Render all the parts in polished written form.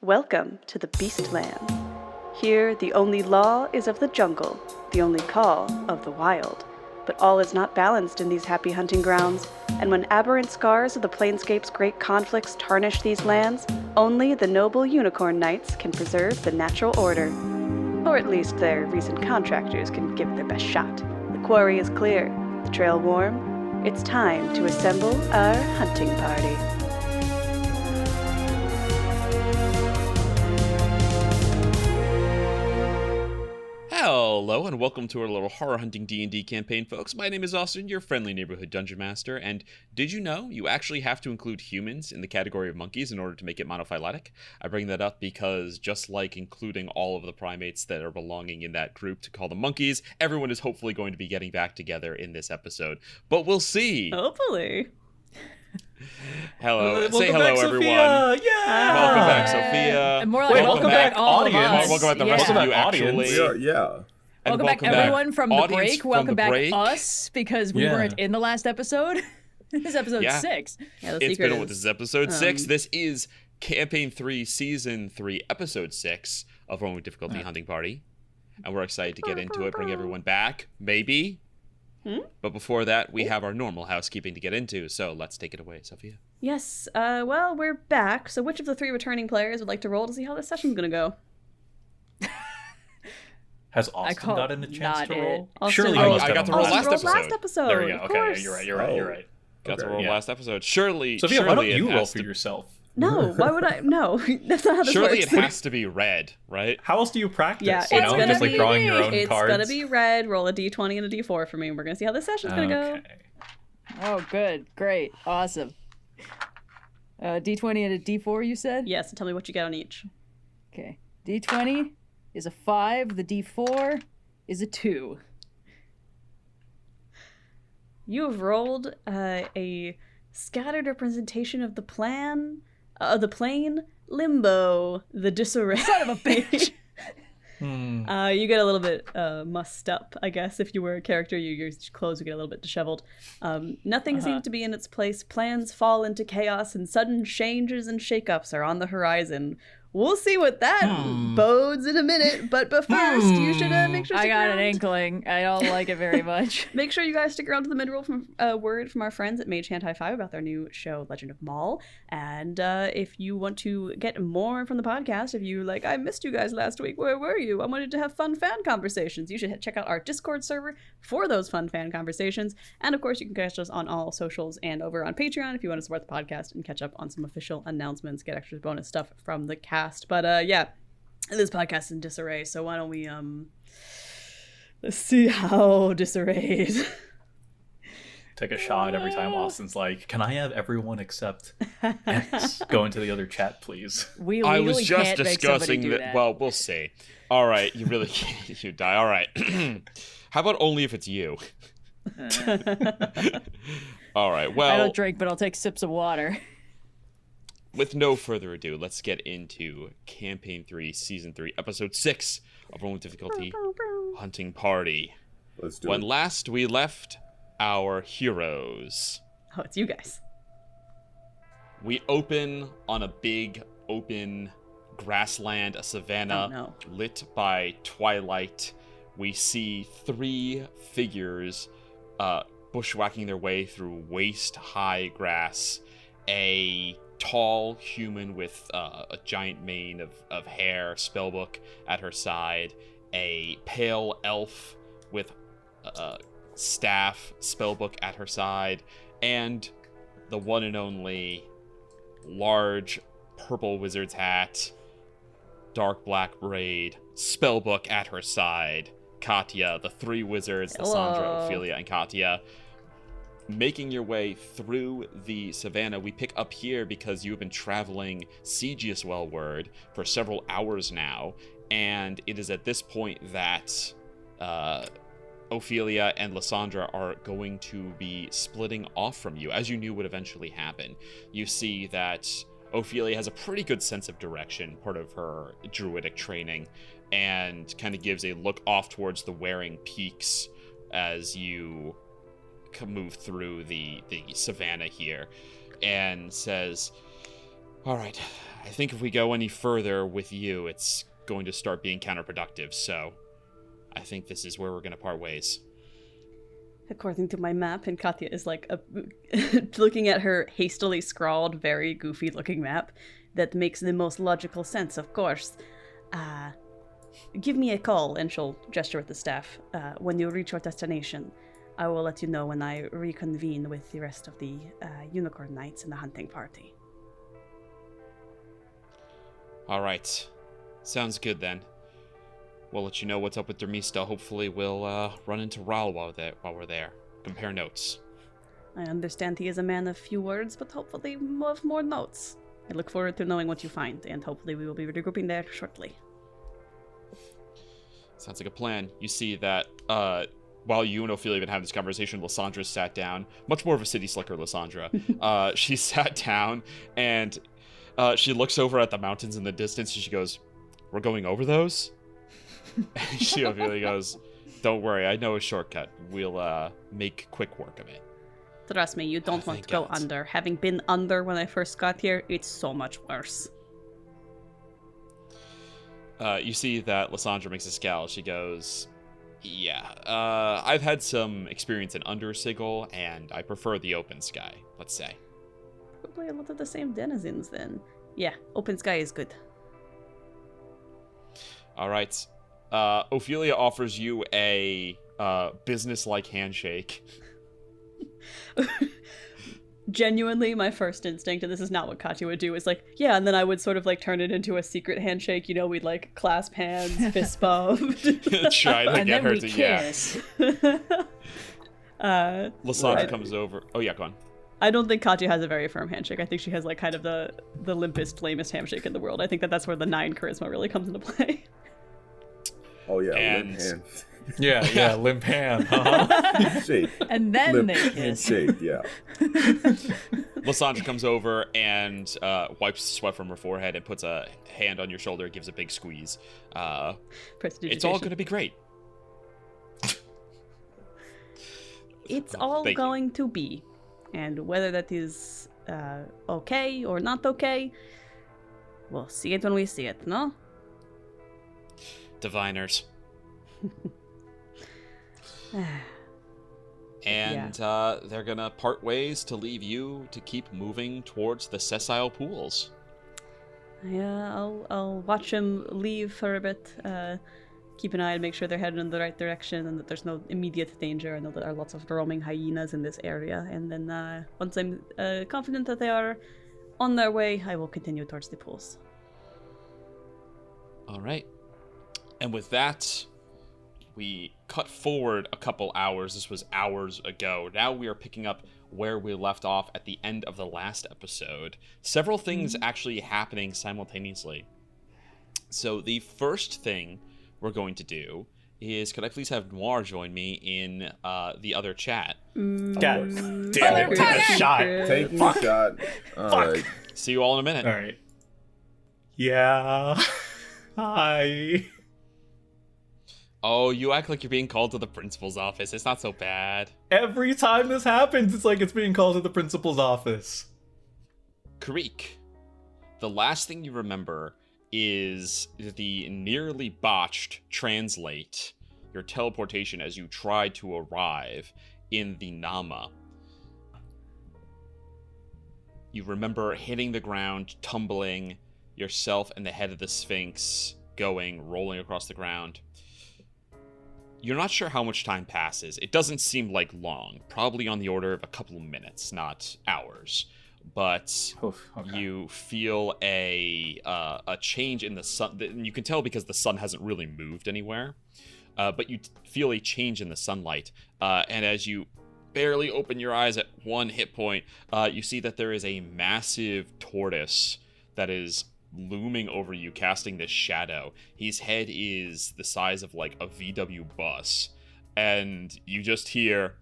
Welcome to the Beastlands. Here, the only law is of the jungle, the only call of the wild. But all is not balanced in these happy hunting grounds, and when aberrant scars of the planescape's great conflicts tarnish these lands, only the noble unicorn knights can preserve the natural order. Or at least their recent contractors can give it their best shot. The quarry is clear, the trail warm. It's time to assemble our hunting party. Hello and welcome to our little horror hunting D&D campaign, folks. My name is Austin, your friendly neighborhood dungeon master, and did you know you actually have to include humans in the category of monkeys in order to make it monophyletic? I bring that up because just like including all of the primates that are belonging in that group to call them monkeys, everyone is hopefully going to be getting back together in this episode. But we'll see. Hopefully. Hello. Say welcome hello, back, everyone. Sophia! Yeah! Welcome back, Sophia. And more like welcome back all of us. Welcome back the rest of you, actually. Yeah. And welcome back everyone from the audience break. from Welcome the back break. us, because we weren't in the last episode. This is episode 6. Yeah, This is episode 6. This is Campaign 3, Season 3, Episode 6 of Rolling with Difficulty Hunting Party. And we're excited to get into it, bring everyone back, maybe. But before that, we have our normal housekeeping to get into, so let's take it away, Sophia. Yes, well, we're back. So which of the 3 returning players would like to roll to see how this session's gonna go? Has Austin gotten a chance to roll? Surely I got to roll last episode. There we go. Of Okay, course. you're right. Got to roll last episode. Surely, Sophia, why don't you roll for yourself? No, why would I? No, that's not how this Surely works. it has to be red, right? How else do you practice? Yeah, you it's know, gonna just like be drawing your own It's cards. gonna be red. Roll a d20 and a d4 for me. We're gonna see how this session's gonna go. Oh, good. Great. Awesome. D20 and a D4, you said? Yes, and tell me what you get on each. Okay. D20 is a 5. The D4 is a 2. You have rolled a scattered representation of the plane, limbo, the disarray. Son of a bitch! You get a little bit mussed up, I guess. If you were a character, your clothes would get a little bit disheveled. Nothing seems to be in its place. Plans fall into chaos, and sudden changes and shakeups are on the horizon. We'll see what that bodes in a minute, but first, you should make sure. I got around. an inkling. I don't like it very much. Make sure you guys stick around to the mid-roll from word from our friends at Mage Hand High Five about their new show, Legend of Maul. And if you want to get more from the podcast, if you like, I missed you guys last week. Where were you? I wanted to have fun fan conversations. You should check out our Discord server for those fun fan conversations. And of course, you can catch us on all socials and over on Patreon if you want to support the podcast and catch up on some official announcements, get extra bonus stuff from the cast. But yeah, this podcast is in disarray, so why don't we let's see how disarrayed. Take a shot every time Austin's like, "Can I have everyone except X go into the other chat, please?" We I legally was just can't make somebody discussing do that. that. Well, we'll see. All right, you really can't. You die. All right. How about only if it's you? All right. Well, I don't drink, but I'll take sips of water. with no further ado, let's get into Campaign 3, Season 3, Episode 6 of Rolling with Difficulty Hunting Party. Let's do When it. last we left our heroes, Oh, it's you guys. we open on a big open grassland, a savanna lit by twilight. We see 3 figures bushwhacking their way through waist-high grass. A tall human with a giant mane of hair, spellbook at her side. A pale elf with a staff, spellbook at her side. And the one and only large purple wizard's hat, dark black braid, spellbook at her side. Katya, the 3 wizards, Lysandra, Ophelia, and Katya. Making your way through the savannah, we pick up here because you have been traveling Sigius Wellward for several hours now, and it is at this point that Ophelia and Lysandra are going to be splitting off from you, as you knew would eventually happen. You see that Ophelia has a pretty good sense of direction, part of her druidic training, and kind of gives a look off towards the Wearing Peaks as you move through the savannah here, and says, "All right, I think if we go any further with you, it's going to start being counterproductive, so I think this is where we're going to part ways. According to my map, and Katya is like looking at her hastily scrawled, very goofy-looking map, that makes the most logical sense, of course. Give me a call, and she'll gesture with the staff. When you reach your destination, I will let you know when I reconvene with the rest of the Unicorn Knights and the hunting party. All right. Sounds good, then. We'll let you know what's up with Dermista. Hopefully we'll run into Raul while we're there. Compare notes. I understand he is a man of few words, but hopefully of more notes. I look forward to knowing what you find, and hopefully we will be regrouping there shortly. Sounds like a plan. You see that while you and Ophelia have been having this conversation, Lysandra sat down. Much more of a city slicker, Lysandra. She sat down, and she looks over at the mountains in the distance, and she goes, "We're going over those?" And Ophelia goes, "Don't worry, I know a shortcut. We'll make quick work of it." Trust me, you don't want to go under. Having been under when I first got here, it's so much worse. You see that Lysandra makes a scowl. She goes, "Yeah, I've had some experience in Undersigil, and I prefer the open sky, let's say." Probably a lot of the same denizens, then. Yeah, open sky is good. All right. Ophelia offers you a business-like handshake. Genuinely, my first instinct, and this is not what Katya would do, is like, yeah, and then I would sort of like turn it into a secret handshake. You know, we'd like clasp hands, fist bump. Try to get her to kiss. Lysandra comes over. Oh yeah, go on. I don't think Katya has a very firm handshake. I think she has like kind of the limpest, lamest handshake in the world. I think that's where the 9 charisma really comes into play. Oh yeah, and... limp hand. Yeah, limp hand. Shake. And then limp they kiss. handshake, yeah. Lysandra comes over and wipes sweat from her forehead and puts a hand on your shoulder, gives a big squeeze. It's all going to be great. It's all going to be. And whether that is okay or not okay, we'll see it when we see it, no? Diviners. And they're gonna part ways to leave you to keep moving towards the sessile pools. Yeah, I'll watch him leave for a bit. Keep an eye and make sure they're headed in the right direction and that there's no immediate danger. I know there are lots of roaming hyenas in this area. And then once I'm confident that they are on their way, I will continue towards the pools. All right. And with that, we cut forward a couple hours. This was hours ago. Now we are picking up where we left off at the end of the last episode. Several things actually happening simultaneously. So the first thing we're going to do is, could I please have Noir join me in the other chat? God damn it, take a shot. Taking a shot. All right. See you all in a minute. All right. Yeah. Hi. Oh, you act like you're being called to the principal's office. It's not so bad. Every time this happens, it's like it's being called to the principal's office. Kireek, the last thing you remember is the nearly botched translate, your teleportation as you try to arrive in the Nama. You remember hitting the ground, tumbling, yourself and the head of the Sphinx rolling across the ground. You're not sure how much time passes. It doesn't seem like long, probably on the order of a couple of minutes, not hours. But you feel a change in the sun. You can tell because the sun hasn't really moved anywhere. But you feel a change in the sunlight. And as you barely open your eyes at 1 hit point, you see that there is a massive tortoise that is looming over you, casting this shadow. His head is the size of like a VW bus. And you just hear...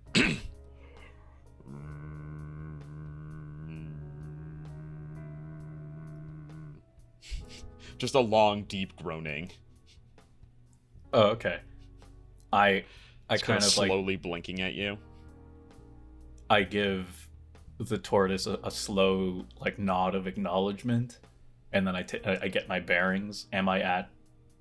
just a long, deep groaning. Oh, okay. I kind of slowly blinking at you. I give the tortoise a slow like nod of acknowledgement, and then I get my bearings. Am I at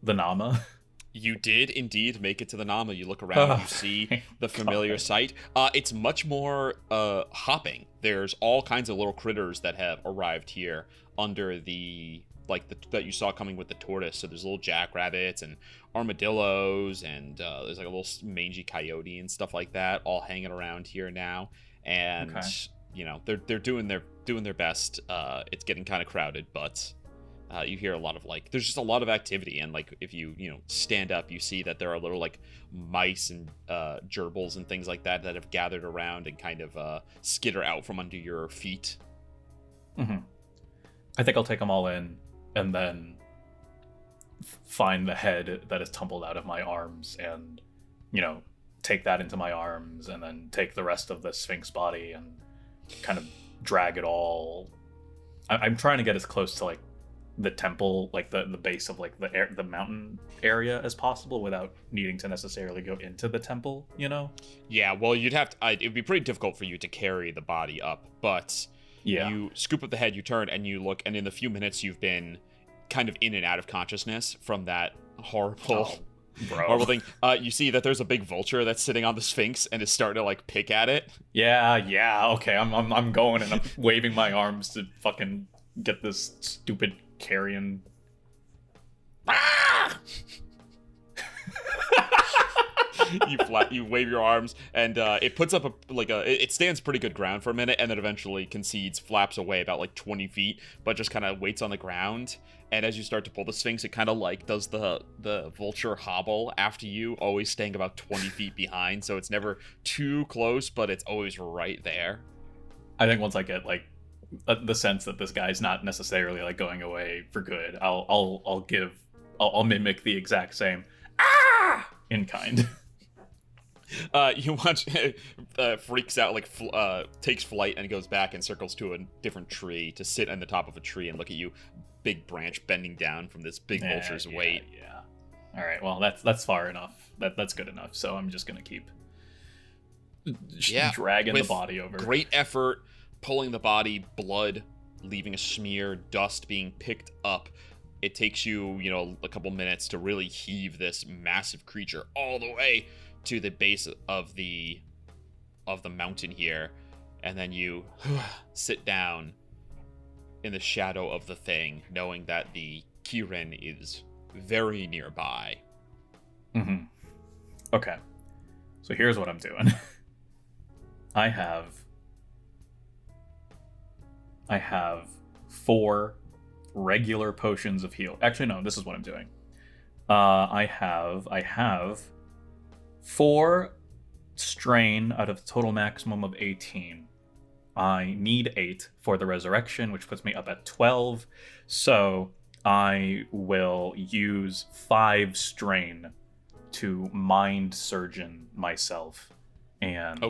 the Nama? You did indeed make it to the Nama. You look around, you see the familiar sight. It's much more hopping. There's all kinds of little critters that have arrived here under that you saw coming with the tortoise. So there's little jackrabbits and armadillos, and there's like a little mangy coyote and stuff like that, all hanging around here now. And they're doing their best. It's getting kind of crowded, but you hear a lot of there's just a lot of activity, and if you stand up, you see that there are little mice and gerbils and things like that have gathered around and kind of skitter out from under your feet. Mm-hmm. I think I'll take them all in, and then find the head that has tumbled out of my arms, and take that into my arms, and then take the rest of the Sphinx body and kind of drag it all. I'm trying to get as close to the temple, the base of the mountain area as possible, without needing to necessarily go into the temple. Yeah, well, you'd have to. It'd be pretty difficult for you to carry the body up, but you scoop up the head, you turn, and you look, and in the few minutes you've been kind of in and out of consciousness from that horrible thing. You see that there's a big vulture that's sitting on the Sphinx and is starting to pick at it. Yeah. Okay, I'm going, and I'm waving my arms to fucking get this stupid carrion. You wave your arms, and it puts up it stands pretty good ground for a minute, and then eventually concedes, flaps away about 20 feet, but just kind of waits on the ground. And as you start to pull the Sphinx, it kind of does the vulture hobble after you, always staying about 20 feet behind, so it's never too close, but it's always right there. I think once I get the sense that this guy's not necessarily going away for good, I'll mimic the exact same in kind. You watch freaks out, takes flight and goes back and circles to a different tree to sit on the top of a tree and look at you, big branch bending down from this big vulture's weight. Yeah. All right. Well, that's far enough. That's good enough. So I'm just gonna keep dragging the body over. Great effort, pulling the body, blood leaving a smear, dust being picked up. It takes you, a couple minutes to really heave this massive creature all the way to the base of the mountain here, and then you sit down in the shadow of the thing, knowing that the Kirin is very nearby. Mm-hmm. Okay, so here's what I'm doing. I have 4 regular potions of heal. Actually, no, this is what I'm doing. I have 4 strain out of a total maximum of 18. I need 8 for the resurrection, which puts me up at 12. So I will use 5 strain to mind surgeon myself. And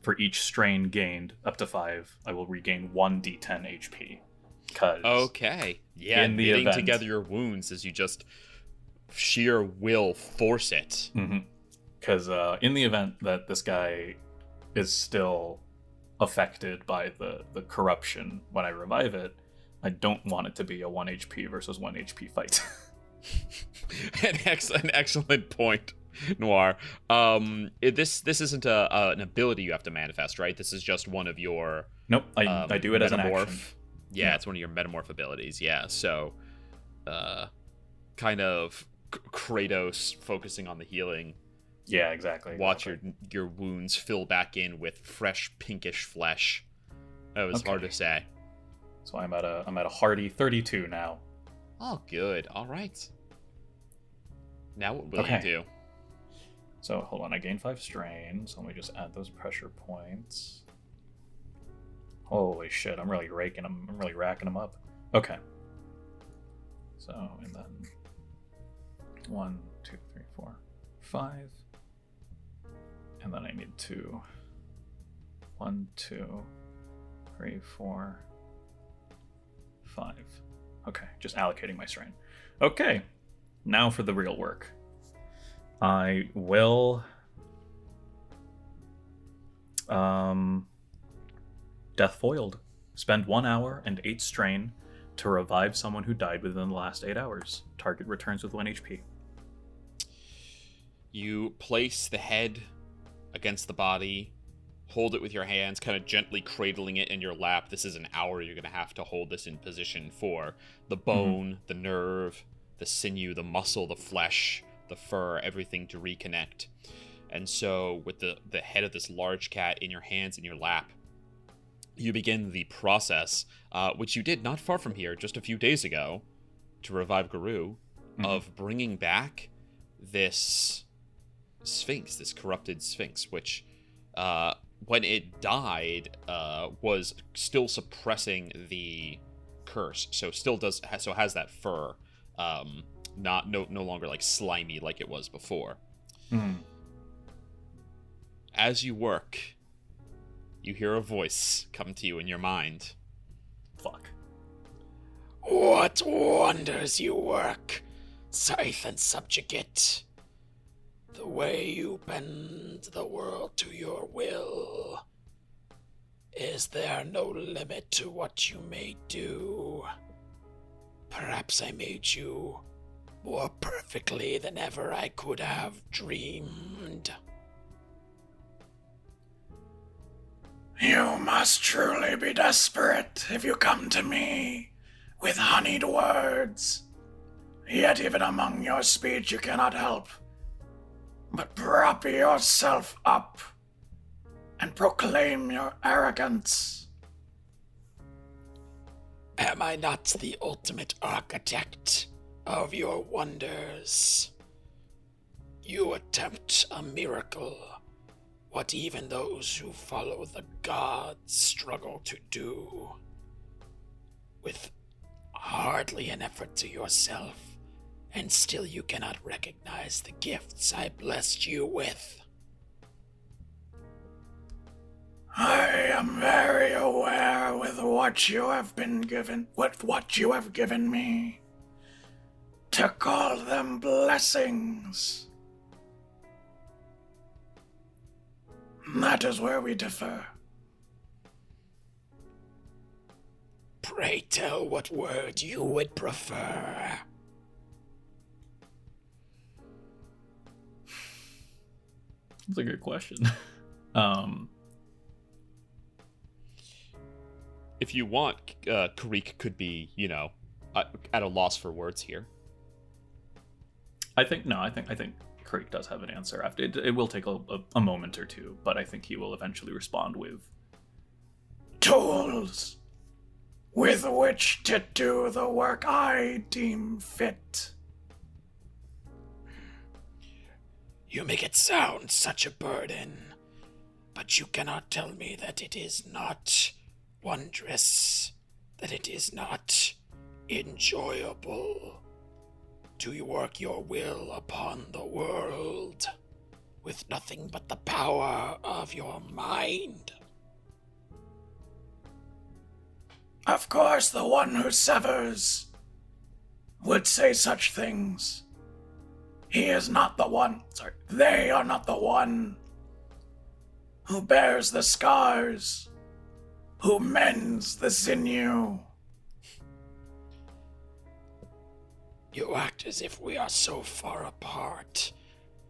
for each strain gained up to 5, I will regain 1d10 HP. Yeah, knitting together your wounds as you just sheer will force it. Because in the event that this guy is still affected by the corruption when I revive it, I don't want it to be a 1 HP versus 1 HP fight. An excellent point, Noir. This isn't an ability you have to manifest, right? This is just one of your... Nope, I do it as an action. Yeah, it's one of your metamorph abilities, yeah. So, kind of Kratos focusing on the healing. Yeah, exactly. Watch your wounds fill back in with fresh pinkish flesh. That was hard to say. So I'm at a hearty 32 now. Oh, good. All right. Now what will you do? So hold on, I gained 5 strain. So let me just add those pressure points. Holy shit! I'm really racking them up. Okay. So and then 1, 2, 3, 4, 5. And then I need 2. 1, 2, 3, 4, 5. Okay, just allocating my strain. Okay, now for the real work. I will Death Foiled. Spend 1 hour and 8 strain To revive someone who died within the last 8 hours. Target returns with 1 HP. You place the head against the body, hold it with your hands, kind of gently cradling it in your lap. This is an hour you're going to have to hold this in position for. The bone, the nerve, the sinew, the muscle, the flesh, the fur, everything to reconnect. And so with the head of this large cat in your hands, in your lap, you begin the process, which you did not far from here just a few days ago to revive Garou, of bringing back this sphinx, this corrupted sphinx, which when it died was still suppressing the curse, so has that fur, no longer like slimy like it was before. As you work, you hear a voice come to you in your mind. Fuck. What wonders you work, scythe and subjugate. The way you bend the world to your will. Is there no limit to what you may do? Perhaps I made you more perfectly than ever I could have dreamed. You must truly be desperate if you come to me with honeyed words. Yet even among your speech you cannot help but prop yourself up and proclaim your arrogance. Am I not the ultimate architect of your wonders? You attempt a miracle, what even those who follow the gods struggle to do, with hardly an effort to yourself, and still you cannot recognize the gifts I blessed you with. I am very aware with what you have been given, with what you have given me. To call them blessings. That is where we differ. Pray tell what word you would prefer. That's a good question. If you want, Kireek could be, at a loss for words here. I think Kireek does have an answer. After it will take a moment or two, but I think he will eventually respond with tools with which to do the work I deem fit. You make it sound such a burden, but you cannot tell me that it is not wondrous, that it is not enjoyable to work your will upon the world with nothing but the power of your mind. Of course, the one who severs would say such things. He is not the one, they are not the one who bears the scars, who mends the sinew. You act as if we are so far apart,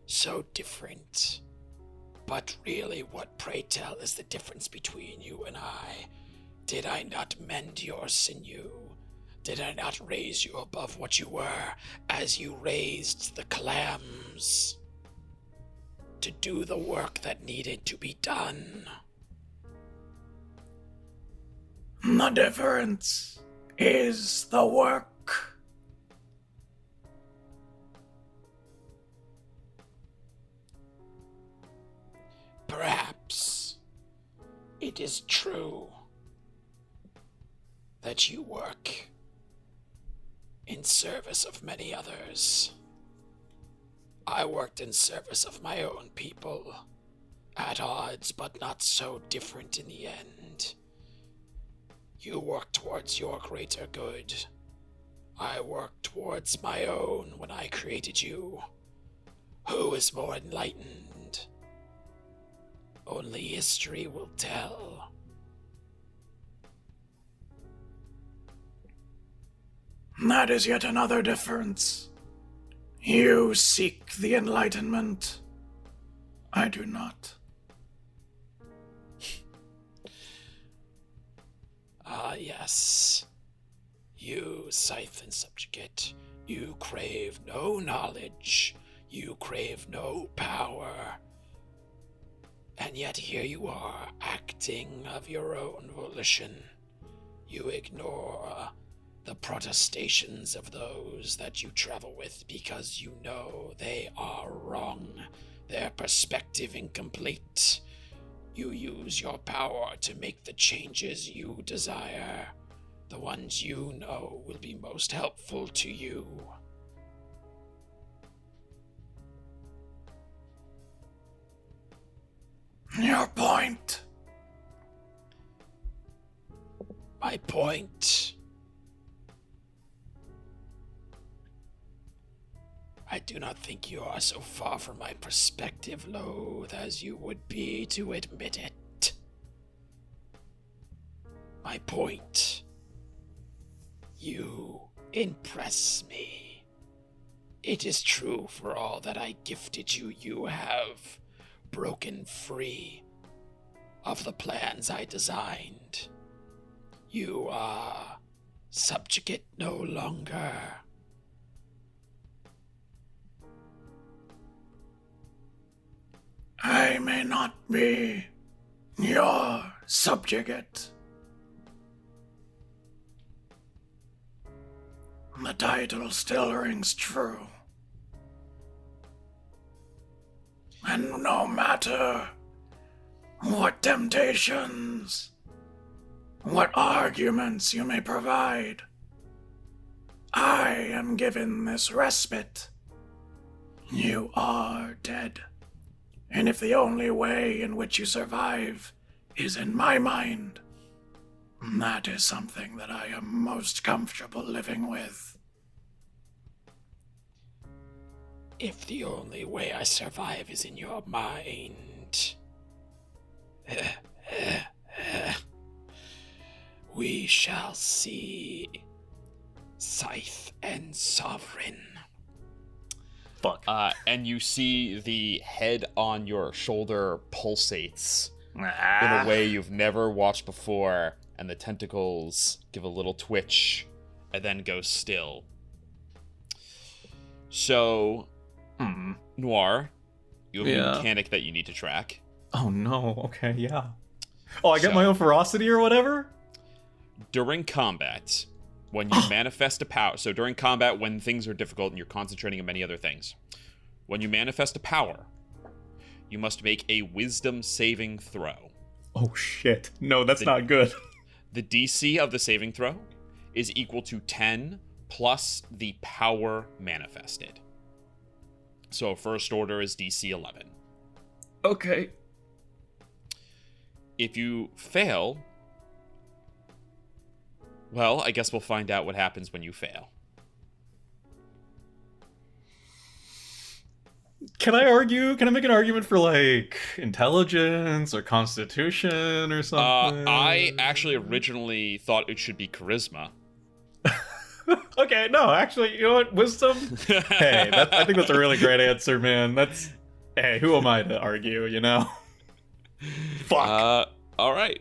so different. But really, what, pray tell, is the difference between you and I? Did I not mend your sinew? Did I not raise you above what you were, as you raised the clams? To do the work that needed to be done. The difference is the work. Perhaps it is true that you work in service of many others. I worked in service of my own people, at odds but not so different in the end. You work towards your greater good. I worked towards my own when I created you. Who is more enlightened? Only history will tell. That is yet another difference. You seek the enlightenment. I do not. Yes. You, Scythe and Subjugate, you crave no knowledge. You crave no power. And yet here you are, acting of your own volition. You ignore the protestations of those that you travel with because you know they are wrong, their perspective incomplete. You use your power to make the changes you desire, the ones you know will be most helpful to you. Your point. My point. I do not think you are so far from my perspective, loath as you would be to admit it. My point. You impress me. It is true for all that I gifted you, you have broken free of the plans I designed. You are subjugate no longer. I may not be your subjugate. The title still rings true. And no matter what temptations, what arguments you may provide, I am given this respite. You are dead. And if the only way in which you survive is in my mind, that is something that I am most comfortable living with. If the only way I survive is in your mind, we shall see. Scythe and Sovereign. Fuck. And you see the head on your shoulder pulsates in a way you've never watched before, and the tentacles give a little twitch and then go still. So, Noir, you have a mechanic that you need to track. Oh no, okay, yeah. Oh, I get my own ferocity or whatever? During combat, when you manifest a power, so during combat when things are difficult and you're concentrating on many other things, when you manifest a power, you must make a wisdom saving throw. Oh shit. No, that's not good. The DC of the saving throw is equal to 10 plus the power manifested. So first order is DC 11. Okay. If you fail, well, I guess we'll find out what happens when you fail. Can I argue? Can I make an argument for, like, intelligence or constitution or something? I actually originally thought it should be charisma. Okay, no, actually, you know what? Wisdom? Hey, I think that's a really great answer, man. Hey, who am I to argue, you know? Fuck. All right.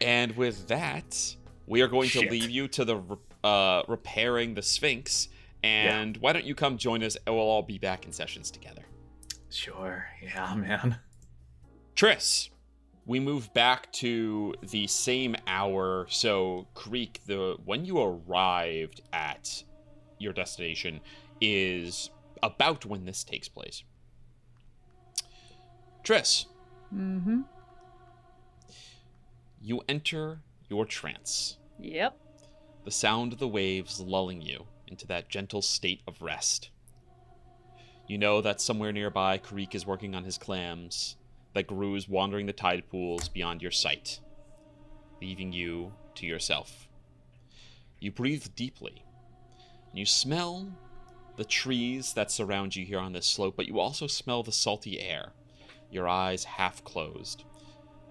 And with that, we are going to leave you to the repairing the Sphinx. And why don't you come join us, and we'll all be back in sessions together. Sure, yeah, man. Triss, we move back to the same hour. So, Kireek, when you arrived at your destination is about when this takes place. Triss. Mm-hmm. You enter your trance. Yep. The sound of the waves lulling you into that gentle state of rest. You know that somewhere nearby, Kireek is working on his clams, that Garou is wandering the tide pools beyond your sight, leaving you to yourself. You breathe deeply, and you smell the trees that surround you here on this slope, but you also smell the salty air, your eyes half closed,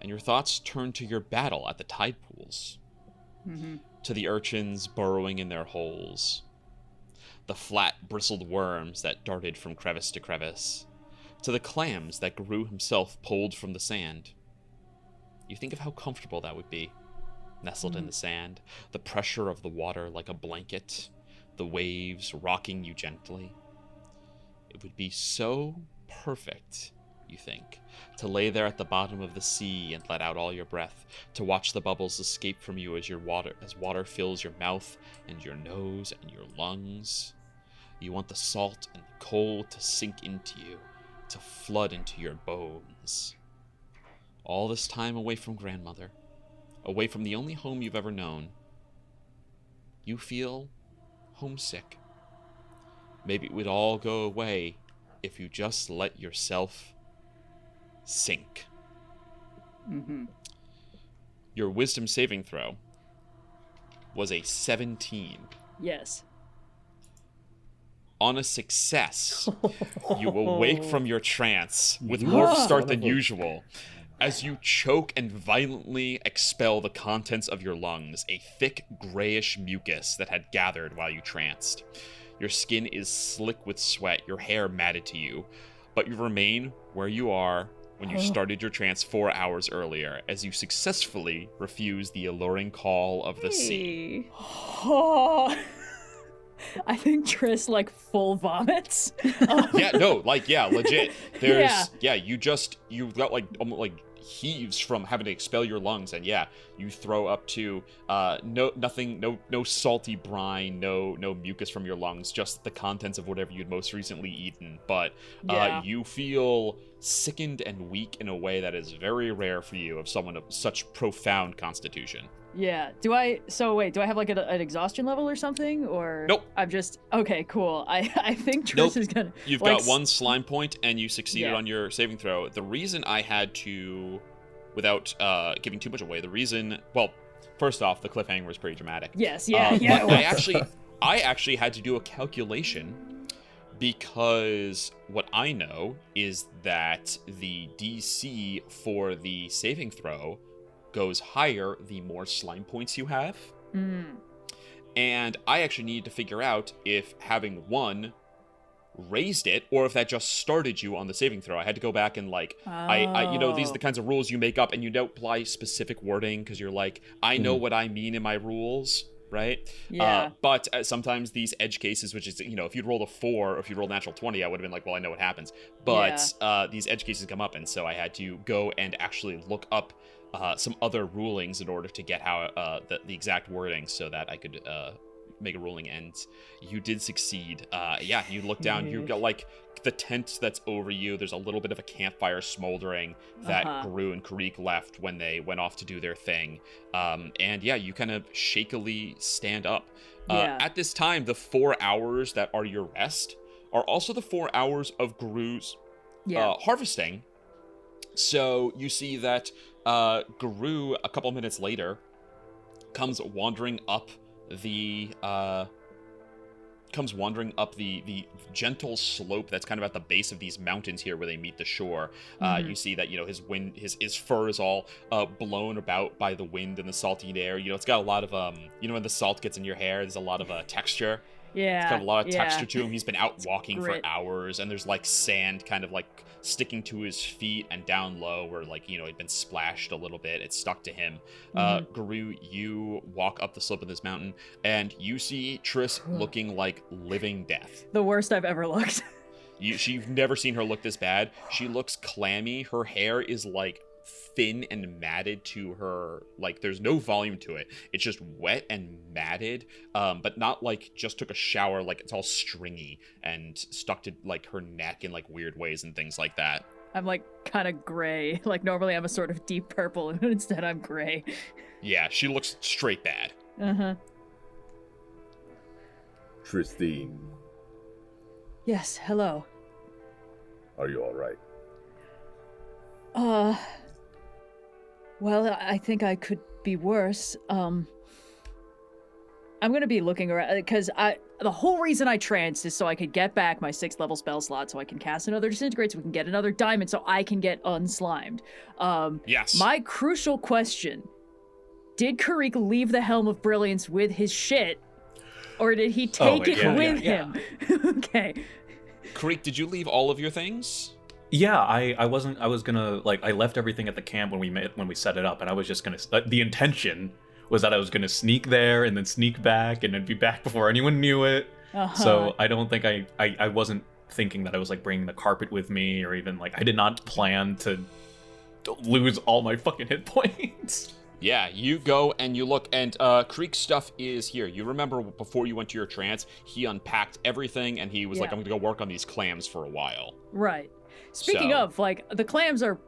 and your thoughts turn to your battle at the tide pools. Mm-hmm. to the urchins burrowing in their holes, the flat, bristled worms that darted from crevice to crevice, to the clams that Garou himself pulled from the sand. You think of how comfortable that would be, nestled in the sand, the pressure of the water like a blanket, the waves rocking you gently. It would be so perfect, you think, to lay there at the bottom of the sea and let out all your breath, to watch the bubbles escape from you as water fills your mouth and your nose and your lungs. You want the salt and the cold to sink into you, to flood into your bones. All this time away from grandmother, away from the only home you've ever known, you feel homesick. Maybe it would all go away if you just let yourself sink. Mm-hmm. Your wisdom saving throw was a 17. Yes. On a success, you awake from your trance with more start than usual as you choke and violently expel the contents of your lungs, a thick grayish mucus that had gathered while you tranced. Your skin is slick with sweat, your hair matted to you, but you remain where you are when you started your trance 4 hours earlier, as you successfully refuse the alluring call of the sea. Oh. I think Tris full vomits. Legit. There's you got almost heaves from having to expel your lungs, and you throw up to no salty brine, no mucus from your lungs, just the contents of whatever you'd most recently eaten. But you feel sickened and weak in a way that is very rare for you of someone of such profound constitution. Yeah. Do I have an exhaustion level or something? Or nope. I'm just okay, cool. I think Tris is gonna You've got one slime point and you succeeded on your saving throw. The reason I had to, without giving too much away, first off, the cliffhanger was pretty dramatic. Yes, But I actually had to do a calculation, because what I know is that the DC for the saving throw goes higher the more slime points you have. And I actually needed to figure out if having one raised it or if that just started you on the saving throw. I had to go back and I these are the kinds of rules you make up, and you don't apply specific wording because you're I know what I mean in my rules, right? Yeah. But sometimes these edge cases, which is, if you'd rolled a 4 or if you'd rolled a natural 20, I would have been well, I know what happens. But these edge cases come up, and so I had to go and actually look up some other rulings in order to get how the exact wording so that I could make a ruling. And you did succeed. You look down, you got the tent that's over you. There's a little bit of a campfire smoldering that Garou and Kireek left when they went off to do their thing. You kind of shakily stand up. At this time, the 4 hours that are your rest are also the 4 hours of Garou's harvesting. So you see that Garou, a couple minutes later, comes wandering up the gentle slope that's kind of at the base of these mountains here where they meet the shore. You see that his fur is all blown about by the wind and the salty air. It's got a lot of when the salt gets in your hair, there's a lot of texture. Yeah, it's got a lot of texture to him. He's been out walking for hours, and there's sand kind of sticking to his feet, and down low where he'd been splashed a little bit. It's stuck to him. Garou, you walk up the slope of this mountain, and you see Tris looking like living death. The worst I've ever looked. You've never seen her look this bad. She looks clammy. Her hair is thin and matted to her, there's no volume to it. It's just wet and matted, but not just took a shower. It's all stringy and stuck to her neck in weird ways and things like that. I'm kind of gray. Normally I'm a sort of deep purple, and instead I'm gray. Yeah, she looks straight bad. Trystine. Yes, hello. Are you all right? Well, I think I could be worse. I'm gonna be looking around, because the whole reason I tranced is so I could get back my 6th level spell slot, so I can cast another disintegrate, so we can get another diamond, so I can get unslimed. Yes. My crucial question did Kireek leave the Helm of Brilliance with his shit, or did he take it with him? Okay. Kireek, did you leave all of your things? Yeah, I was gonna, like, I left everything at the camp when we set it up, and I was just gonna, the intention was that I was gonna sneak there and then sneak back and then be back before anyone knew it. So I don't think I wasn't thinking that I was, like, bringing the carpet with me, or even, like, I did not plan to lose all my fucking hit points. Yeah, you go and you look, and Kireek's stuff is here. You remember before you went to your trance, he unpacked everything, and he was like, I'm gonna go work on these clams for a while. Right. Speaking of, like, the clams are,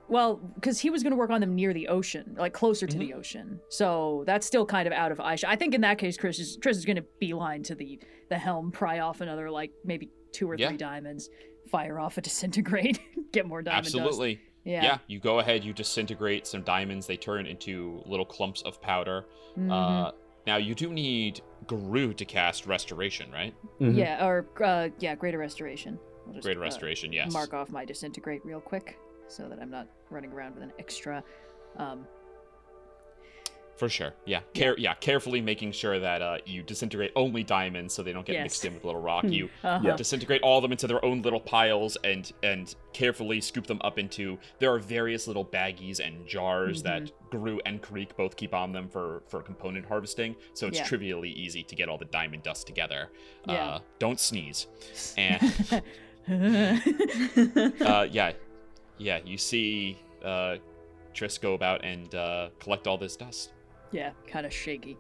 well, because he was going to work on them near the ocean, like, closer to the ocean. So that's still kind of out of eyeshot. I think in that case, Trish is going to beeline to the helm, pry off another, like, maybe 2 or 3 diamonds, fire off a disintegrate, get more diamond Absolutely. dust. Yeah, you go ahead, you disintegrate some diamonds, they turn into little clumps of powder. Now, you do need Garou to cast Restoration, right? Yeah, or, Greater Restoration. I'll just, Greater Restoration, yes. Mark off my disintegrate real quick so that I'm not running around with an extra. For sure, yeah. Carefully making sure that you disintegrate only diamonds so they don't get mixed in with little rock. You disintegrate all of them into their own little piles and carefully scoop them up into. There are various little baggies and jars that Garou and Kireek both keep on them for component harvesting. So it's trivially easy to get all the diamond dust together. Don't sneeze. And you see Triss go about and collect all this dust. Yeah, kind of shaky.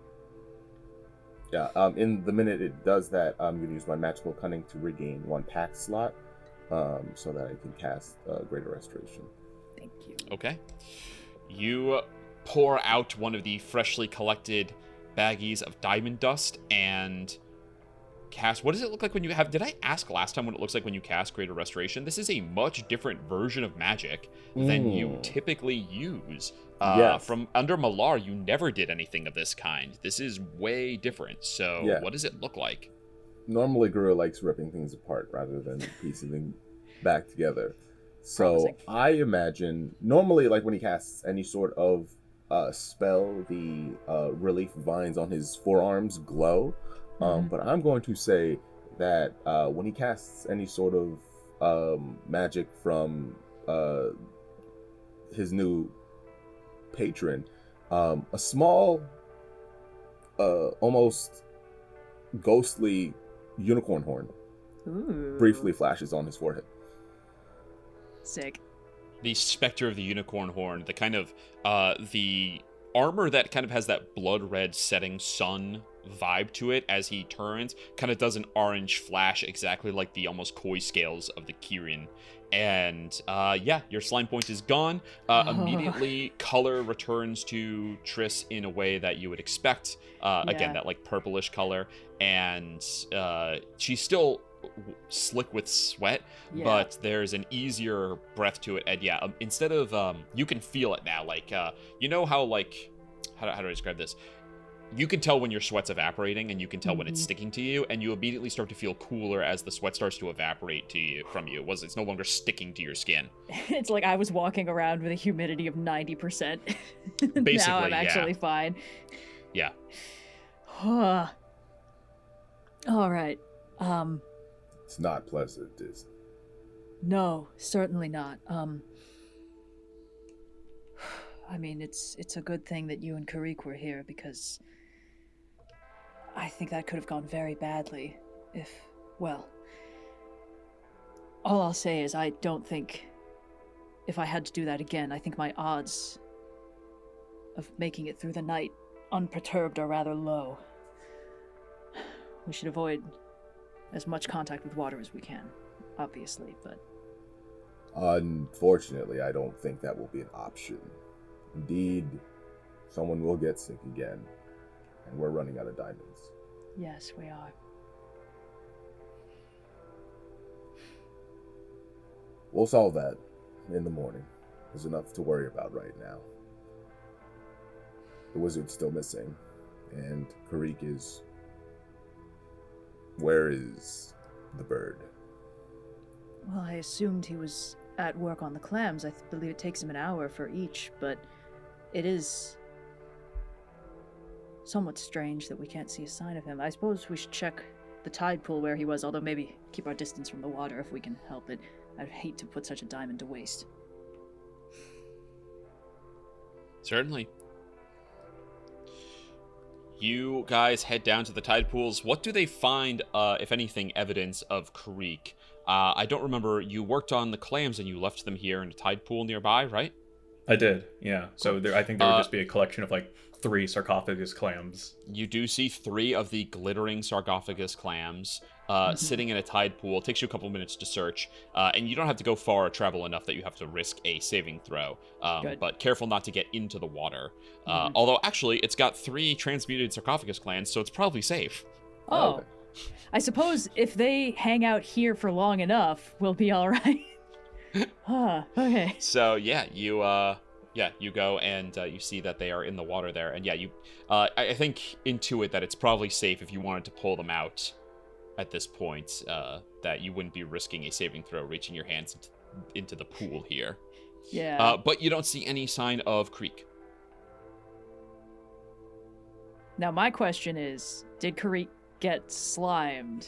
Yeah, in the minute it does that, I'm going to use my magical cunning to regain 1 pack slot so that I can cast Greater Restoration. Thank you. Okay. You pour out one of the freshly collected baggies of diamond dust and cast. What does it look like when you have? Did I ask last time what it looks like when you cast Greater Restoration? This is a much different version of magic than you typically use. From under Malar, you never did anything of this kind. This is way different. So what does it look like? Normally, Garou likes ripping things apart rather than piecing them back together. So I imagine, normally, like when he casts any sort of spell, the relief vines on his forearms glow. But I'm going to say that when he casts any sort of magic from his new patron, a small, almost ghostly unicorn horn briefly flashes on his forehead. Sick. The specter of the unicorn horn, the kind of the armor that kind of has that blood red setting sun vibe to it as he turns, kind of does an orange flash exactly like the almost koi scales of the Kirin. And your slime point is gone. Immediately color returns to Triss in a way that you would expect. Again, that like purplish color, and she's still slick with sweat, but there's an easier breath to it. And instead of you can feel it now, like you know how, like, how do I describe this? You can tell when your sweat's evaporating, and you can tell when it's sticking to you, and you immediately start to feel cooler as the sweat starts to evaporate from you. It's no longer sticking to your skin. It's like I was walking around with a humidity of 90%. Basically, now I'm actually fine. Yeah. All right. It's not pleasant, is it? No, certainly not. I mean, it's a good thing that you and Kireek were here, because I think that could have gone very badly all I'll say is I don't think, if I had to do that again, I think my odds of making it through the night unperturbed are rather low. We should avoid as much contact with water as we can, obviously, but... Unfortunately, I don't think that will be an option. Indeed, someone will get sick again, and we're running out of diamonds. Yes, we are. We'll solve that in the morning. There's enough to worry about right now. The wizard's still missing, and Kireek is... Where is the bird? Well, I assumed he was at work on the clams. I believe it takes him an hour for each, but it is somewhat strange that we can't see a sign of him. I suppose we should check the tide pool where he was, although maybe keep our distance from the water if we can help it. I'd hate to put such a diamond to waste. Certainly. You guys head down to the tide pools. What do they find, if anything, evidence of Kireek? I don't remember. You worked on the clams and you left them here in a tide pool nearby, right? I did, yeah. So I think there would just be a collection of like 3 sarcophagus clams. You do see 3 of the glittering sarcophagus clams sitting in a tide pool. It takes you a couple minutes to search, and you don't have to go far or travel enough that you have to risk a saving throw. But careful not to get into the water. Although, actually, it's got 3 transmuted sarcophagus clams, so it's probably safe. Oh. Okay. I suppose if they hang out here for long enough, we'll be all right. Okay. So, yeah, you go and you see that they are in the water there. And, yeah, I think intuit that it's probably safe if you wanted to pull them out at this point, that you wouldn't be risking a saving throw reaching your hands into the pool here. Yeah. But you don't see any sign of Kireek. Now, my question is, did Kireek get slimed?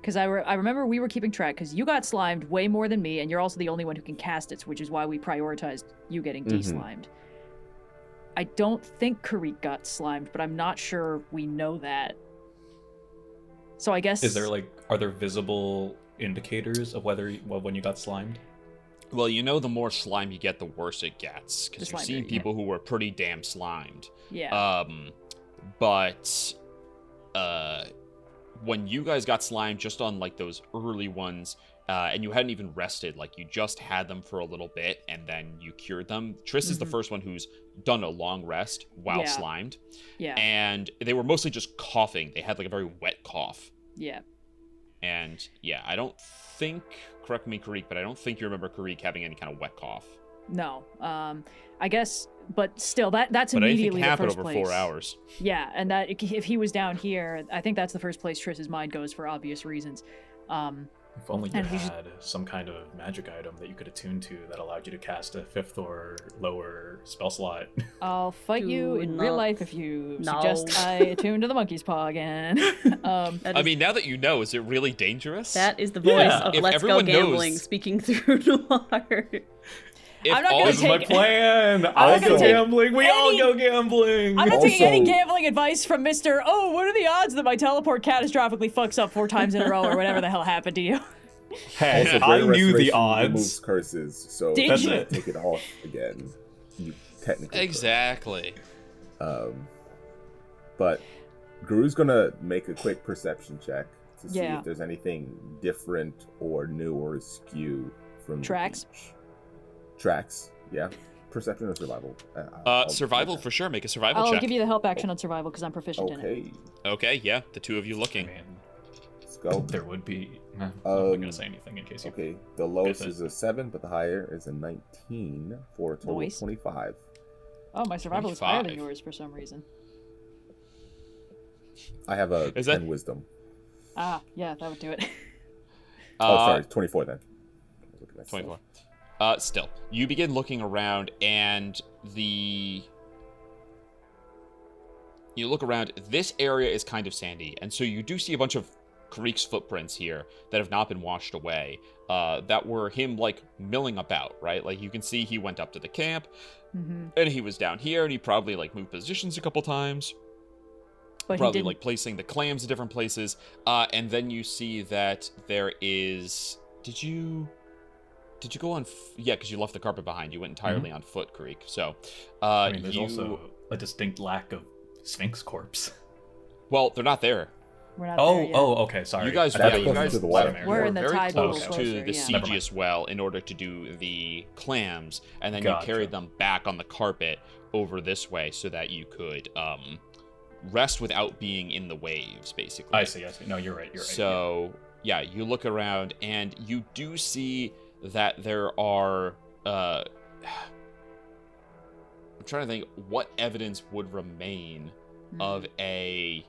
Because I remember we were keeping track, because you got slimed way more than me, and you're also the only one who can cast it, which is why we prioritized you getting de-slimed. I don't think Kireek got slimed, but I'm not sure we know that. So I guess... Are there visible indicators of when you got slimed? Well, you know the more slime you get, the worse it gets, because you've seen people who were pretty damn slimed. Yeah. But when you guys got slimed just on like those early ones, and you hadn't even rested, like you just had them for a little bit and then you cured them. Trist is the first one who's done a long rest while slimed. Yeah. And they were mostly just coughing. They had like a very wet cough. Yeah. And yeah, I don't think, correct me, Kireek, but I don't think you remember Kireek having any kind of wet cough. No. I guess, but still, that's immediately the first place. But I think it happened over 4 hours. Yeah, and that if he was down here, I think that's the first place Triss's mind goes for obvious reasons. If only you had some kind of magic item that you could attune to that allowed you to cast a 5th or lower spell slot. I'll fight you in real life if you suggest I attune to the monkey's paw again. I mean, now that you know, is it really dangerous? That is the voice of if Let's Go Gambling knows... speaking through Noir. I'm not going to take my plan. I'll go gambling. We all go gambling. I'm not taking any gambling advice from Mr. Oh, what are the odds that my teleport catastrophically fucks up 4 times in a row or whatever the hell happened to you? Hey, I knew the odds. Removes curses, so Did you take it off again? You technically exactly. But Garou's gonna make a quick perception check to see if there's anything different or new or askew from tracks. The beach. Tracks, yeah. Perception or survival? Survival for sure. Make a survival check. I'll give you the help action on survival because I'm proficient in it. Okay, yeah. The 2 of you looking. Let's go. There would be... I'm not going to say anything in case you... Okay, the lowest is a 7, but the higher is a 19 for a total of 25. Oh, my survival is higher than yours for some reason. I have a 10 wisdom. Ah, yeah, that would do it. Sorry, 24 then. 24. Still, you begin looking around, and you look around. This area is kind of sandy, and so you do see a bunch of Kireek's footprints here that have not been washed away. That were him like milling about, right? Like you can see he went up to the camp, and he was down here, and he probably like moved positions a couple times. But probably like placing the clams in different places. And then you see that there is. Did you go on? Yeah, because you left the carpet behind. You went entirely on foot, Kireek. So, there's also a distinct lack of Sphinx corpse. Well, they're not there. We're not there yet. Okay, sorry. You guys we're in the very tide close pool to the Sigius well in order to do the clams, and then you carried them back on the carpet over this way so that you could rest without being in the waves, basically. I see. No, you're right. So, yeah, you look around, and you do see that there are I'm trying to think what evidence would remain of I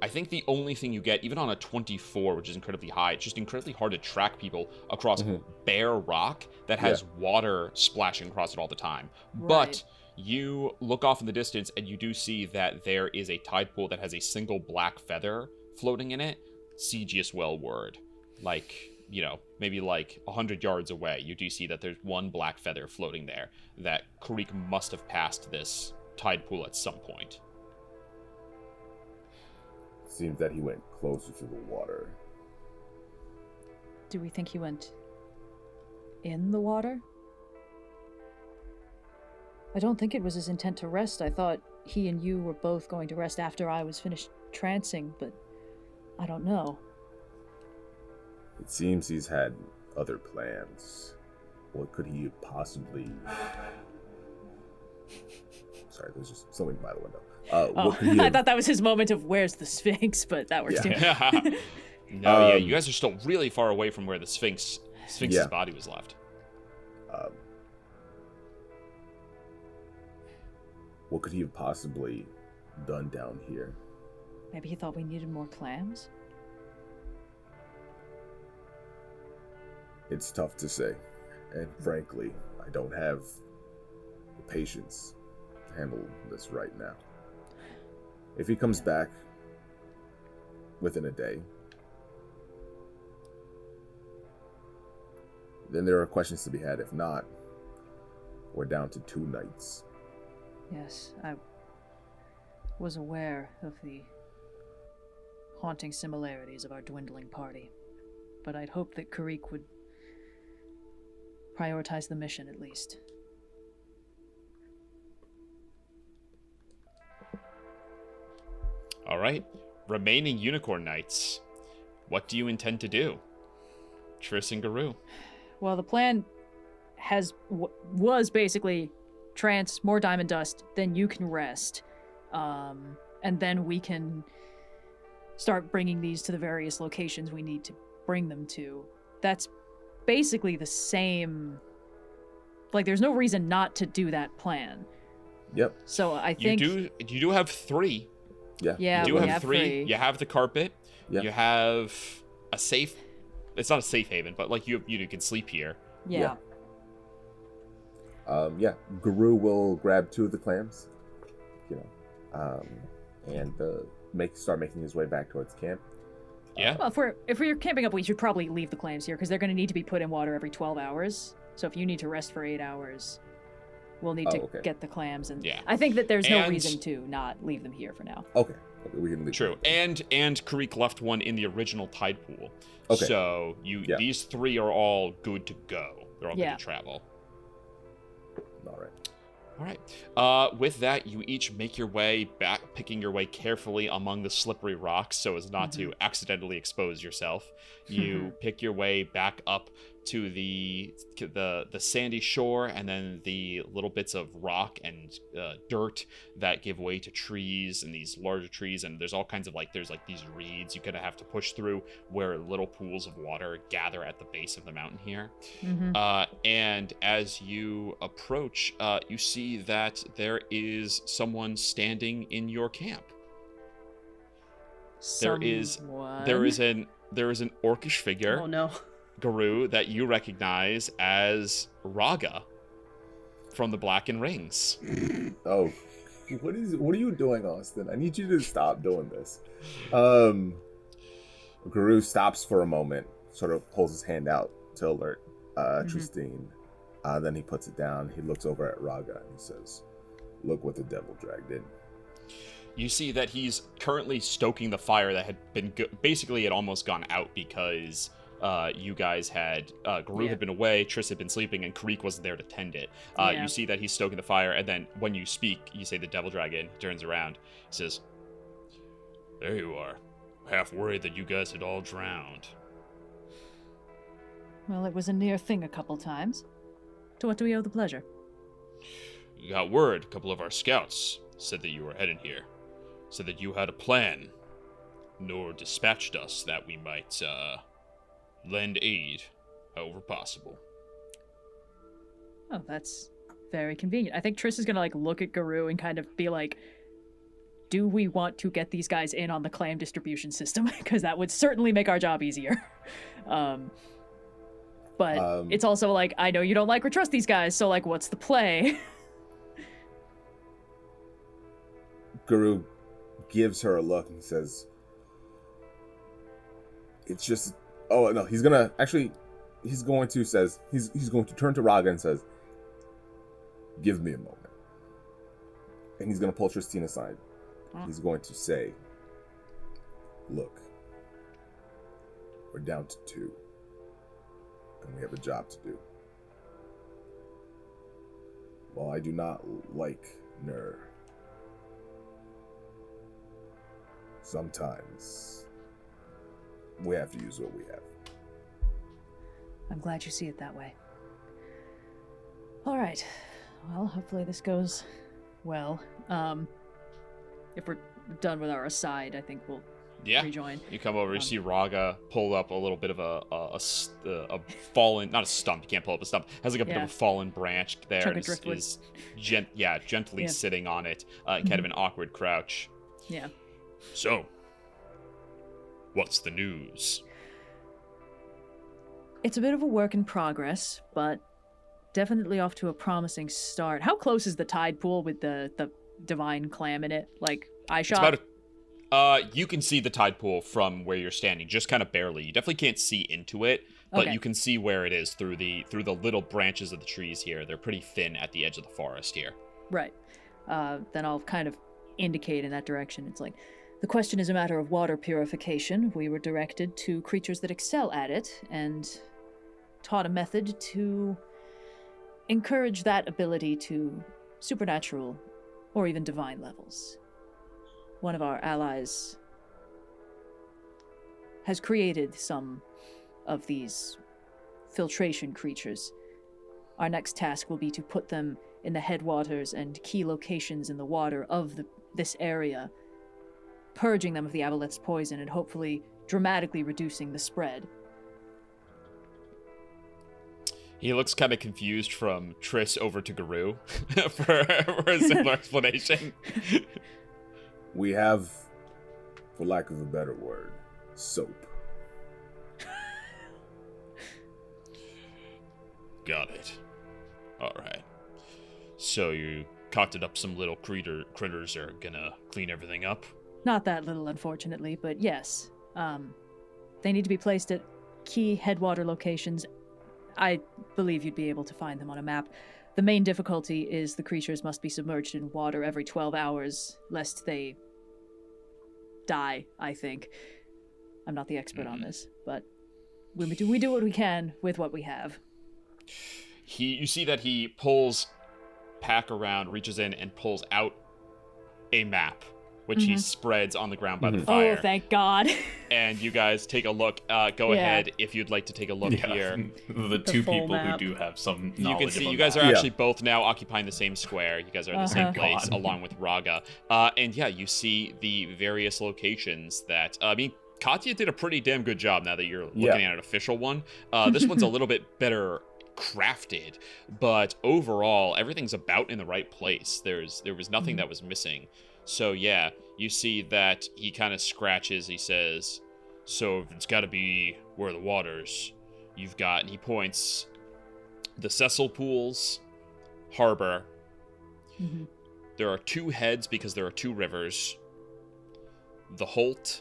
think the only thing you get, even on a 24, which is incredibly high, it's just incredibly hard to track people across bare rock that has water splashing across it all the time. Right. But You look off in the distance, and you do see that there is a tide pool that has a single black feather floating in it. Siegius well word. Like, maybe like 100 yards away, you do see that there's one black feather floating there that Kireek must have passed this tide pool at some point. Seems that he went closer to the water. Do we think he went in the water? I don't think it was his intent to rest. I thought he and you were both going to rest after I was finished trancing, but I don't know. It seems he's had other plans. What could he possibly... Sorry, there's just something by the window. What could he have... I thought that was his moment of where's the Sphinx, but that works too. No, you guys are still really far away from where the Sphinx's body was left. What could he have possibly done down here? Maybe he thought we needed more clams? It's tough to say. And frankly, I don't have the patience to handle this right now. If he comes back within a day, then there are questions to be had. If not, we're down to 2 nights. Yes, I was aware of the haunting similarities of our dwindling party, but I'd hoped that Kireek would prioritize the mission at least. All right, remaining unicorn nights. What do you intend to do, Triss and Garou? Well, the plan was basically trance, more diamond dust, then you can rest, and then we can start bringing these to the various locations we need to bring them to. That's basically the same. Like, there's no reason not to do that plan. Yep. So I think you do have 3. Yeah. You do have 3. You have the carpet. Yep. You have a safe. It's not a safe haven, but like you can sleep here. Yeah. Garou will grab 2 of the clams, and start making his way back towards camp. Yeah. Well, if we're camping up, we should probably leave the clams here because they're going to need to be put in water every 12 hours. So if you need to rest for 8 hours, we'll need to get the clams. And I think that there's no reason to not leave them here for now. Okay, we can leave. True. And Kireek left one in the original tide pool. Okay. So these 3 are all good to go. They're all good to travel. All right. With that, you each make your way back, picking your way carefully among the slippery rocks so as not to accidentally expose yourself. You pick your way back up to the sandy shore, and then the little bits of rock and dirt that give way to trees and these larger trees, and there's all kinds of there's these reeds you kind of have to push through where little pools of water gather at the base of the mountain here. And as you approach, you see that there is someone standing in your camp. There is an orcish figure. Oh no. Garou, that you recognize as Raga from the Blackened Rings. Oh, what are you doing, Austin? I need you to stop doing this. Garou stops for a moment, sort of pulls his hand out to alert Trystine. Then he puts it down. He looks over at Raga and he says, "Look what the devil dragged in." You see that he's currently stoking the fire that had been basically had almost gone out because you guys had Garou had been away, Triss had been sleeping, and Kireek wasn't there to tend it. You see that he's stoking the fire, and then when you speak, you say the devil dragon. He turns around, he says, "There you are. Half worried that you guys had all drowned." Well, it was a near thing a couple times. To what do we owe the pleasure? You got word. A couple of our scouts said that you were heading here. Said that you had a plan. Noir dispatched us that we might lend aid, however possible. Oh, that's very convenient. I think Triss is gonna look at Garou and kind of be like, do we want to get these guys in on the clam distribution system? Because that would certainly make our job easier. But it's also I know you don't like or trust these guys, so what's the play? Garou gives her a look and says, it's just, oh no, he's going to turn to Raga and says, give me a moment. And he's going to pull Trystine aside. He's going to say, look, we're down to 2. And we have a job to do. While I do not like Nur, sometimes we have to use what we have. I'm glad you see it that way. All right. Well, hopefully this goes well. If we're done with our aside, I think we'll rejoin. You come over, you see Raga pull up a little bit of a fallen, not a stump, you can't pull up a stump, has like a bit of a fallen branch there, and is gently sitting on it, kind of an awkward crouch. Yeah. So, what's the news? It's a bit of a work in progress, but definitely off to a promising start. How close is the tide pool with the divine clam in it? Like, eye shot? It's about you can see the tide pool from where you're standing, just kind of barely. You definitely can't see into it, but you can see where it is through the little branches of the trees here. They're pretty thin at the edge of the forest here. Right. Then I'll kind of indicate in that direction. It's like, the question is a matter of water purification. We were directed to creatures that excel at it, and taught a method to encourage that ability to supernatural or even divine levels. One of our allies has created some of these filtration creatures. Our next task will be to put them in the headwaters and key locations in the water of this area, purging them of the aboleth's poison and hopefully dramatically reducing the spread. He looks kind of confused from Triss over to Garou for a similar explanation. We have, for lack of a better word, soap. Got it. Alright. So you concocted up some little critters that are gonna clean everything up? Not that little, unfortunately, but yes. They need to be placed at key headwater locations. I believe you'd be able to find them on a map. The main difficulty is the creatures must be submerged in water every 12 hours, lest they die, I think. I'm not the expert on this, but we do what we can with what we have. You see that he pulls pack around, reaches in, and pulls out a map, which he spreads on the ground by the fire. Oh, thank God. And you guys take a look. Go ahead if you'd like to take a look here. The two people map. Who do have some knowledge. You can see you guys are actually both now occupying the same square. You guys are in the same place, along with Raga. And you see the various locations that, Katya did a pretty damn good job now that you're looking at an official one. This one's a little bit better crafted, but overall, everything's about in the right place. There was nothing that was missing. So you see that he kind of scratches. He says, so it's got to be where the waters you've got. And he points the Cecil Pools, Harbor. Mm-hmm. There are 2 heads because there are 2 rivers. The Holt,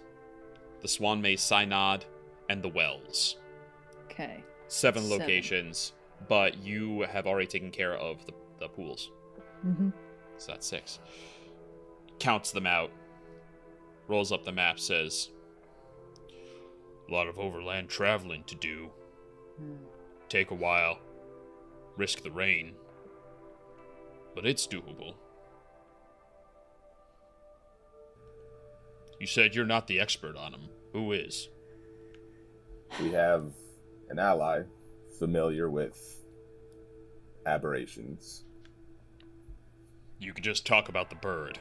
the Swan May Synod, and the Wells. Okay. 7 locations, but you have already taken care of the pools. Mm-hmm. So that's 6. Counts them out, rolls up the map, says, a lot of overland traveling to do. Take a while. Risk the rain. But it's doable. You said you're not the expert on them. Who is? We have an ally familiar with aberrations. You could just talk about the bird.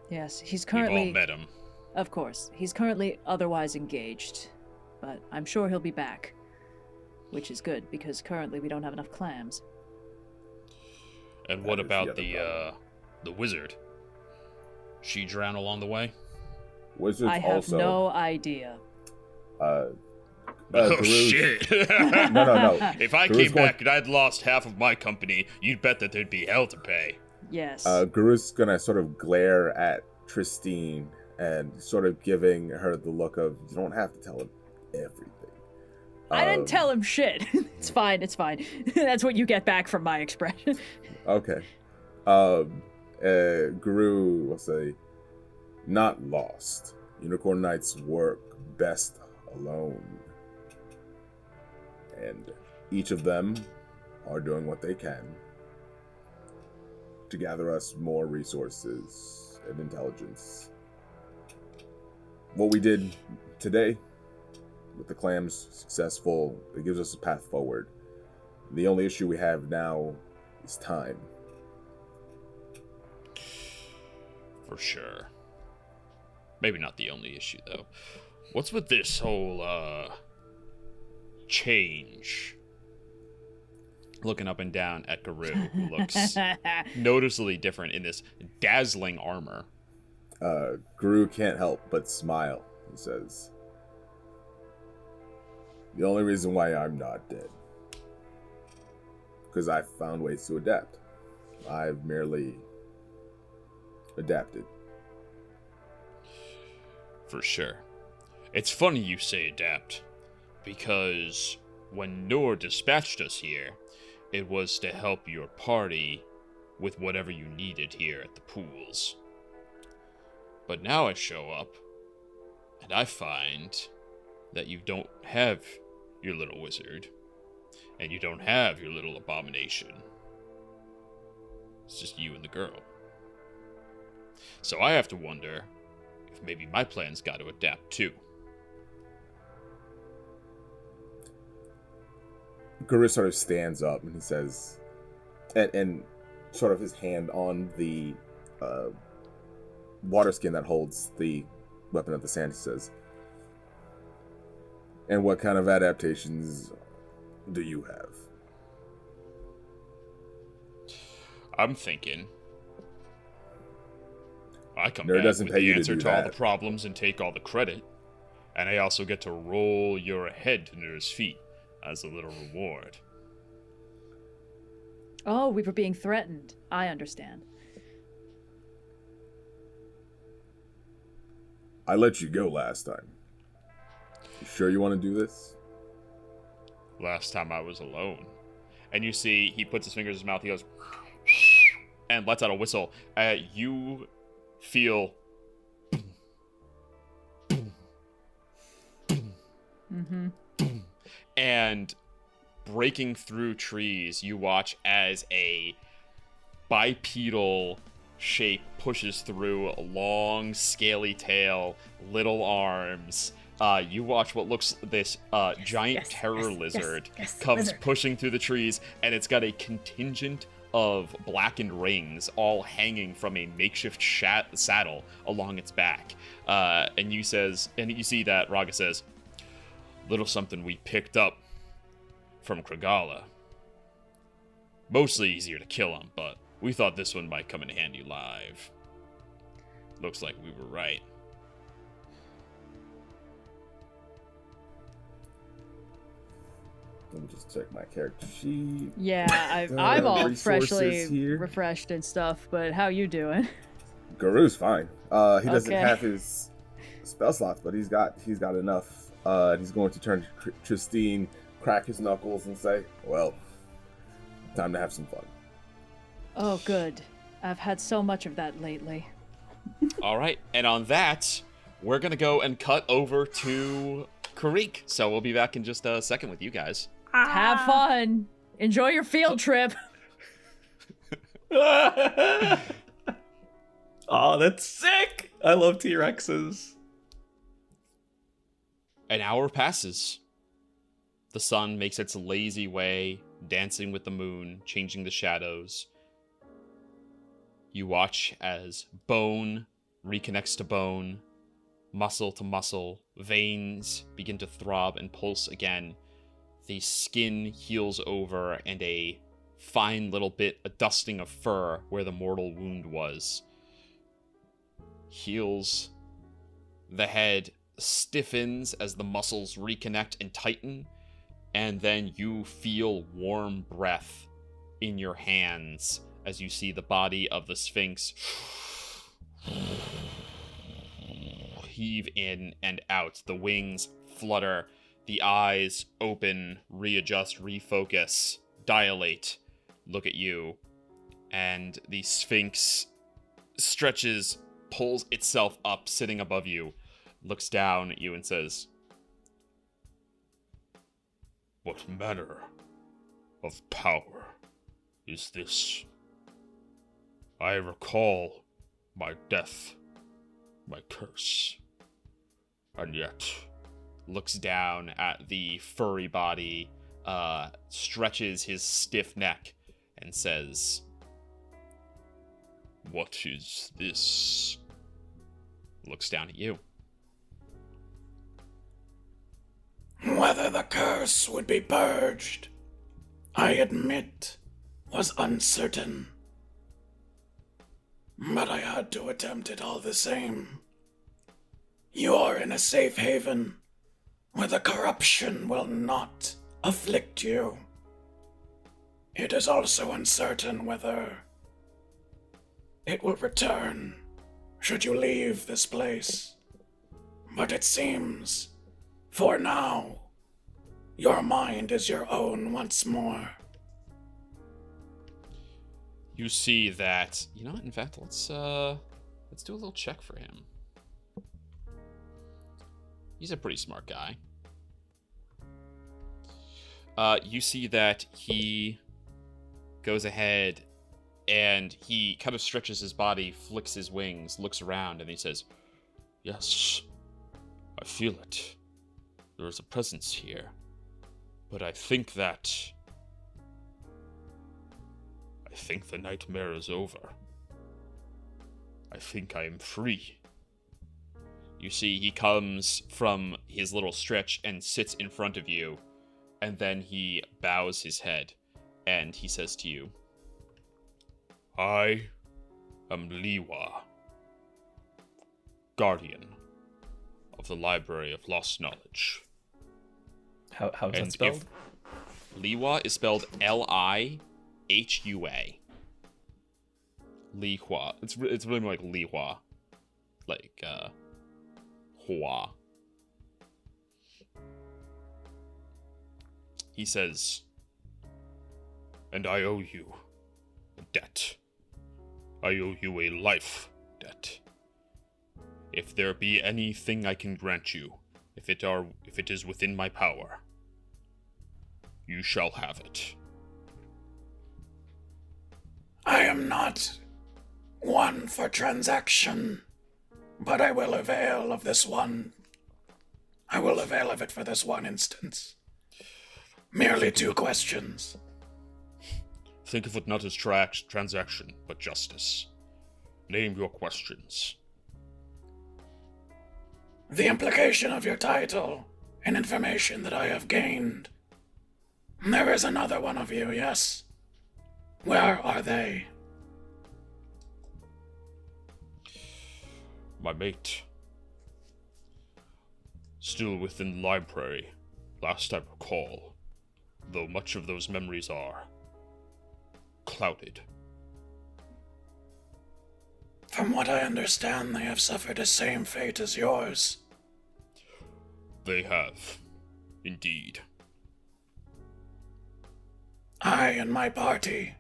Yes, he's currently... We've all met him. Of course. He's currently otherwise engaged, but I'm sure he'll be back. Which is good, because currently we don't have enough clams. And what about the wizard? She drown along the way? Wizards I have also... no idea. Shit! No. If I came back and I'd lost half of my company, you'd bet that there'd be hell to pay. Yes. Garou's gonna sort of glare at Trystine and sort of giving her the look of, you don't have to tell him everything. I didn't tell him shit. It's fine. That's what you get back from my expression. Okay. Garou will say, not lost. Unicorn Knights work best alone. And each of them are doing what they can to gather us more resources and intelligence. What we did today with the clams, successful. It gives us a path forward. The only issue we have now is time. For sure. Maybe not the only issue, though. What's with this whole, change? Looking up and down at Garou, who looks noticeably different in this dazzling armor. Garou can't help but smile. He says, the only reason why I'm not dead, because I've found ways to adapt. I've merely adapted. For sure. It's funny you say adapt, because when Noir dispatched us here, it was to help your party with whatever you needed here at the pools. But now I show up, and I find that you don't have your little wizard, and you don't have your little abomination. It's just you and the girl. So I have to wonder if maybe my plan's got to adapt too. Garou sort of stands up and he says, and sort of his hand on the water skin that holds the weapon of the sand, he says, and what kind of adaptations do you have? I'm thinking I come Nerd back doesn't with pay the you to answer do to all that. the problems and take all the credit. And I also get to roll your head to Nerd's feet as a little reward. Oh, we were being threatened. I understand. I let you go last time. You sure you want to do this? Last time I was alone. And you see, he puts his fingers in his mouth, he goes, and lets out a whistle. You feel and breaking through trees, you watch as a bipedal shape pushes through, a long, scaly tail, little arms. You watch what looks this giant terror lizard comes pushing through the trees, and it's got a contingent of blackened rings all hanging from a makeshift saddle along its back. And you see that Raga says, little something we picked up from Kragala. Mostly easier to kill him, but we thought this one might come in handy live. Looks like we were right. Let me just check my character sheet. Yeah, I'm all Resources freshly here. refreshed and stuff, but how you doing? Garou's fine. He doesn't Okay. have his spell slots, but he's got enough. He's going to turn to Trystine, crack his knuckles, and say, well, time to have some fun. Oh, good. I've had so much of that lately. All right, and on that, we're going to go and cut over to Kireek. So we'll be back in just a second with you guys. Have fun. Enjoy your field trip. Oh, that's sick! I love T-Rexes. An hour passes. The sun makes its lazy way, dancing with the moon, changing the shadows. You watch as bone reconnects to bone, muscle to muscle, veins begin to throb and pulse again. The skin heals over, and a fine little bit, a dusting of fur where the mortal wound was, heals. The head stiffens as the muscles reconnect and tighten, and then you feel warm breath in your hands as you see the body of the Sphinx heave in and out. The wings flutter, the eyes open, readjust, refocus, dilate, look at you, and the Sphinx stretches, pulls itself up, sitting above you, looks down at you and says, "What manner of power is this? I recall my death, my curse, and yet..." Looks down at the furry body, stretches his stiff neck, and says, "What is this?" Looks down at you. Whether the curse would be purged, I admit, was uncertain. But I had to attempt it all the same. You are in a safe haven, where the corruption will not afflict you. It is also uncertain whether it will return should you leave this place. But it seems, for now, your mind is your own once more. You see that, you know what, in fact, let's do a little check for him. He's a pretty smart guy. You see that he goes ahead and he kind of stretches his body, flicks his wings, looks around, and he says, "Yes, I feel it. There is a presence here. But I think the nightmare is over. I think I am free." You see he comes from his little stretch and sits in front of you, and then he bows his head, and he says to you, "I am Liwa, guardian of the Library of Lost Knowledge." How's that spelled? Liwa is spelled Lihua. Lihua. It's really more like Lihua. Like, Hua. He says, "And I owe you a debt. I owe you a life debt. If there be anything I can grant you, if it is within my power, you shall have it." I am not one for transaction, but I will avail of this one. I will avail of it for this one instance. Merely 2 questions. Think of it not as transaction, but justice. Name your questions. The implication of your title and information that I have gained. There is another one of you, yes? Where are they? My mate. Still within the library, last I recall, though much of those memories are clouded. From what I understand, they have suffered the same fate as yours. They have, indeed. I and my party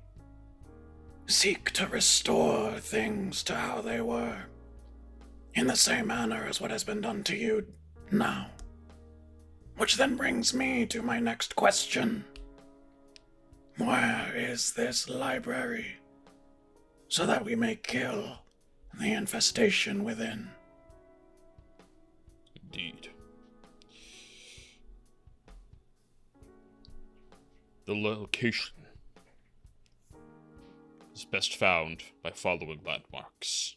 seek to restore things to how they were, in the same manner as what has been done to you now. Which then brings me to my next question. Where is this library? So that we may kill the infestation within. Indeed. The location is best found by following landmarks.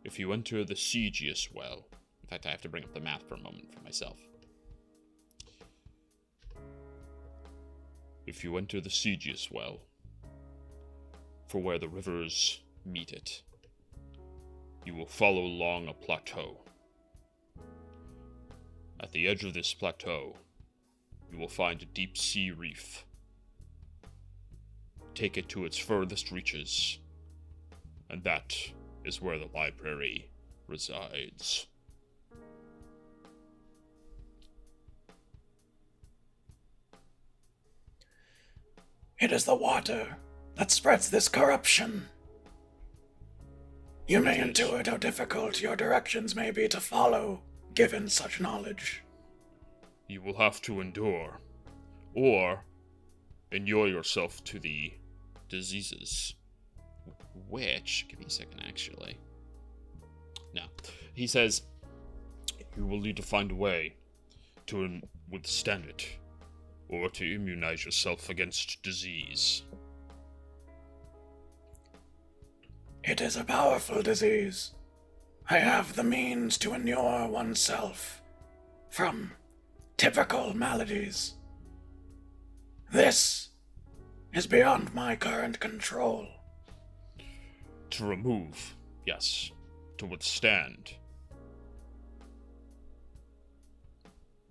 If you enter the Sigius Well, in fact, I have to bring up the map for a moment for myself. If you enter the Sigius Well, for where the rivers meet it, you will follow along a plateau. At the edge of this plateau, you will find a deep sea reef. take it to its furthest reaches. And that is where the library resides. It is the water that spreads this corruption. You may intuit how difficult your directions may be to follow, given such knowledge. You will have to endure, or inure yourself to the diseases. Which, give me a second, actually. No. He says, you will need to find a way to withstand it, or to immunize yourself against disease. It is a powerful disease. I have the means to inure oneself from typical maladies. This is beyond my current control. To remove, yes. To withstand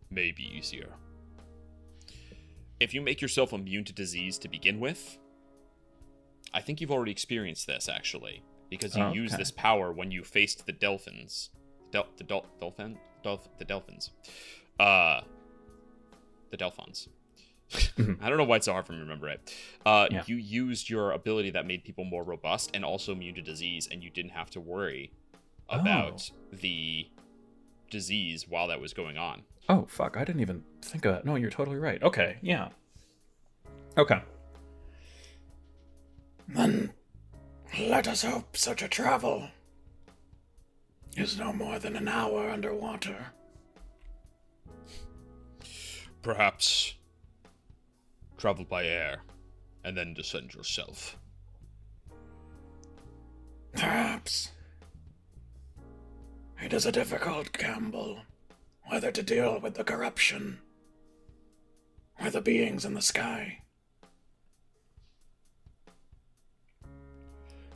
may be easier. If you make yourself immune to disease to begin with, I think you've already experienced this, actually, because you used this power when you faced the Delphins. The Delphins? The Delphons. I don't know why it's so hard for me to remember it. You used your ability that made people more robust and also immune to disease, and you didn't have to worry about the disease while that was going on. Oh, fuck. I didn't even think of that. No, you're totally right. Okay, yeah. Okay. Then let us hope such a travel is no more than an hour underwater. Perhaps travel by air and then descend yourself. Perhaps. It is a difficult gamble, whether to deal with the corruption or the beings in the sky.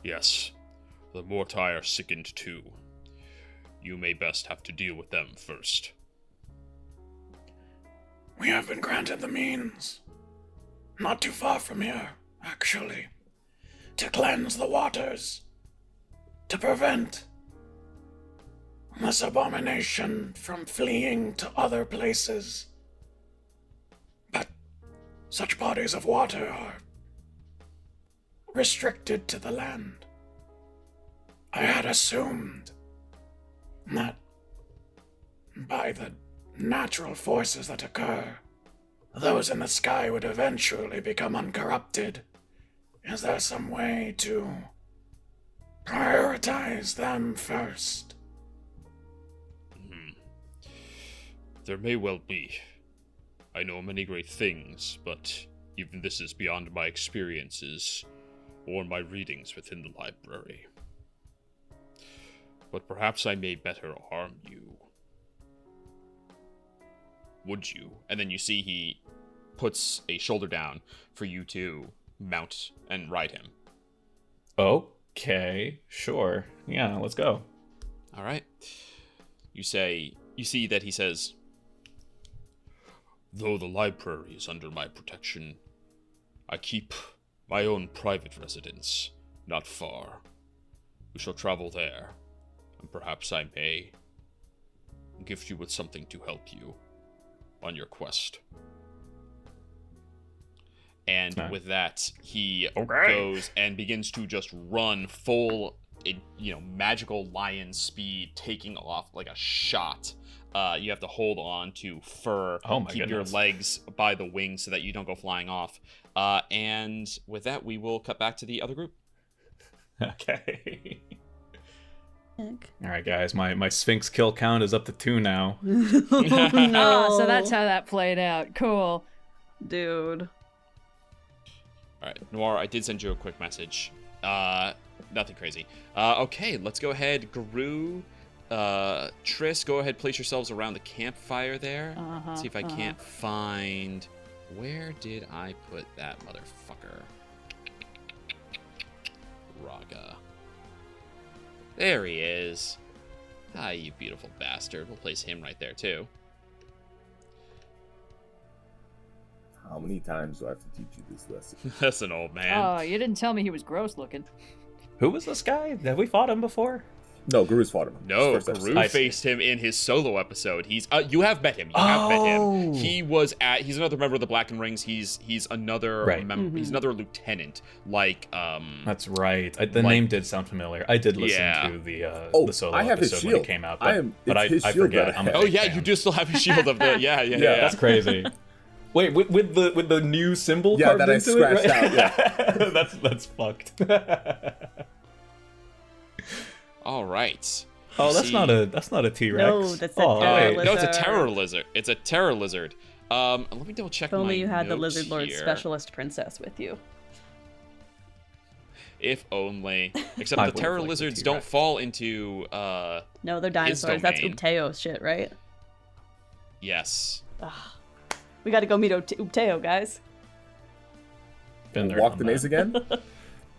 Yes, the Mortai are sickened too. You may best have to deal with them first. We have been granted the means, not too far from here, actually, to cleanse the waters, to prevent this abomination from fleeing to other places. But such bodies of water are restricted to the land. I had assumed that by the natural forces that occur, those in the sky would eventually become uncorrupted. Is there some way to prioritize them first? There may well be. I know many great things, but even this is beyond my experiences or my readings within the library. But perhaps I may better arm you. Would you? And then you see he puts a shoulder down for you to mount and ride him. Okay, sure. Yeah, let's go. All right. You see that he says, though the library is under my protection, I keep my own private residence not far. We shall travel there, and perhaps I may gift you with something to help you on your quest. And with that, he goes and begins to just run full, magical lion speed, taking off like a shot. You have to hold on to fur, keep your legs by the wings so that you don't go flying off. And with that, we will cut back to the other group. Okay. All right, guys, my Sphinx kill count is up to 2 now. Oh, so that's how that played out. Cool. Dude. All right, Noir, I did send you a quick message. Nothing crazy. Okay, let's go ahead. Garou, Tris, go ahead, place yourselves around the campfire there. Let's see if I can't find... Where did I put that motherfucker? Raga. There he is. Hi, you beautiful bastard. We'll place him right there, too. How many times do I have to teach you this lesson? That's an old man. Oh, you didn't tell me he was gross looking. Who was this guy? Have we fought him before? No, Garou's fought him. No, First episode. Garou faced him in his solo episode. He's you have met him. You have met him. He's another member of the Black and Rings. He's another he's another lieutenant. Like That's right. The name did sound familiar. I did listen to the solo episode when it came out, but I forget. Oh yeah, you do still have his shield of the yeah. That's crazy. Wait, with the new symbol carved that I into scratched it, right? out. Yeah, that's fucked. All right. Oh, that's not a T-Rex. No, that's a terror lizard. No, it's a terror lizard. It's a terror lizard. Let me double check. If only you had the notes Lizard Lord here. Specialist Princess with you. If only. Except the terror lizards don't fall into No, they're dinosaurs. That's domain. Upteo shit, right? Yes. We got to go meet Upteo, guys. Been there, Walk done the that. maze again?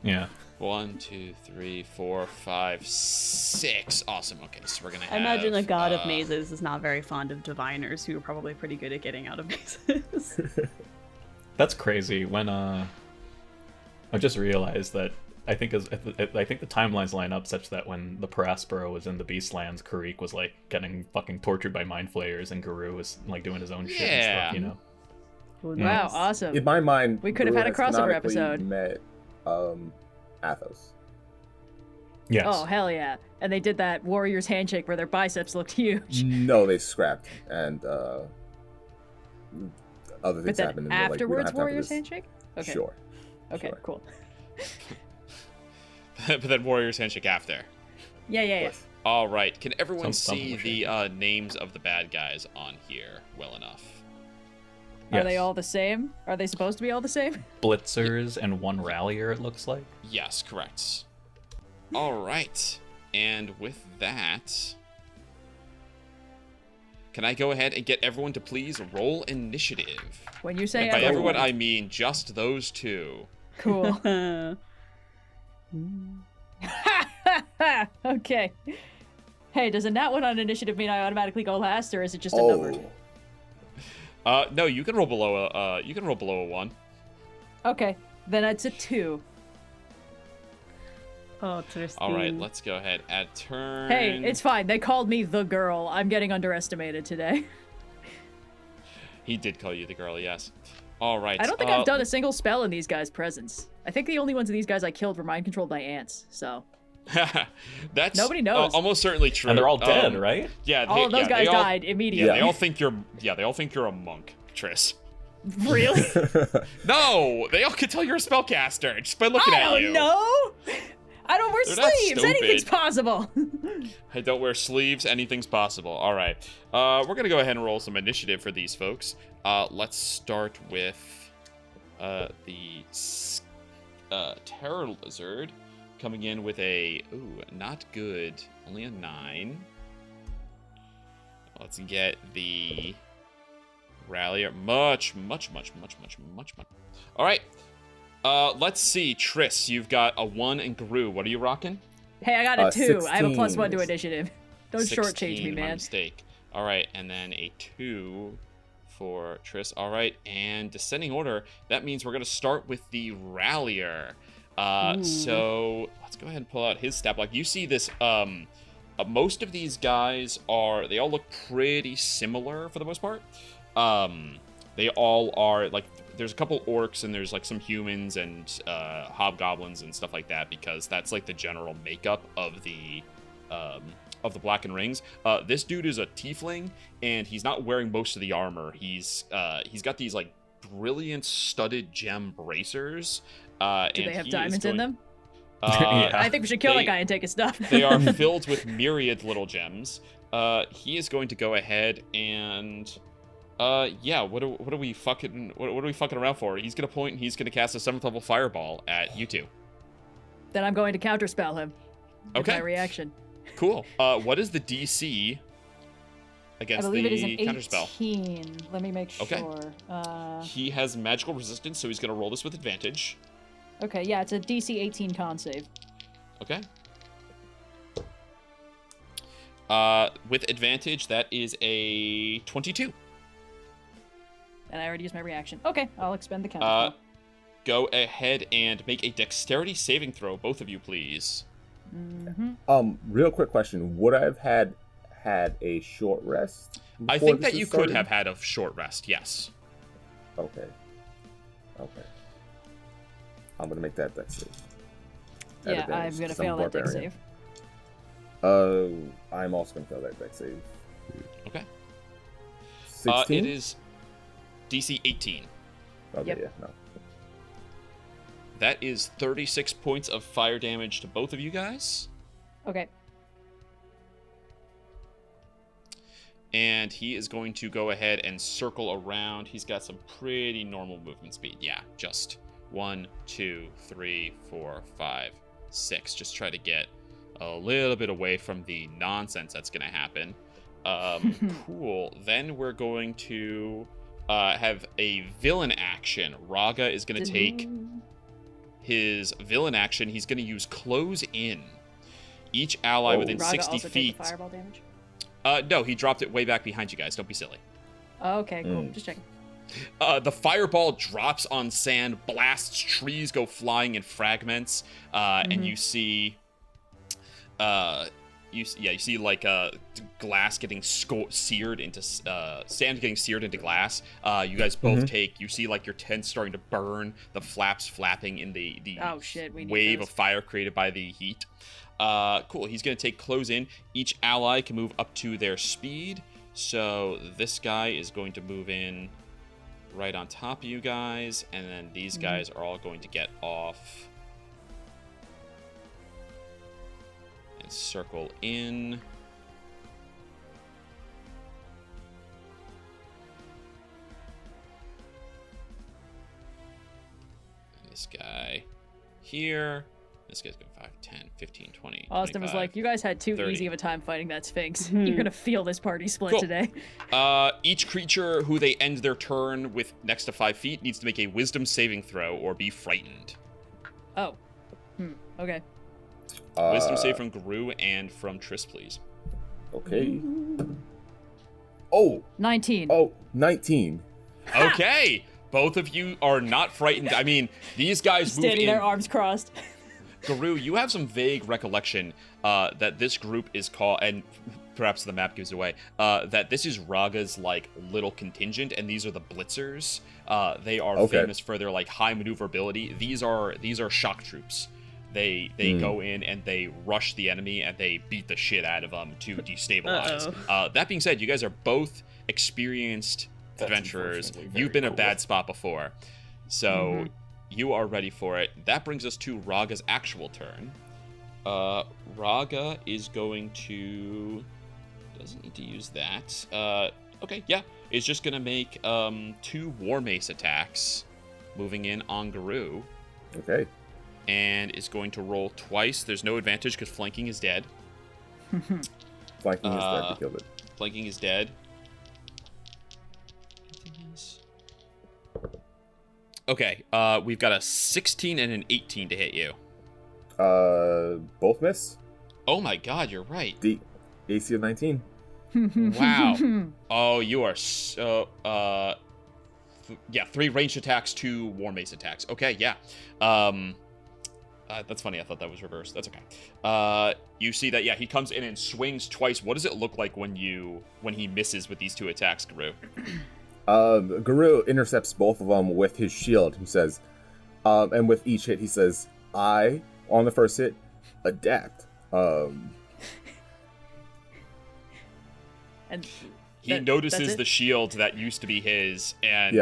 Yeah. 1, 2, 3, 4, 5, 6. Awesome. Okay, so we're gonna have. I imagine a god of mazes is not very fond of diviners, who are probably pretty good at getting out of mazes. That's crazy. When I just realized that I think the timelines line up such that when the Paraspora was in the Beastlands, Kireek was like getting fucking tortured by mind flayers, and Garou was like doing his own shit and stuff, you know. Wow, awesome. In my mind, We could have had a Garou has crossover canonically episode. Met Athos. Yes. Oh, hell yeah. And they did that warrior's handshake where their biceps looked huge. No, they scrapped, and other But things then happened. And afterwards, like, warrior's handshake? Okay. Sure. Okay, Sure. cool. But then Warrior's handshake after. Yeah. All right. Can everyone Some see shit. the names of the bad guys on here well enough? Are they Yes. all the same? Are they supposed to be all the same? Blitzers and one Rallier, it looks like. Yes, correct. All right. And with that, can I go ahead and get everyone to please roll initiative? When you say And by everyone, everyone, I mean just those two. cool. Okay. Hey, does a nat one on initiative mean I automatically go last, or is it just a number? No, you can roll below a 1. Okay, then it's a 2. Oh, Trystine. All right, let's go ahead. Add turn. Hey, it's fine. They called me the girl. I'm getting underestimated today. He did call you the girl, yes. All right. I don't think I've done a single spell in these guys' presence. I think the only ones of these guys I killed were mind controlled by ants, so. That's Nobody knows. Almost certainly true. And they're all dead, right? Yeah, All of those guys died immediately. Yeah, they all think you're a monk, Triss. Really? No, they all can tell you're a spellcaster just by looking at you. I don't know. I don't wear They're not sleeves. stupid. Anything's possible. I don't wear sleeves. Anything's possible. All right. We're gonna go ahead and roll some initiative for these folks. Let's start with the terror lizard coming in with a not good, only a 9. Let's get the rallier much. All right. Let's see, Triss, you've got a 1, and Garou, what are you rocking? Hey, I got a 2. I have a 16. +1 to initiative. Don't shortchange me, 16, my man. mistake. All right, and then a 2 for Triss. All right, and descending order, that means we're going to start with the Rallier. So let's go ahead and pull out his stat block. You see this, most of these guys they all look pretty similar for the most part. They all are, like, there's a couple orcs and there's, like, some humans and hobgoblins and stuff like that, because that's, like, the general makeup of the Black and Rings. This dude is a tiefling, and he's not wearing most of the armor. He's got these, like, brilliant studded gem bracers. Do they have diamonds in them? Yeah. I think we should kill that guy and take his stuff. They are filled with myriad little gems. He is going to go ahead and what are we fucking around for? He's gonna point and he's gonna cast a 7th level fireball at you two. Then I'm going to counterspell him. That's Okay. my reaction. Cool. What is the DC against I believe it is the an counterspell? 18. Let me make sure. Okay. He has magical resistance, so he's gonna roll this with advantage. Okay, yeah, it's a DC 18 con save. Okay. With advantage, that is a 22. And I already used my reaction. Okay, I'll expend the counter. Go ahead and make a dexterity saving throw, both of you, please. Real quick question: would I have had a short rest? I think that you could have had a short rest. Yes. Okay. I'm gonna make that dex save. Yeah, I'm gonna fail that dex save. I'm also gonna fail that dex save. Okay. 16? It is DC 18. Okay, Yep. yeah, no. That is 36 points of fire damage to both of you guys. Okay. And he is going to go ahead and circle around. He's got some pretty normal movement speed. Yeah, just 1, 2, 3, 4, 5, 6. Just try to get a little bit away from the nonsense that's going to happen. Cool. Then we're going to have a villain action. Raga is going to take his villain action. He's going to use Close In. Each ally within Raga 60 also feet. Take the fireball damage? No, he dropped it way back behind you guys. Don't be silly. Okay, cool. Just checking. The fireball drops on sand, blasts, trees go flying in fragments, and you see, you see like glass getting seared into sand getting seared into glass. You guys both take. You see like your tent starting to burn, the flaps flapping in the oh shit, we need wave those. of fire created by the heat. Cool. He's gonna take Close In. Each ally can move up to their speed. So this guy is going to move in right on top of you guys, and then these guys are all going to get off and circle in. This guy here. This guy's going 5, 10, 15, 20. Austin 25, was like, you guys had too 30. easy of a time fighting that Sphinx. You're gonna feel this party split Cool. today. Each creature who they end their turn with next to 5 feet needs to make a wisdom saving throw or be frightened. Oh. Okay. Wisdom save from Garou and from Tris, please. Okay. Oh. 19. Oh, 19. Okay. Both of you are not frightened. I mean, these guys move in. Standing there, arms crossed. Garou, you have some vague recollection that this group is called, and perhaps the map gives it away, that this is Raga's like little contingent, and these are the Blitzers. They are famous for their like high maneuverability. These are shock troops. They go in and they rush the enemy and they beat the shit out of them to destabilize. That being said, you guys are both experienced adventurers. You've been in a bad spot before, so. You are ready for it. That brings us to Raga's actual turn. Raga is going to... Doesn't need to use that. Okay, yeah. Is just going to make 2 War Mace attacks, moving in on Garou. Okay. And is going to roll twice. There's no advantage because flanking is dead. Flanking is dead to kill it. Flanking is dead. Okay, we've got a 16 and an 18 to hit you. Both miss. Oh my god, you're right. The AC of 19. Wow. Oh, you are so... yeah, 3 ranged attacks, 2 War Mace attacks. Okay, yeah. That's funny, I thought that was reversed. That's okay. You see that, yeah, he comes in and swings twice. What does it look like when he misses with these 2 attacks, Garou? Garou intercepts both of them with his shield. He says, and with each hit, he says, I, on the first hit, adapt. And he notices the shield that used to be his, and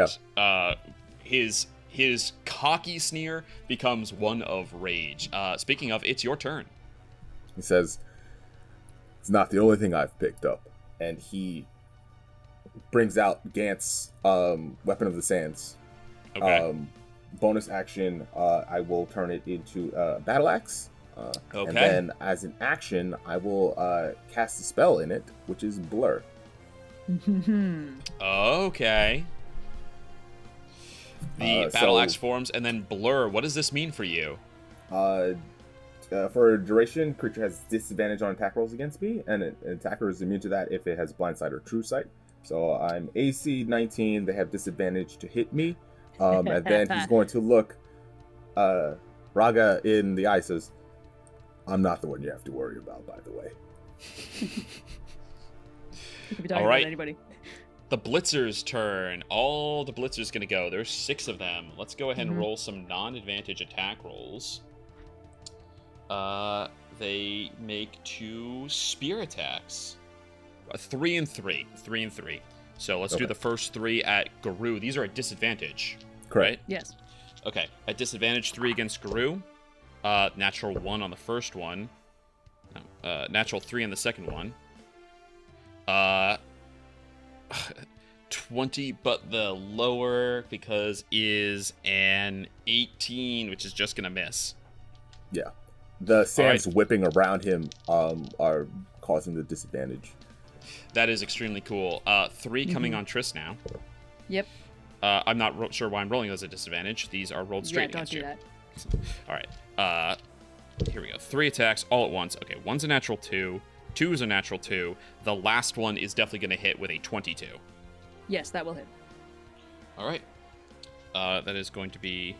his cocky sneer becomes one of rage. Speaking of, it's your turn. He says, it's not the only thing I've picked up. And he brings out Gant's Weapon of the Sands. Okay. Bonus action, I will turn it into Battle Axe. Okay. And then as an action, I will cast a spell in it, which is Blur. Okay. The Battle Axe forms, and then Blur. What does this mean for you? For a duration, creature has disadvantage on attack rolls against me, and an attacker is immune to that if it has Blind Sight or True Sight. So I'm AC 19. They have disadvantage to hit me. And then he's going to look Raga in the eye, says, I'm not the one you have to worry about, by the way. You could be talking about anybody. The Blitzer's turn. All the Blitzers gonna go. There's 6 of them. Let's go ahead and roll some non-advantage attack rolls. They make 2 spear attacks. 3 and 3. 3 and 3. So let's do the first 3 at Garou. These are at disadvantage. Correct. Right? Yes. Okay. At disadvantage 3 against Garou. Natural 1 on the first one. Natural 3 on the second one. 20, but the lower because is an 18, which is just gonna miss. Yeah. The sands whipping around him are causing the disadvantage. That is extremely cool. 3 coming on Trys now. Yep. I'm not sure why I'm rolling those at disadvantage. These are rolled straight against you. Don't do that. All right. Here we go. 3 attacks all at once. Okay, 1's a natural 2. 2 is a natural 2. The last one is definitely going to hit with a 22. Yes, that will hit. All right. That is going to be...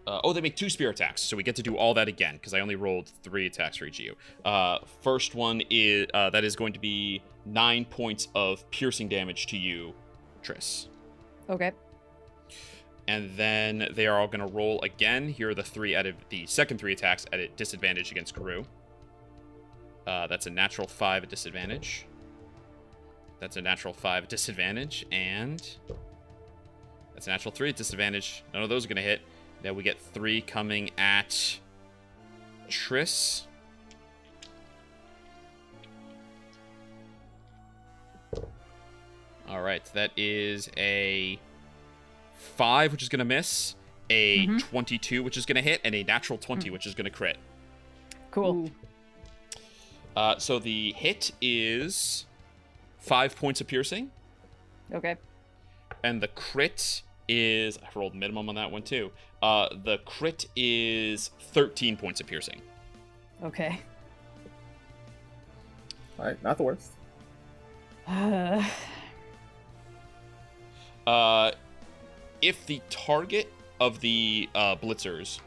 they make 2 spear attacks, so we get to do all that again, because I only rolled 3 attacks for each of you. First one is... that is going to be 9 points of piercing damage to you, Trys. Okay. And then they are all going to roll again. Here are the 3 out of the second 3 attacks at a disadvantage against Garou. That's a natural 5 at disadvantage. That's a natural 5 at disadvantage. And that's a natural 3 at disadvantage. None of those are going to hit. Now we get 3 coming at Trys. All right. That is a 5, which is going to miss. A 22, which is going to hit. And a natural 20, which is going to crit. Cool. Ooh. So the hit is 5 points of piercing. Okay. And the crit is... I rolled minimum on that one, too. The crit is 13 points of piercing. Okay. All right, not the worst. If the target of the Blitzers...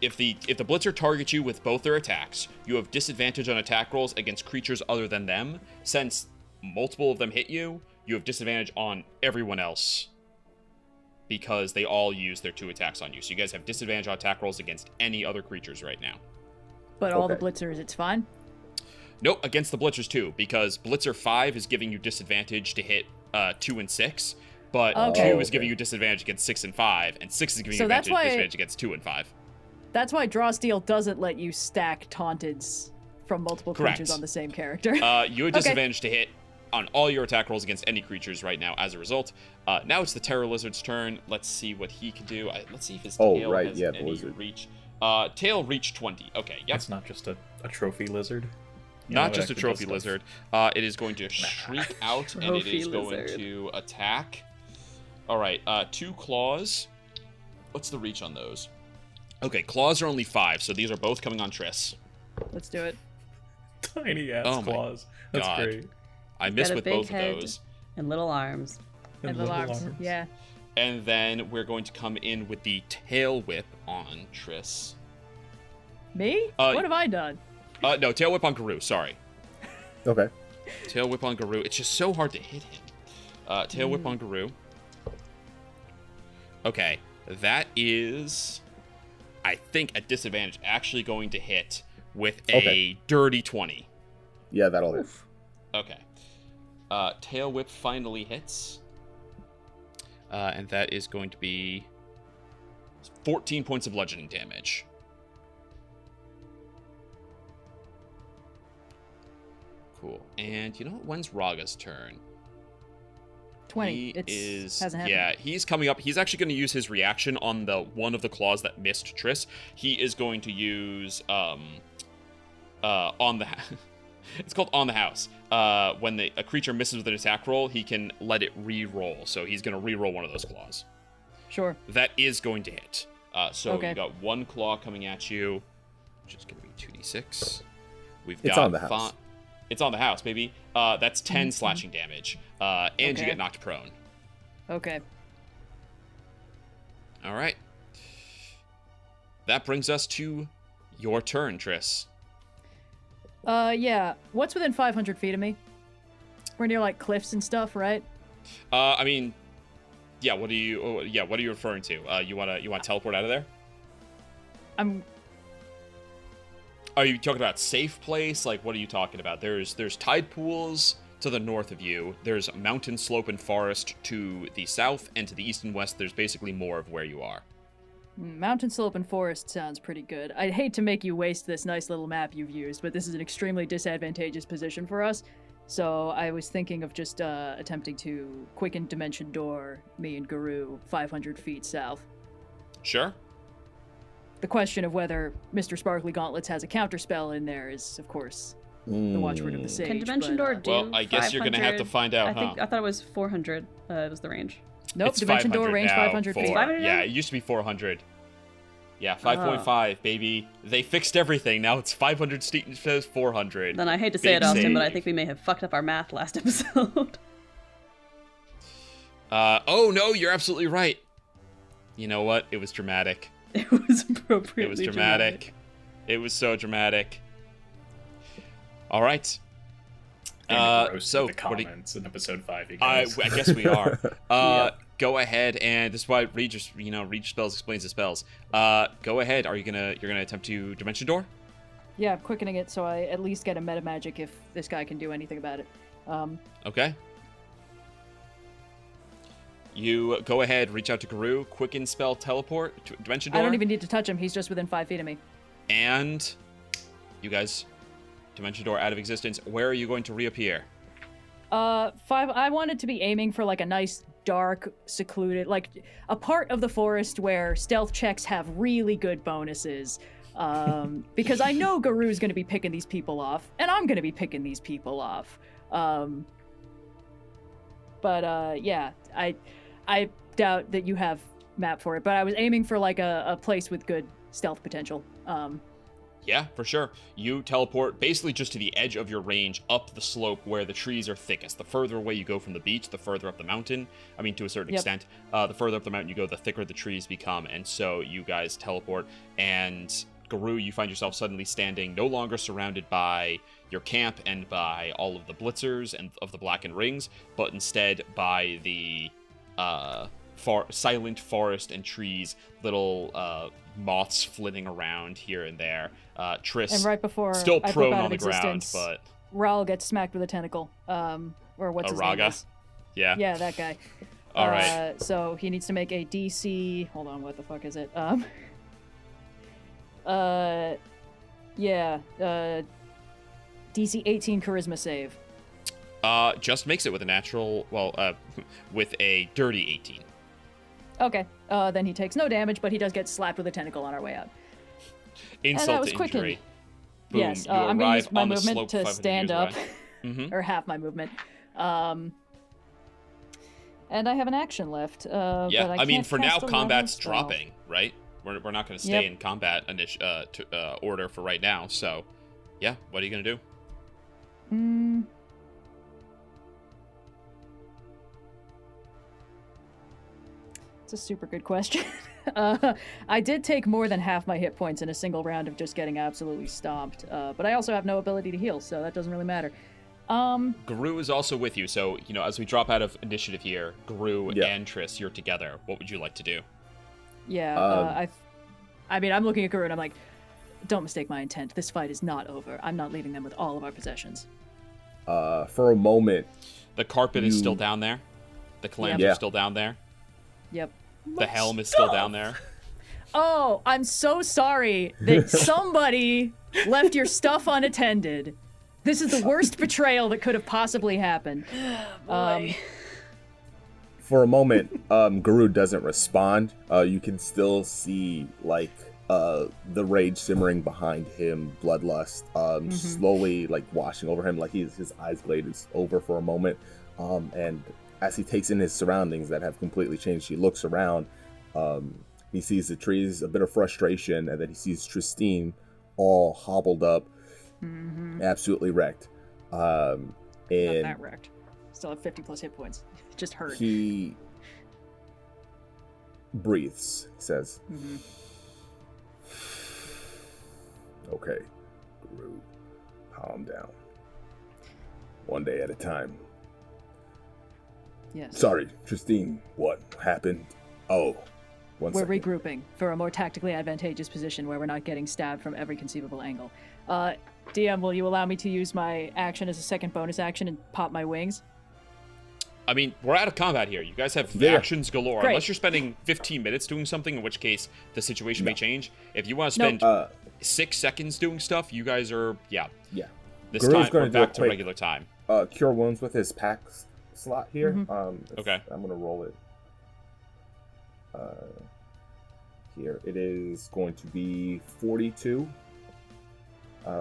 If the Blitzer targets you with both their attacks, you have disadvantage on attack rolls against creatures other than them. Since multiple of them hit you, you have disadvantage on everyone else because they all use their 2 attacks on you. So you guys have disadvantage on attack rolls against any other creatures right now. But all the Blitzers, it's fine? Nope, against the Blitzers too, because Blitzer 5 is giving you disadvantage to hit 2 and 6, but 2 is giving you disadvantage against 6 and 5, and 6 is giving you disadvantage against 2 and 5. That's why Draw Steel doesn't let you stack Taunteds from multiple creatures on the same character. You have disadvantage to hit on all your attack rolls against any creatures right now as a result. Now it's the Terror Lizard's turn. Let's see what he can do. Let's see if his tail has any reach. Tail reach 20. Okay, yep. It's not just a trophy lizard. Not just a trophy lizard. It is going to shriek out, and it is going to attack. All right, 2 claws. What's the reach on those? Okay, claws are only 5, so these are both coming on Trys. Let's do it. Tiny ass claws. That's great. I missed with both of those. And little arms. And little arms. Yeah. And then we're going to come in with the tail whip on Trys. Me? What have I done? No, tail whip on Garou, sorry. Okay. Tail whip on Garou. It's just so hard to hit him. Tail whip on Garou. Okay, that is... I think at disadvantage, actually going to hit with a dirty 20. Yeah, that'll hit. Okay. Tail whip finally hits. And that is going to be 14 points of bludgeoning damage. Cool. And you know what? When's Raga's turn? 20. Hasn't happened. Yeah, he's coming up. He's actually going to use his reaction on the one of the claws that missed Trys. He is going to use on the it's called on the house. When a creature misses with an attack roll, he can let it re-roll. So he's going to re-roll one of those claws. Sure. That is going to hit. So we've got 1 claw coming at you, which is going to be 2d6. It's on the house. It's on the house, baby. That's 10 slashing damage. And you get knocked prone. Okay. All right. That brings us to your turn, Triss. Yeah. What's within 500 feet of me? We're near like cliffs and stuff, right? I mean, yeah. What are you referring to? You want to teleport out of there? Are you talking about safe place? Like, what are you talking about? There's tide pools to the north of you. There's a mountain slope and forest to the south, and to the east and west, there's basically more of where you are. Mountain slope and forest sounds pretty good. I'd hate to make you waste this nice little map you've used, but this is an extremely disadvantageous position for us. So I was thinking of just attempting to quicken Dimension Door me and Garou 500 feet south. Sure. The question of whether Mr. Sparkly Gauntlets has a counterspell in there is, of course, the watchword of the sage. Can Dimension Door do Well, I guess you're going to have to find out, I thought it was 400 was the range. Nope, It's Dimension Door 500 range now 500 feet. for- 500 now? Yeah, it used to be 400. Yeah, 5.5, baby. They fixed everything. Now it's 500 instead of 400. Then I hate to say it, Big Austin, but I save. think we may have fucked up our math last episode. Oh, no, you're absolutely right. You know what? It was dramatic. It was appropriately It was dramatic. It was so dramatic. All right. So the what do you- comments in episode 5, you I guys. guess we are. Yeah. Go ahead, and this is why read your spells explains the spells. Go ahead. You're gonna attempt to Dimension Door? Yeah, I'm quickening it so I at least get a meta magic if this guy can do anything about it. Okay. You go ahead, reach out to Garou, quicken spell teleport to Dimension Door. I don't even need to touch him. He's just within 5 feet of me. And you guys, Dimension Door out of existence. Where are you going to reappear? 5. I wanted to be aiming for like a nice, dark, secluded, like a part of the forest where stealth checks have really good bonuses. Because I know Garou's going to be picking these people off, and I'm going to be picking these people off. Yeah, I doubt that you have map for it, but I was aiming for like a place with good stealth potential. Yeah, for sure. You teleport basically just to the edge of your range up the slope where the trees are thickest. The further away you go from the beach, the further up the mountain. I mean, to a certain extent. The further up the mountain you go, the thicker the trees become. And so you guys teleport, and Garou, you find yourself suddenly standing no longer surrounded by your camp and by all of the blitzers and of the blackened rings, but instead by the silent forest and trees, little moths flitting around here and there. Triss, And right before still I prone flip out on of the ground, existence, but Raul gets smacked with a tentacle. Or what's his name Raga? is. Yeah. Yeah, that guy. All right. So he needs to make a DC. Hold on, what the fuck is it? DC 18 charisma save. Just makes it with a natural, with a dirty 18. Okay. Then he takes no damage, but he does get slapped with a tentacle on our way out. Insult was to quickened. injury. Boom, Yes, you I'm going to arrive use my on the movement slope to 500 stand years up, away. Mhm. or half my movement. And I have an action left. Yeah, but I mean, can't for now, cast a combat's level spell. dropping, right? We're not going to stay in combat order for right now, so yeah, what are you going to do? It's a super good question. I did take more than half my hit points in a single round of just getting absolutely stomped, but I also have no ability to heal, so that doesn't really matter. Garou is also with you, so, as we drop out of initiative here, Garou and Triss, you're together. What would you like to do? Yeah, I'm looking at Garou and I'm like, don't mistake my intent. This fight is not over. I'm not leaving them with all of our possessions. For a moment, The carpet is still down there. The clams are still down there. Yep. The helm is still down there. Oh, I'm so sorry that somebody left your stuff unattended. This is the worst betrayal that could have possibly happened. For a moment, Garou doesn't respond. You can still see the rage simmering behind him, bloodlust, slowly washing over him, his eyes glazed over for a moment. And as he takes in his surroundings that have completely changed, he looks around. He sees the trees, a bit of frustration, and then he sees Trystine all hobbled up, absolutely wrecked. Not And that wrecked. Still have 50 plus hit points. Just hurt. he breathes. He says, Mm-hmm. "Okay, Garou, calm down. One day at a time. Yes. Sorry, Trystine, what happened? Oh, one We're second. regrouping for a more tactically advantageous position where we're not getting stabbed from every conceivable angle. DM, will you allow me to use my action as a second bonus action and pop my wings? I mean, we're out of combat here. You guys have Yeah. actions galore. Great. Unless you're spending 15 minutes doing something, in which case the situation may change. If you want to Nope. spend 6 seconds doing stuff, you guys are, Yeah. This Garou's time, gonna we're do a back to quick- regular time. Cure wounds with his pack slot here. Mm-hmm. Okay. I'm gonna roll it. Here it is going to be 42.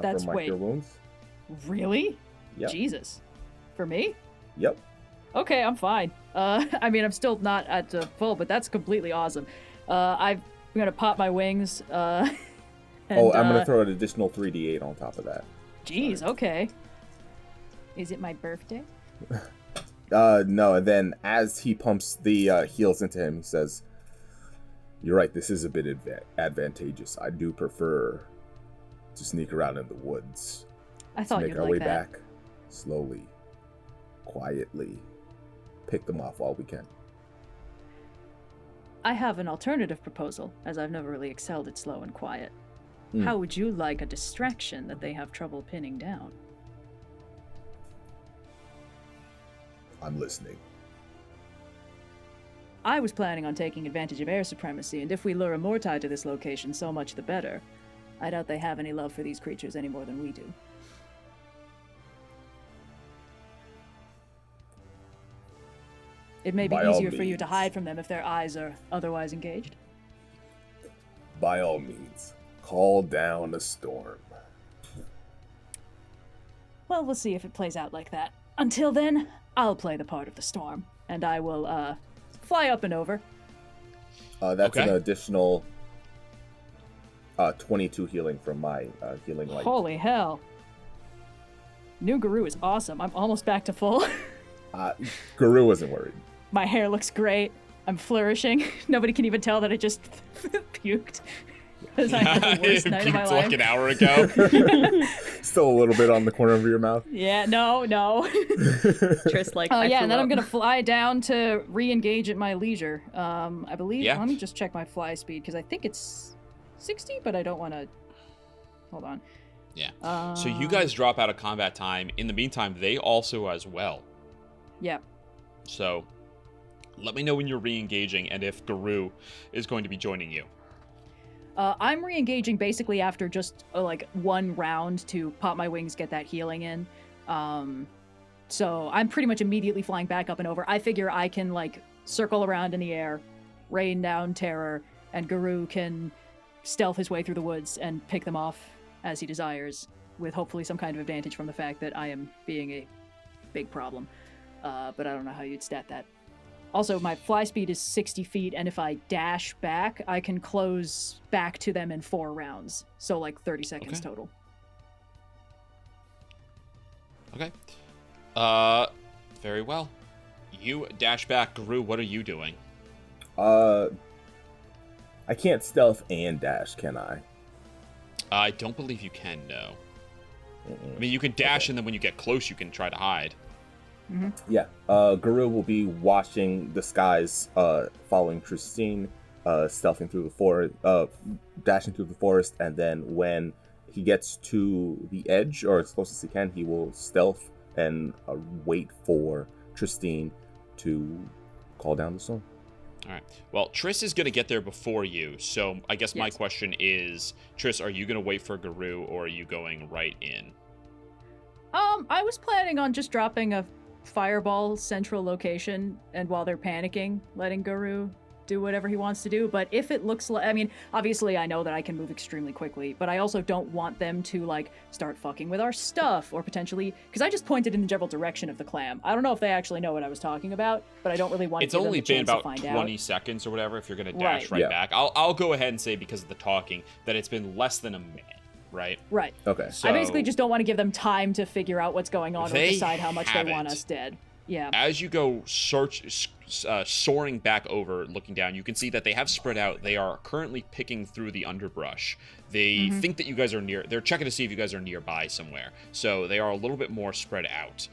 That's for my cure wounds. Really? Yep. Jesus. For me? Yep. Okay, I'm fine. I mean, I'm still not at full, but that's completely awesome. I'm gonna pop my wings. And, I'm gonna throw an additional 3d8 on top of that. Jeez, okay. Is it my birthday? No, and then as he pumps the heals into him, he says, "You're right, this is a bit advantageous. I do prefer to sneak around in the woods. I thought to you'd make our like way that. back slowly, quietly, pick them off while we can." I have an alternative proposal, as I've never really excelled at slow and quiet. Hmm. How would you like a distraction that they have trouble pinning down? I'm listening. I was planning on taking advantage of air supremacy, and if we lure a Mortai to this location, so much the better. I doubt they have any love for these creatures any more than we do. It may be By all easier for you to means. hide from them if their eyes are otherwise engaged. By all means, call down a storm. Well, we'll see if it plays out like that. Until then, I'll play the part of the storm, and I will, fly up and over. That's Okay. an additional 22 healing from my healing light. Holy hell. New Garou is awesome. I'm almost back to full. Garou wasn't worried. My hair looks great. I'm flourishing. Nobody can even tell that I just puked. Because I had the worst night of my Puked life. like an hour ago. Still a little bit on the corner of your mouth. Yeah, no. Tryst, like, Oh, I yeah, threw and then I'm up. going to fly down to re-engage at my leisure. I believe... Yeah. Let me just check my fly speed, because I think it's 60, but I don't want to... Hold on. Yeah. So you guys drop out of combat time. In the meantime, they also as well. Yeah. So let me know when you're re-engaging and if Garou is going to be joining you. I'm re-engaging basically after just like one round to pop my wings, get that healing in. So I'm pretty much immediately flying back up and over. I figure I can like circle around in the air, rain down terror, and Garou can stealth his way through the woods and pick them off as he desires, with hopefully some kind of advantage from the fact that I am being a big problem. But I don't know how you'd stat that. Also, my fly speed is 60 feet, and if I dash back, I can close back to them in 4 rounds. So, like, 30 seconds Okay. total. Okay. Very well. You dash back, Garou. What are you doing? I can't stealth and dash, can I? I don't believe you can, no. I mean, you can dash, Okay. and then when you get close, you can try to hide. Yeah. Garou will be watching the skies, following Trystine, stealthing through the forest, dashing through the forest, and then when he gets to the edge, or as close as he can, he will stealth and wait for Trystine to call down the storm. All right. Well, Triss is going to get there before you, so I guess my Yes. question is, Triss, are you going to wait for Garou, or are you going right in? I was planning on just dropping a fireball central location, and while they're panicking, letting Garou do whatever he wants to do. But if it looks like, I mean, obviously I know that I can move extremely quickly, but I also don't want them to like start fucking with our stuff, or potentially, because I just pointed in the general direction of the clam. I don't know if they actually know what I was talking about, but I don't really want It's to give only them the been chance to about find 20 out. seconds or whatever if you're going to dash Right. right Yeah. back. I'll go ahead and say, because of the talking, that it's been less than a minute. right? Right. Okay. So I basically just don't want to give them time to figure out what's going on or they decide how much they want haven't. us dead. Yeah. As you go soaring back over, looking down, you can see that they have spread out. They are currently picking through the underbrush. They think that you guys are near. They're checking to see if you guys are nearby somewhere. So they are a little bit more spread out.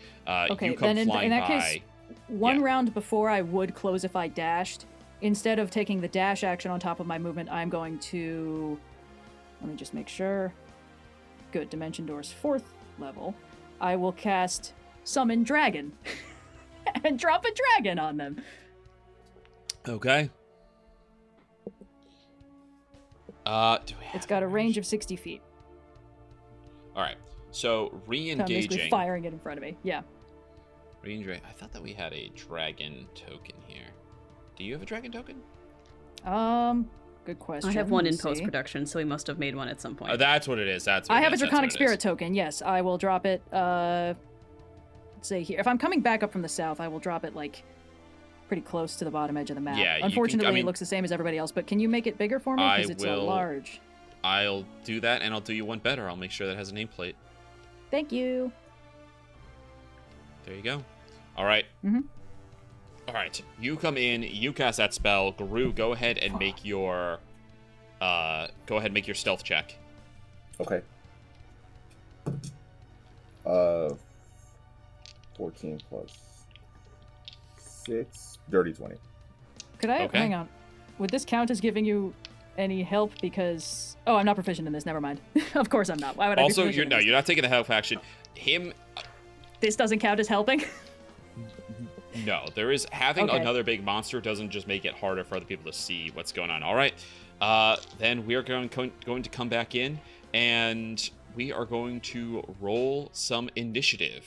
Okay, you come then flying in that by. case, one round before I would close if I dashed. Instead of taking the dash action on top of my movement, I'm going to... Let me just make sure. Good. Dimension Door's 4th level. I will cast Summon Dragon. And drop a dragon on them. Okay. It's got a range of 60 feet. All right. So So I'm re-engaging. basically firing it in front of me. Yeah. I thought that we had a dragon token here. Do you have a dragon token? Good question. I have one Let in me see. post-production, so we must have made one at some point. Oh, that's what it is. That's. What I it have a is. That's Draconic what it Spirit is. token. Yes, I will drop it. Let's say here. If I'm coming back up from the south, I will drop it like pretty close to the bottom edge of the map. Yeah, you can- Unfortunately, I mean, it looks the same as everybody else. But can you make it bigger for me? Because it's so large. I'll do that, and I'll do you one better. I'll make sure that has a nameplate. Thank you. There you go. All right. Mhm. All right. You come in. You cast that spell. Garou, go ahead and make your. Go ahead and make your stealth check. Okay. 14 plus 6, dirty 20. Could I Okay. hang on? Would this count as giving you any help? Because I'm not proficient in this. Never mind. Of course I'm not. Why would I? Also, be proficient in this? you're not taking the help action. This doesn't count as helping. No, there is having Okay. another big monster doesn't just make it harder for other people to see what's going on. All right, then we are going to come back in, and we are going to roll some initiative.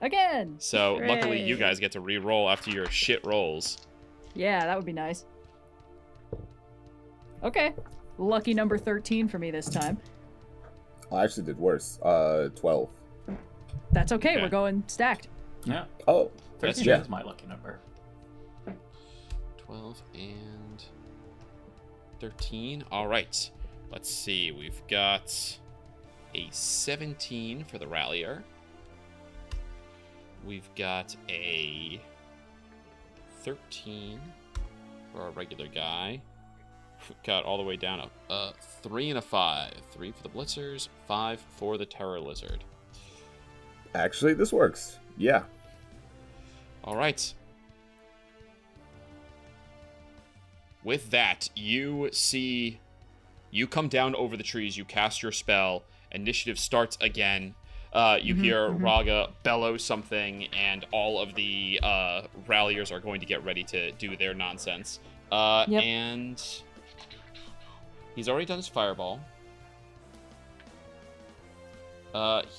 Again. So luckily, you Hooray. guys get to re-roll after your shit rolls. Yeah, that would be nice. Okay. Lucky number 13 for me this time. I actually did worse. 12. That's okay. Okay. We're going stacked. Yeah. Oh, 13 yeah. is my lucky number. 12 and 13. All right. Let's see. We've got a 17 for the Rallier. We've got a 13 for our regular guy. We've got all the way down a 3 and a 5. 3 for the Blitzers, 5 for the Terror Lizard. Actually, this works. Yeah. All right. With that, you come down over the trees, you cast your spell, initiative starts again. You hear Raga bellow something, and all of the Ralliers are going to get ready to do their nonsense. Yep. And he's already done his fireball.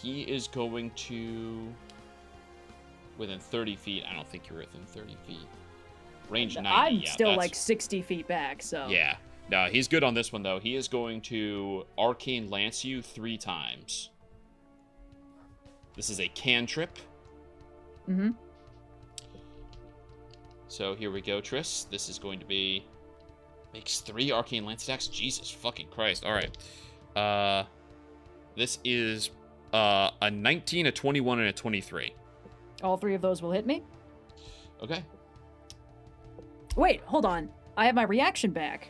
He is going to... Within 30 feet. I don't think you're within 30 feet. Range 90. I'm yeah, still that's- like 60 feet back, so. Yeah. No, he's good on this one, though. He is going to Arcane Lance you 3 times. This is a cantrip. Mm-hmm. So here we go, Triss. This is going to be... Makes 3 Arcane Lance attacks? Jesus fucking Christ. All right. This is a 19, a 21, and a 23. All 3 of those will hit me. Okay. Wait, hold on. I have my reaction back.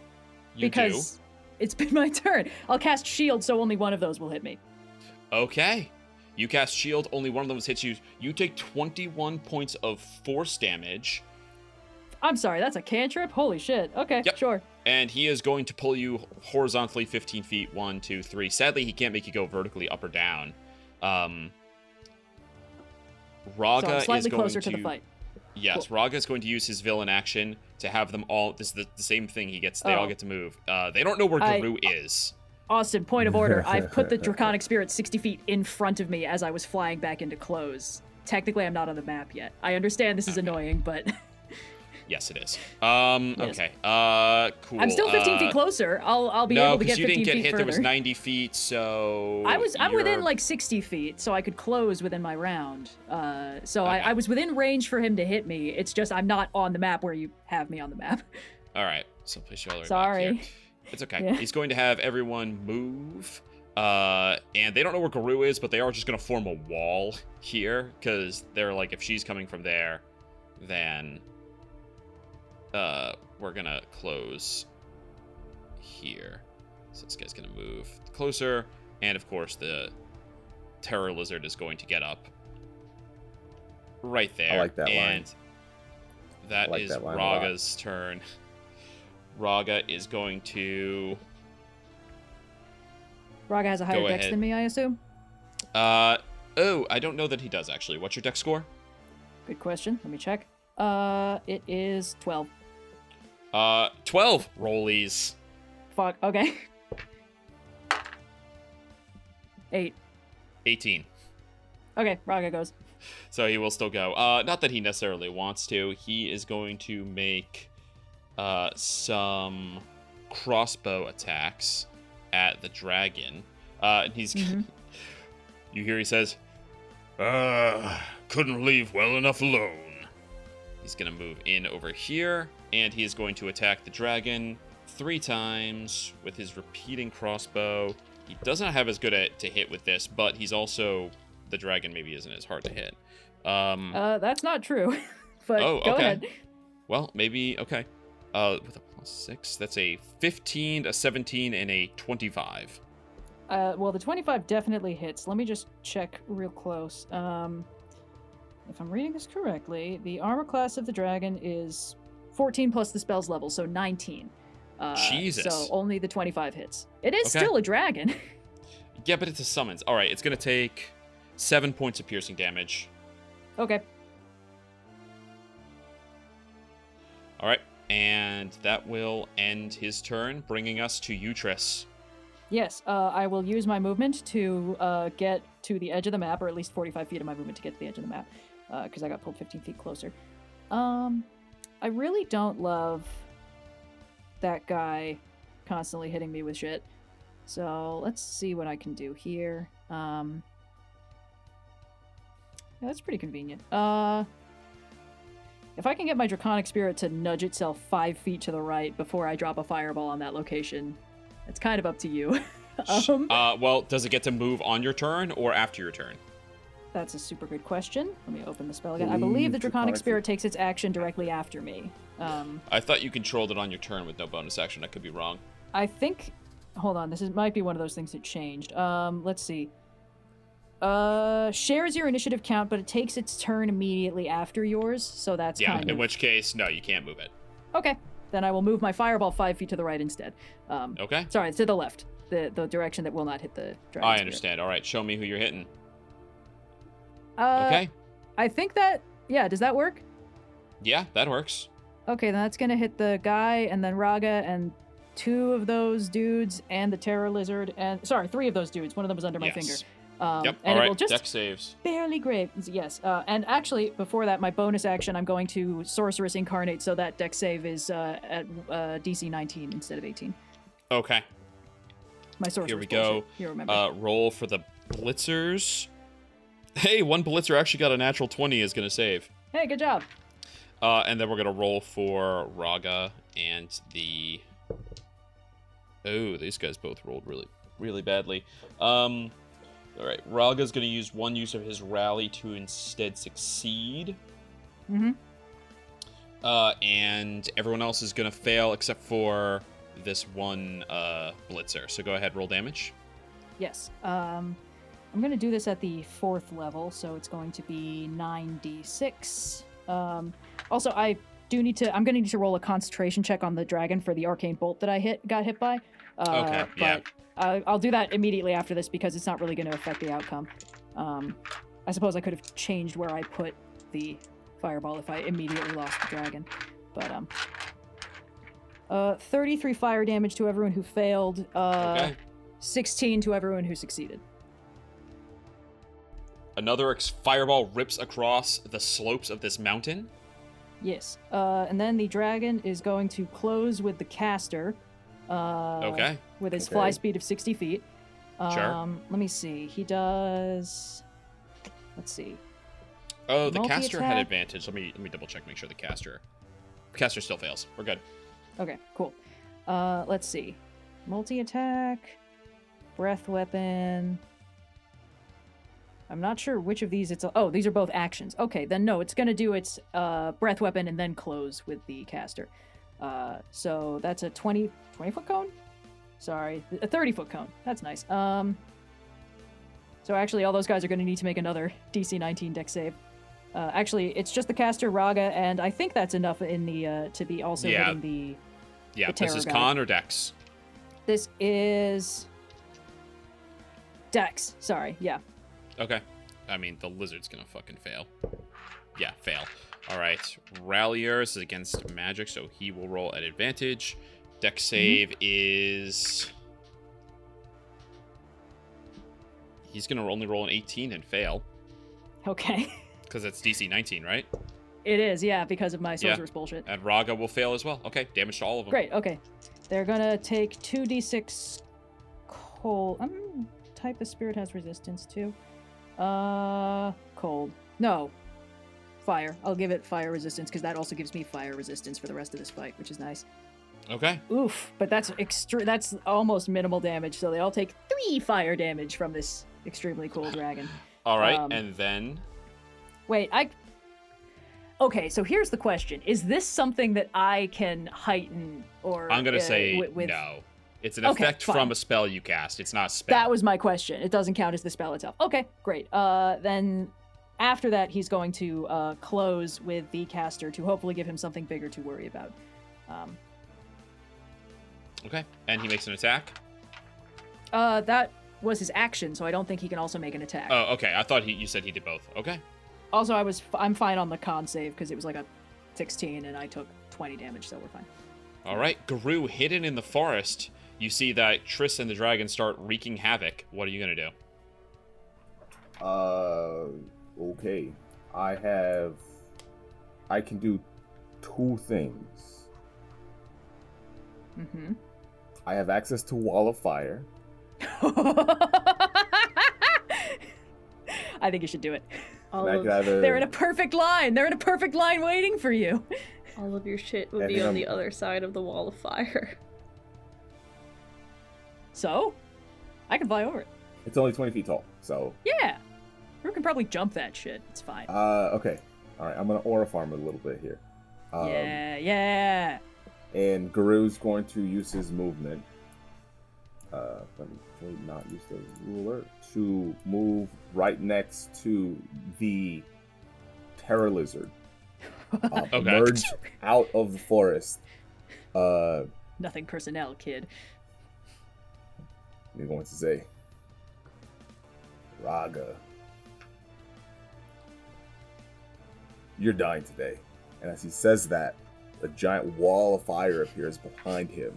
You because it's been my turn. I'll cast shield, so only one of those will hit me. do. Okay. You cast shield, only one of them hits you. You take 21 points of force damage, I'm sorry, that's a cantrip? Holy shit. Okay, Yep. sure. and he is going to pull you horizontally 15 feet. 1, 2, 3. Sadly, he can't make you go vertically up or down. Raga So I'm slightly is going closer to the fight. Yes, Raga is going to use his villain action to have them all. This is the same thing. They all get to move. They don't know where Garou is. Austin, point of order. I've put the Draconic Spirit 60 feet in front of me as I was flying back into close. Technically, I'm not on the map yet. I understand this is annoying, but... Yes, it is. Yes. Okay. Cool. I'm still 15 feet closer. I'll be No, able to because get you 15 didn't get feet hit. further. There was 90 feet, so I'm within you're- like 60 feet, so I could close within my round. So Okay. I was within range for him to hit me. It's just I'm not on the map where you have me on the map. All right. So place you all the way back Sorry. here. It's okay. Yeah. He's going to have everyone move And they don't know where Garou is, but they are just going to form a wall here, because they're like, if she's coming from there, then we're going to close here. So this guy's going to move closer, and of course the Terror Lizard is going to get up right there. I like that line. And that like is that line Raga's turn. Raga is going to... Raga has a higher Go dex ahead. than me, I assume? I don't know that he does, actually. What's your dex score? Good question. Let me check. It is 12. 12 rollies. Fuck. Okay. 8. 18. Okay, Raga goes. So he will still go. Not that he necessarily wants to. He is going to make some crossbow attacks at the dragon. And he's... You hear he says, Couldn't leave well enough alone. he's going to move in over here, and he is going to attack the dragon 3 times with his repeating crossbow. He doesn't have as good to hit with this, but he's also... The dragon maybe isn't as hard to hit. That's not true. But oh, go okay. ahead. Well, maybe, okay. With a +6, that's a 15, a 17, and a 25. Well, the 25 definitely hits. Let me just check real close. If I'm reading this correctly, the armor class of the dragon is 14 plus the spell's level, so 19. Jesus. So only the 25 hits. It is Okay. still a dragon. Yeah, but it's a summons. All right, it's going to take 7 points of piercing damage. Okay. All right, and that will end his turn, bringing us to Utris. Yes, I will use my movement to get to the edge of the map, or at least 45 feet of my movement to get to the edge of the map, because I got pulled 15 feet closer. I really don't love that guy constantly hitting me with shit. So let's see what I can do here. Yeah, that's pretty convenient. If I can get my Draconic Spirit to nudge itself 5 feet to the right before I drop a fireball on that location, it's kind of up to you. Well, does it get to move on your turn or after your turn? That's a super good question. Let me open the spell again. I believe the Draconic Spirit takes its action directly after me. I thought you controlled it on your turn with no bonus action. I could be wrong. I think... Hold on, might be one of those things that changed. Let's see. Shares your initiative count, but it takes its turn immediately after yours, so that's Yeah, kind of... in which case, no, you can't move it. Okay, then I will move my fireball 5 feet to the right instead. Okay. Sorry, to the left. The direction that will not hit the dragon. I understand. All right, show me who you're hitting. Spirit. Okay. I think that... Yeah, does that work? Yeah, that works. Okay, then that's gonna hit the guy, and then Raga, and 2 of those dudes, and the Terror Lizard, and... Sorry, 3 of those dudes. One of them was under my finger. Yep, and all it will right, just deck saves. barely grave. Yes, and actually, before that, my bonus action, I'm going to Sorceress Incarnate, so that deck save is at DC 19 instead of 18. Okay. My Sorceress Here we go. bullshit. You remember. Roll for the Blitzers. Hey, one Blitzer actually got a natural 20 is going to save. Hey, good job. And then we're going to roll for Raga and the... Oh, these guys both rolled really, really badly. All right, Raga's going to use one use of his rally to instead succeed. Mm-hmm. And everyone else is going to fail except for this one Blitzer. So go ahead, roll damage. Yes. I'm going to do this at the 4th level, so it's going to be 9d6. Also, I'm going to need to roll a concentration check on the dragon for the arcane bolt that I got hit by. Okay, yeah. I'll do that immediately after this because it's not really going to affect the outcome. I suppose I could have changed where I put the fireball if I immediately lost the dragon. But 33 fire damage to everyone who failed. Okay. 16 to everyone who succeeded. Another fireball rips across the slopes of this mountain. Yes. And then the dragon is going to close with the caster. Okay. With his fly speed of 60 feet. Sure. Let me see. He does... Let's see. Oh, the caster had Multi-attack? advantage. Let me double check, make sure the caster still fails. We're good. Okay, cool. Let's see. Multi-attack. breath weapon. I'm not sure which of these it's... Oh, these are both actions. Okay, then no, it's going to do its breath weapon and then close with the caster. So that's a 20-foot cone? Sorry, a 30-foot cone. That's nice. So actually, all those guys are going to need to make another DC 19 dex save. Actually, it's just the caster, Raga, and I think that's enough in the to be also hitting the... Yeah, the this is guy. con or dex? This is... Dex. Sorry, yeah. Okay. I mean, the lizard's gonna fucking fail. Yeah, fail. Alright. Rallier is against magic, so he will roll at advantage. Dex save is... He's gonna only roll an 18 and fail. Okay. Because it's DC 19, right? It is, yeah, because of my sorcerer's bullshit. And Raga will fail as well. Okay, damage to all of them. Great, okay. They're gonna take 2d6 cold. Type of spirit has resistance to. Cold. No. Fire. I'll give it fire resistance, because that also gives me fire resistance for the rest of this fight, which is nice. Okay. Oof, but that's that's almost minimal damage, so they all take 3 fire damage from this extremely cool dragon. Alright, and then... Wait, Okay, so here's the question. Is this something that I can heighten or... I'm gonna say with... no. It's an effect from a spell you cast. It's not a spell. That was my question. It doesn't count as the spell itself. Okay, great. Then after that, he's going to close with the caster to hopefully give him something bigger to worry about. Okay, and he makes an attack? That was his action, so I don't think he can also make an attack. Oh, okay. I thought you said he did both. Okay. Also, I'm fine on the con save because it was like a 16 and I took 20 damage, so we're fine. All right, Garou, hidden in the forest. You see that Triss and the dragon start wreaking havoc. What are you gonna do? Okay. I can do 2 things. Mm-hmm. I have access to Wall of Fire. I think you should do it. They're in a perfect line. They're in a perfect line waiting for you. All of your shit would be on the other side of the Wall of Fire. So, I can fly over it. It's only 20 feet tall, so... Yeah. You can probably jump that shit. It's fine. Okay. Alright, I'm gonna aura farm a little bit here. Yeah. And Garou's going to use his movement. Let me not use the ruler. To move right next to the terror lizard. Emerge out of the forest. Nothing personnel, kid. He's going to say, Raga, you're dying today. And as he says that, a giant wall of fire appears behind him.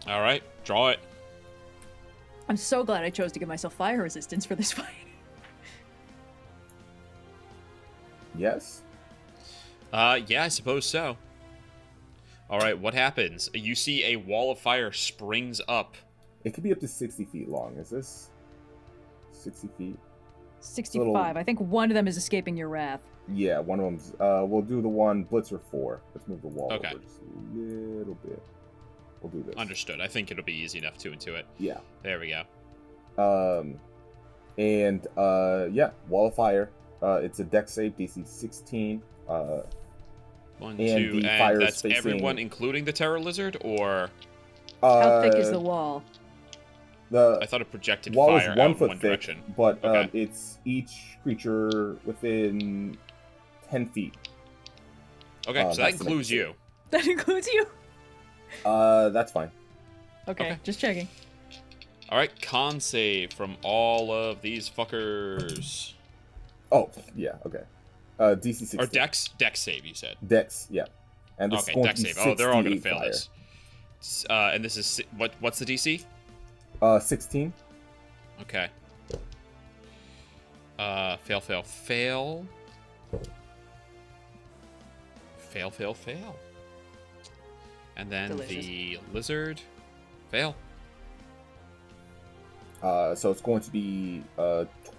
All right, draw it. I'm so glad I chose to give myself fire resistance for this fight. Yes? Yeah, I suppose so. All right, what happens? You see a wall of fire springs up. It could be up to 60 feet long. Is this 60 feet? 65. I think one of them is escaping your wrath. Yeah, one of them's... we'll do the one Blitzer 4. Let's move the wall over just a little bit. We'll do this. Understood. I think it'll be easy enough to intuit. Yeah. There we go. Yeah, Wall of Fire. It's a dex save, DC 16. 1, 2, and and that's everyone, including the terror lizard, or... How thick is the wall? I thought it projected wall fire is 1 out foot in one thick, direction. but it's each creature within 10 feet. Okay, so that includes you. That includes you? That's fine. Okay, just checking. All right, con save from all of these fuckers. Oh, yeah, okay. DC 16. Or dex save, you said. Dex, yeah. And this is going dex to be save. Oh, they're all gonna fail fire. this. And this is what's the DC? 16. Okay. Fail. Fail. And then the lizard, fail. So it's going to be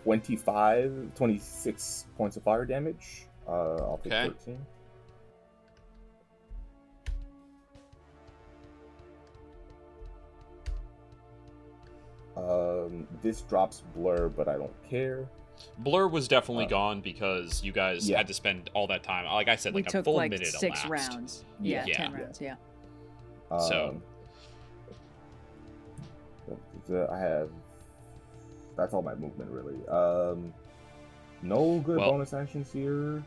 26 points of fire damage. I'll take 13. This drops blur, but I don't care. Blur was definitely gone because you guys had to spend all that time. Like I said, We like took a full like minute 6 elapsed. rounds. Yeah, Yeah. 10 rounds, yeah. So I have. That's all my movement, really. No good bonus actions here.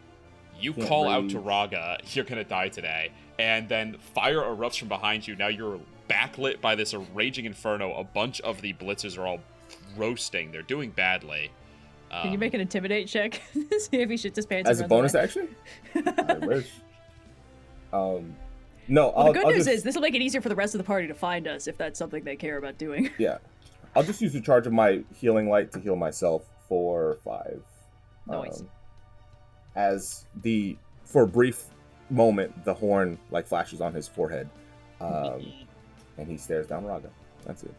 You Can't call out rage. to Raga, you're gonna die today, and then fire erupts from behind you. Now you're backlit by this raging inferno. A bunch of the blitzers are all roasting. They're doing badly. Can you make an intimidate check? See if he shits his pants. As a bonus action? I wish. No. Well, the good news is this will make it easier for the rest of the party to find us if that's something they care about doing. Yeah, I'll just use the charge of my healing light to heal myself for 5. Nice. For a brief moment, the horn like flashes on his forehead, and he stares down Raga. That's it.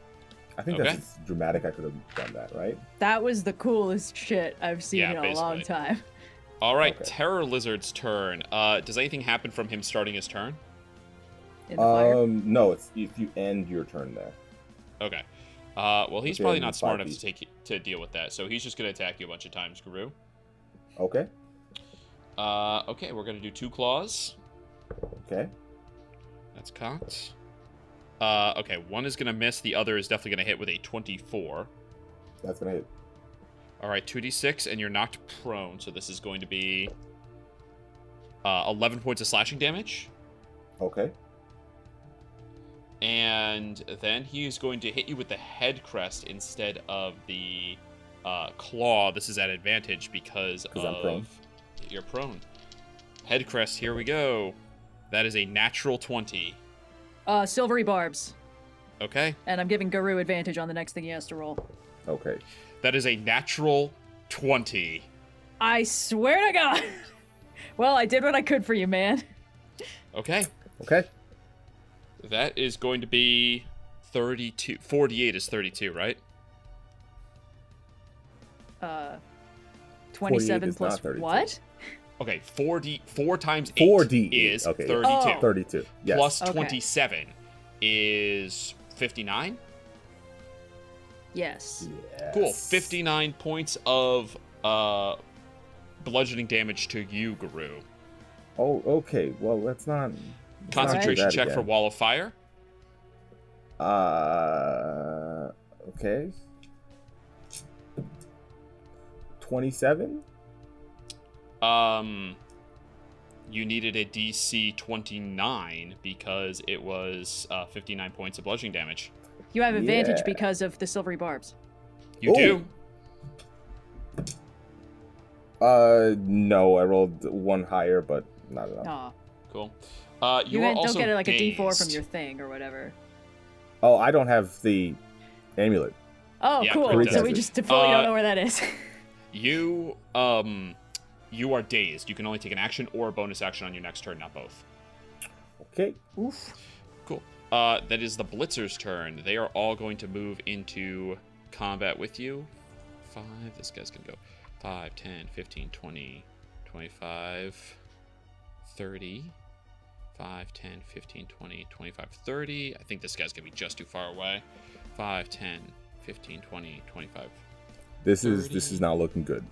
I think that's as dramatic I could have done that, right? That was the coolest shit I've seen in a long time. All right, Terror Lizard's turn. Does anything happen from him starting his turn? In the fire? No. It's if you end your turn there. Okay. Well, he's probably not smart 5 enough to deal with that, so he's just gonna attack you a bunch of times, Garou. Okay. Okay, we're gonna do 2 claws. Okay. That's cocked. Okay, one is gonna miss. The other is definitely gonna hit with a 24. That's gonna hit. All right, 2d6, and you're knocked prone. So this is going to be 11 points of slashing damage. Okay. And then he is going to hit you with the head crest instead of the claw. This is at advantage because I'm prone. You're prone. Head crest, here we go. That is a natural 20. Silvery barbs. Okay. And I'm giving Garou advantage on the next thing he has to roll. Okay. That is a natural 20. I swear to God. Well, I did what I could for you, man. Okay. Okay. That is going to be 32. 48 is 32, right? 27 plus what? Okay, 4 times 8 4D is okay, 32. Oh. 32. Yes. Plus Okay. 27 is 59. Yes. Cool. 59 points of bludgeoning damage to you, Garou. Oh, okay. Well, that's not. Concentration check for again. Wall of Fire. Okay. 27? You needed a DC 29 because it was 59 points of bludgeoning damage. You have advantage Yeah. because of the silvery barbs. You do. No, I rolled 1 higher, but not enough. Aw. Cool. You are don't also get it like a D4 from dazed. your thing or whatever. Oh, I don't have the amulet. Oh, Yeah, cool. Kireek So does we it. just fully don't know where that is. You are dazed. You can only take an action or a bonus action on your next turn, not both. Okay. Oof. Cool. That is the Blitzer's turn. They are all going to move into combat with you. 5. This guy's going to go 5, 10, 15, 20, 25, 30. 5, 10, 15, 20, 25, 30. I think this guy's going to be just too far away. 5, 10, 15, 20, 25, This 30. is not looking good.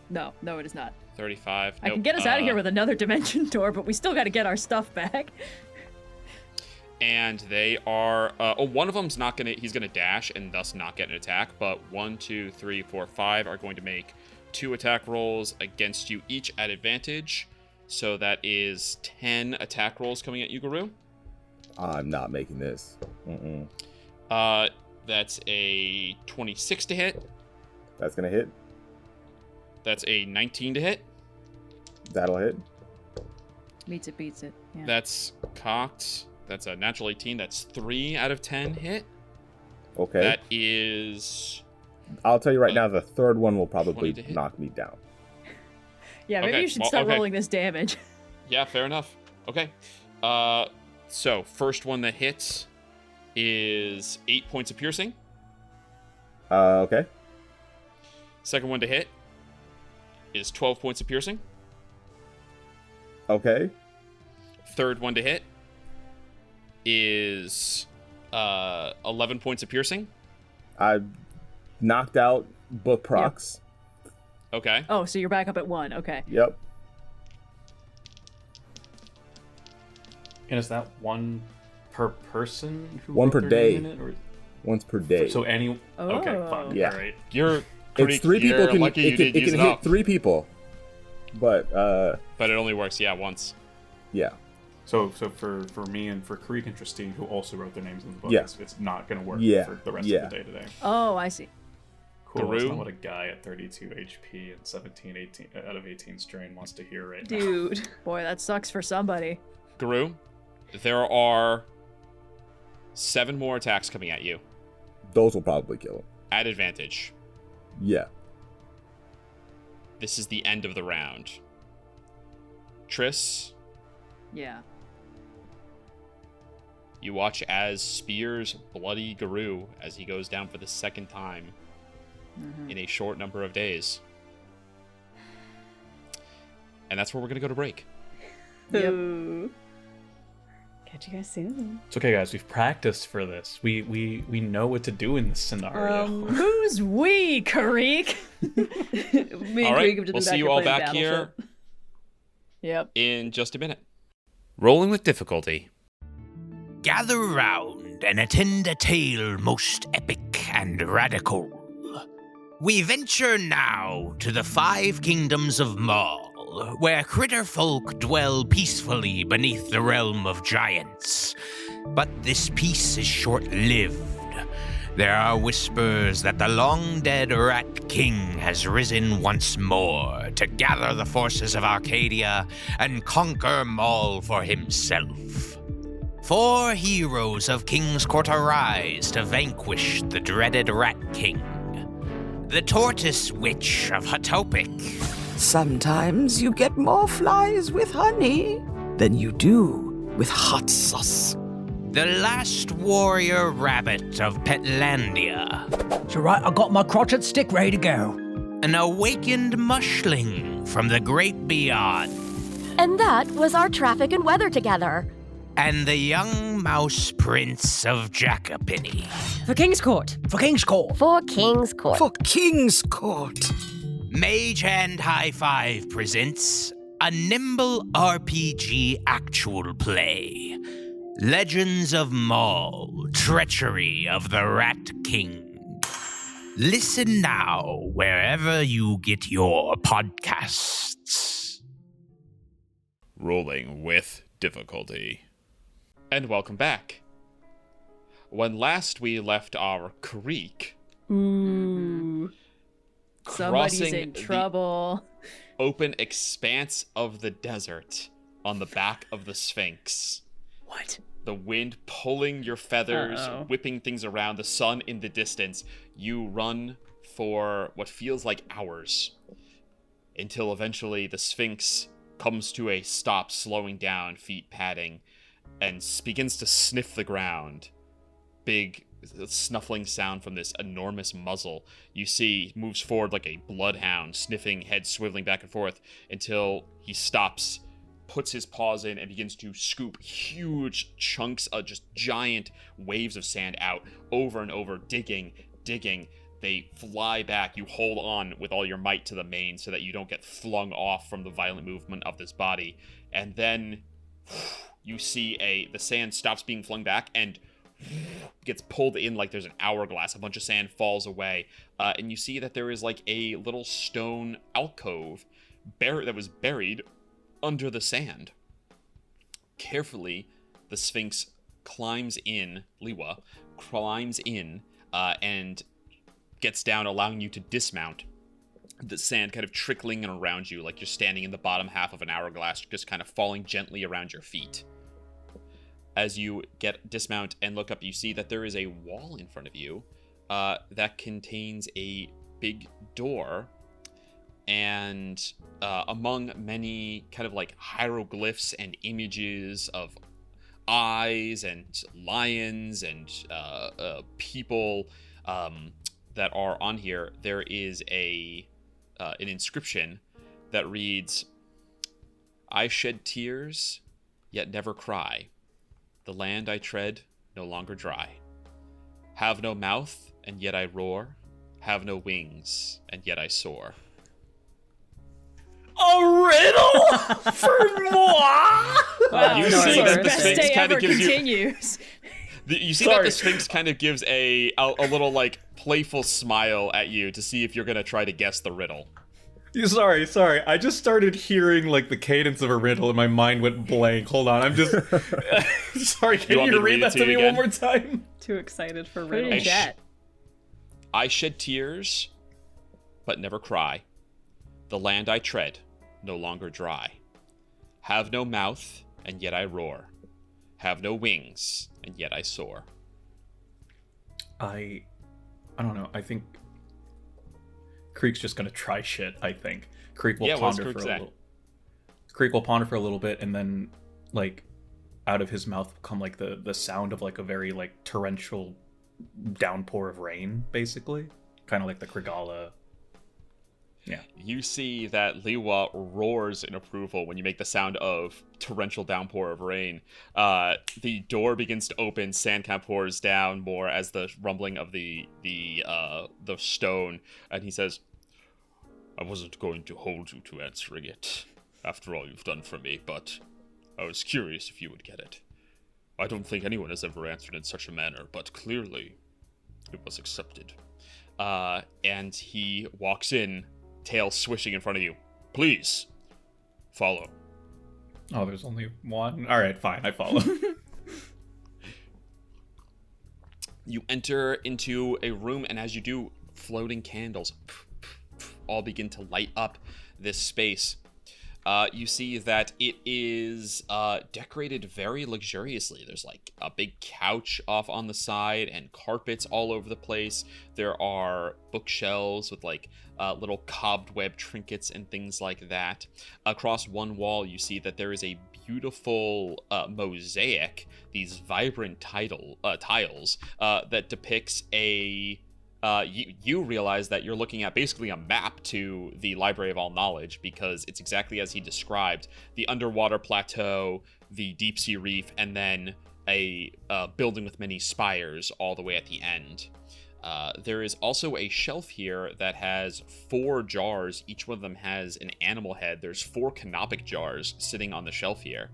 No, it is not. 35. I can get us out of here with another dimension door, but we still got to get our stuff back. And they are one of them's not gonna he's gonna dash and thus not get an attack, but 1, 2, 3, 4, 5 are going to make 2 attack rolls against you each at advantage. So that is 10 attack rolls coming at you, Garou. I'm not making this. Mm-mm. That's a 26 to hit. That's gonna hit. That's a 19 to hit. That'll hit. Meets it, beats it. Yeah. That's cocked. That's a natural 18. That's 3 out of 10 hit. Okay. That is... I'll tell you right now, the third one will 20 probably to hit. knock me down. Yeah, maybe Okay, you should well, start okay. rolling this damage. Yeah, fair enough. Okay. So first one that hits is 8 points of piercing. Okay. Second one to hit is 12 points of piercing. Okay. Third one to hit is 11 points of piercing. knocked out book procs. Okay. Oh, so you're back up at 1. Okay. Yep. And is that one per person? Who One wrote per their day. name in it, or... Once per day. So any... Okay, Oh. fine. Yeah. All right. It's 3 people. It can use hit up. 3 people. But But it only works, once. yeah. So for me and for Kireek and Trystine, who also wrote their names in the book, Yeah. it's not going to work Yeah. for the rest Yeah. of the day today. Oh, I see. Cool. That's Garou? not what a guy at 32 HP and 18 out of 18 strain wants to hear right now. Dude. Boy, that sucks for somebody. Garou, there are 7 more attacks coming at you. Those will probably kill him. At advantage. Yeah. This is the end of the round. Triss, Yeah. you watch as spears bloody Garou as he goes down for the second time in a short number of days. And that's where we're going to go to break. Yep. Ooh. Catch you guys soon. It's okay, guys. We've practiced for this. We know what to do in this scenario. Who's we, Kireek? Me All and right, Kireek have just we'll been see you here all playing back here Battleship. Yep. in just a minute. Rolling with difficulty. Gather round and attend a tale most epic and radical. We venture now to the 5 kingdoms of Maul, where critter folk dwell peacefully beneath the realm of giants. But this peace is short-lived. There are whispers that the long-dead Rat King has risen once more to gather the forces of Arcadia and conquer Maul for himself. 4 heroes of King's Court arise to vanquish the dreaded Rat King. The Tortoise Witch of Hatopic. Sometimes you get more flies with honey than you do with hot sauce. The Last Warrior Rabbit of Petlandia. It's alright, I got my crotchet stick ready to go. An awakened mushling from the great beyond. And that was our traffic and weather together. And the young mouse prince of Jackapinny. For King's Court. For King's Court. For King's Court. For King's Court. Mage Hand High Five presents a nimble RPG actual play. Legends of Maul, Treachery of the Rat King. Listen now wherever you get your podcasts. Rolling with difficulty. And welcome back. When last we left our Kireek, Ooh. Somebody's crossing in trouble. the open expanse of the desert on the back of the Sphinx. What? The wind pulling your feathers, Uh-oh. whipping things around, the sun in the distance. You run for what feels like hours until eventually the Sphinx comes to a stop, slowing down, feet padding, and begins to sniff the ground. Big snuffling sound from this enormous muzzle. You see, moves forward like a bloodhound, sniffing, head swiveling back and forth until he stops, puts his paws in, and begins to scoop huge chunks of just giant waves of sand out over and over, digging. They fly back. You hold on with all your might to the mane so that you don't get flung off from the violent movement of this body. And then you see the sand stops being flung back and gets pulled in like there's an hourglass. A bunch of sand falls away. And you see that there is like a little stone alcove that was buried under the sand. Carefully, the Sphinx climbs in, Liwa, and gets down, allowing you to dismount. The sand kind of trickling in around you like you're standing in the bottom half of an hourglass, just kind of falling gently around your feet. As you dismount and look up, you see that there is a wall in front of you that contains a big door, and among many kind of like hieroglyphs and images of eyes and lions and people that are on here, there is an inscription that reads, "I shed tears, yet never cry. The land I tread, no longer dry. Have no mouth, and yet I roar. have no wings, and yet I soar. A riddle for moi. Wow, You see that the best Sphinx day kind ever of gives you. continues. You see that the Sphinx kind of gives a little like playful smile at you to see if you're gonna try to guess the riddle. Sorry. I just started hearing like the cadence of a riddle and my mind went blank. Hold on, I'm just sorry. Can you read that to me one more time? Too excited for Put it in riddles. chat. I shed tears, but never cry. The land I tread, no longer dry. Have no mouth, and yet I roar. Have no wings, and yet I soar. I don't know. I think Kireek's just gonna try shit. I think Kireek will ponder for a little. Kireek will ponder for a little bit, and then like out of his mouth will come like the sound of like a very like torrential downpour of rain, basically, kind of like the Krigala. Yeah. You see that Liwa roars in approval when you make the sound of torrential downpour of rain. The door begins to open, sand kind of pours down more as the rumbling of the stone, and he says, I wasn't going to hold you to answering it, after all you've done for me, but I was curious if you would get it. I don't think anyone has ever answered in such a manner, but clearly it was accepted. And he walks in, tail swishing in front of you. Please, follow. Oh, there's only one? Alright, fine, I follow. You enter into a room, and as you do, floating candles all begin to light up this space. You see that it is decorated very luxuriously. There's like a big couch off on the side and carpets all over the place. There are bookshelves with like little cobweb trinkets and things like that. Across one wall, you see that there is a beautiful mosaic, these vibrant tiles that depicts a... You realize that you're looking at basically a map to the Library of All Knowledge, because it's exactly as he described: the underwater plateau, the deep sea reef, and then a building with many spires all the way at the end. There is also a shelf here that has 4 jars. Each one of them has an animal head. There's 4 canopic jars sitting on the shelf here.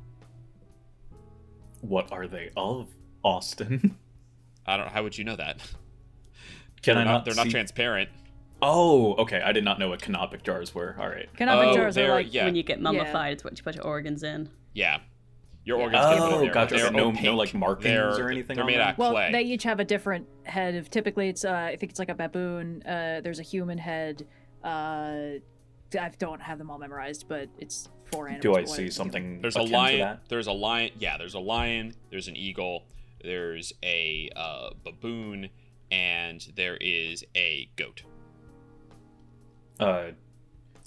What are they of, Austin? I don't. How would you know that? They're not transparent. Oh, okay. I did not know what canopic jars were. All right. Canopic jars are like when you get mummified, it's what you put your organs in. Yeah. Your organs get put in there. Gotcha. They're no opaque. like markings or anything. They're made out of well, clay. they each have a different head. Of typically, it's I think it's like a baboon. There's a human head. I don't have them all memorized, but it's 4 animals. Do I see something? There's a lion. There's a lion. Yeah, there's a lion. There's an eagle. There's a baboon. And there is a goat. I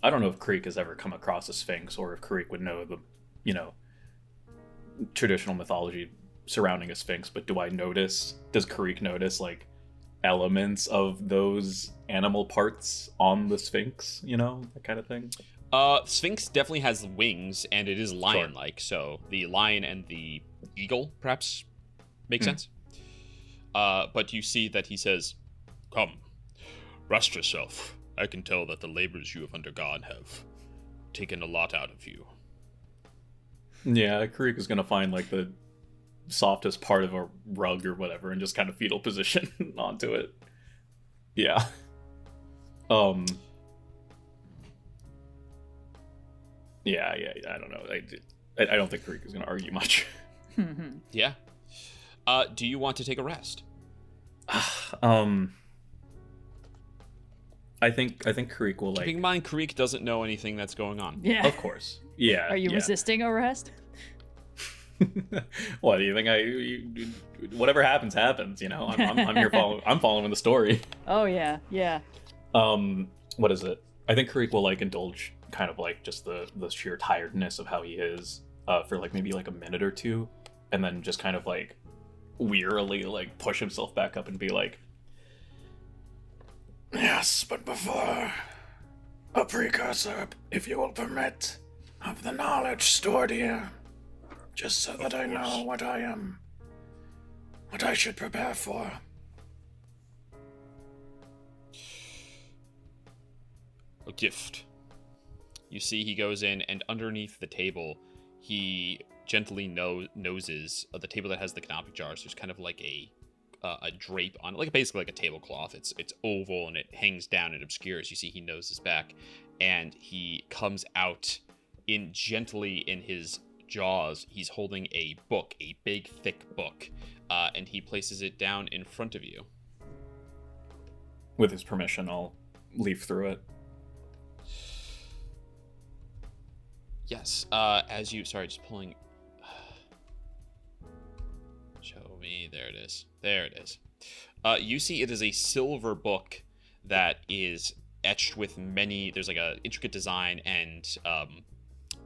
don't know if Kireek has ever come across a sphinx, or if Kireek would know the, traditional mythology surrounding a sphinx. But does Kireek notice like elements of those animal parts on the sphinx? That kind of thing. Sphinx definitely has wings, and it is lion-like. So the lion and the eagle perhaps make sense. But you see that he says, Come, rest yourself. I can tell that the labors you have undergone have taken a lot out of you. Yeah, Kireek is going to find like the softest part of a rug or whatever and just kind of fetal position onto it. Yeah. Yeah, I don't know. I don't think Kireek is going to argue much. Yeah. Do you want to take a rest? I think Kireek will Keeping in mind, Kireek doesn't know anything that's going on. Yeah. Of course. Yeah. Are you resisting a rest? What do you think? Whatever happens. I'm here following. I'm following the story. Oh yeah. What is it? I think Kireek will like indulge kind of like just the sheer tiredness of how he is for like maybe like a minute or two, and then just kind of like wearily like push himself back up and be like, Yes, but before, a precursor, if you will permit, of the knowledge stored here, just so that I know what I should prepare for. a gift. You see he goes in, and underneath the table, he gently noses the table that has the canopic jars. There's kind of like a drape on it, like basically like a tablecloth. It's oval and it hangs down and obscures. You see he noses back, and he comes out gently in his jaws. He's holding a book, a big thick book, and he places it down in front of you. With his permission, I'll leaf through it. Yes, just pulling. Show me. There it is. There it is. You see it is a silver book that is etched with there's like a intricate design and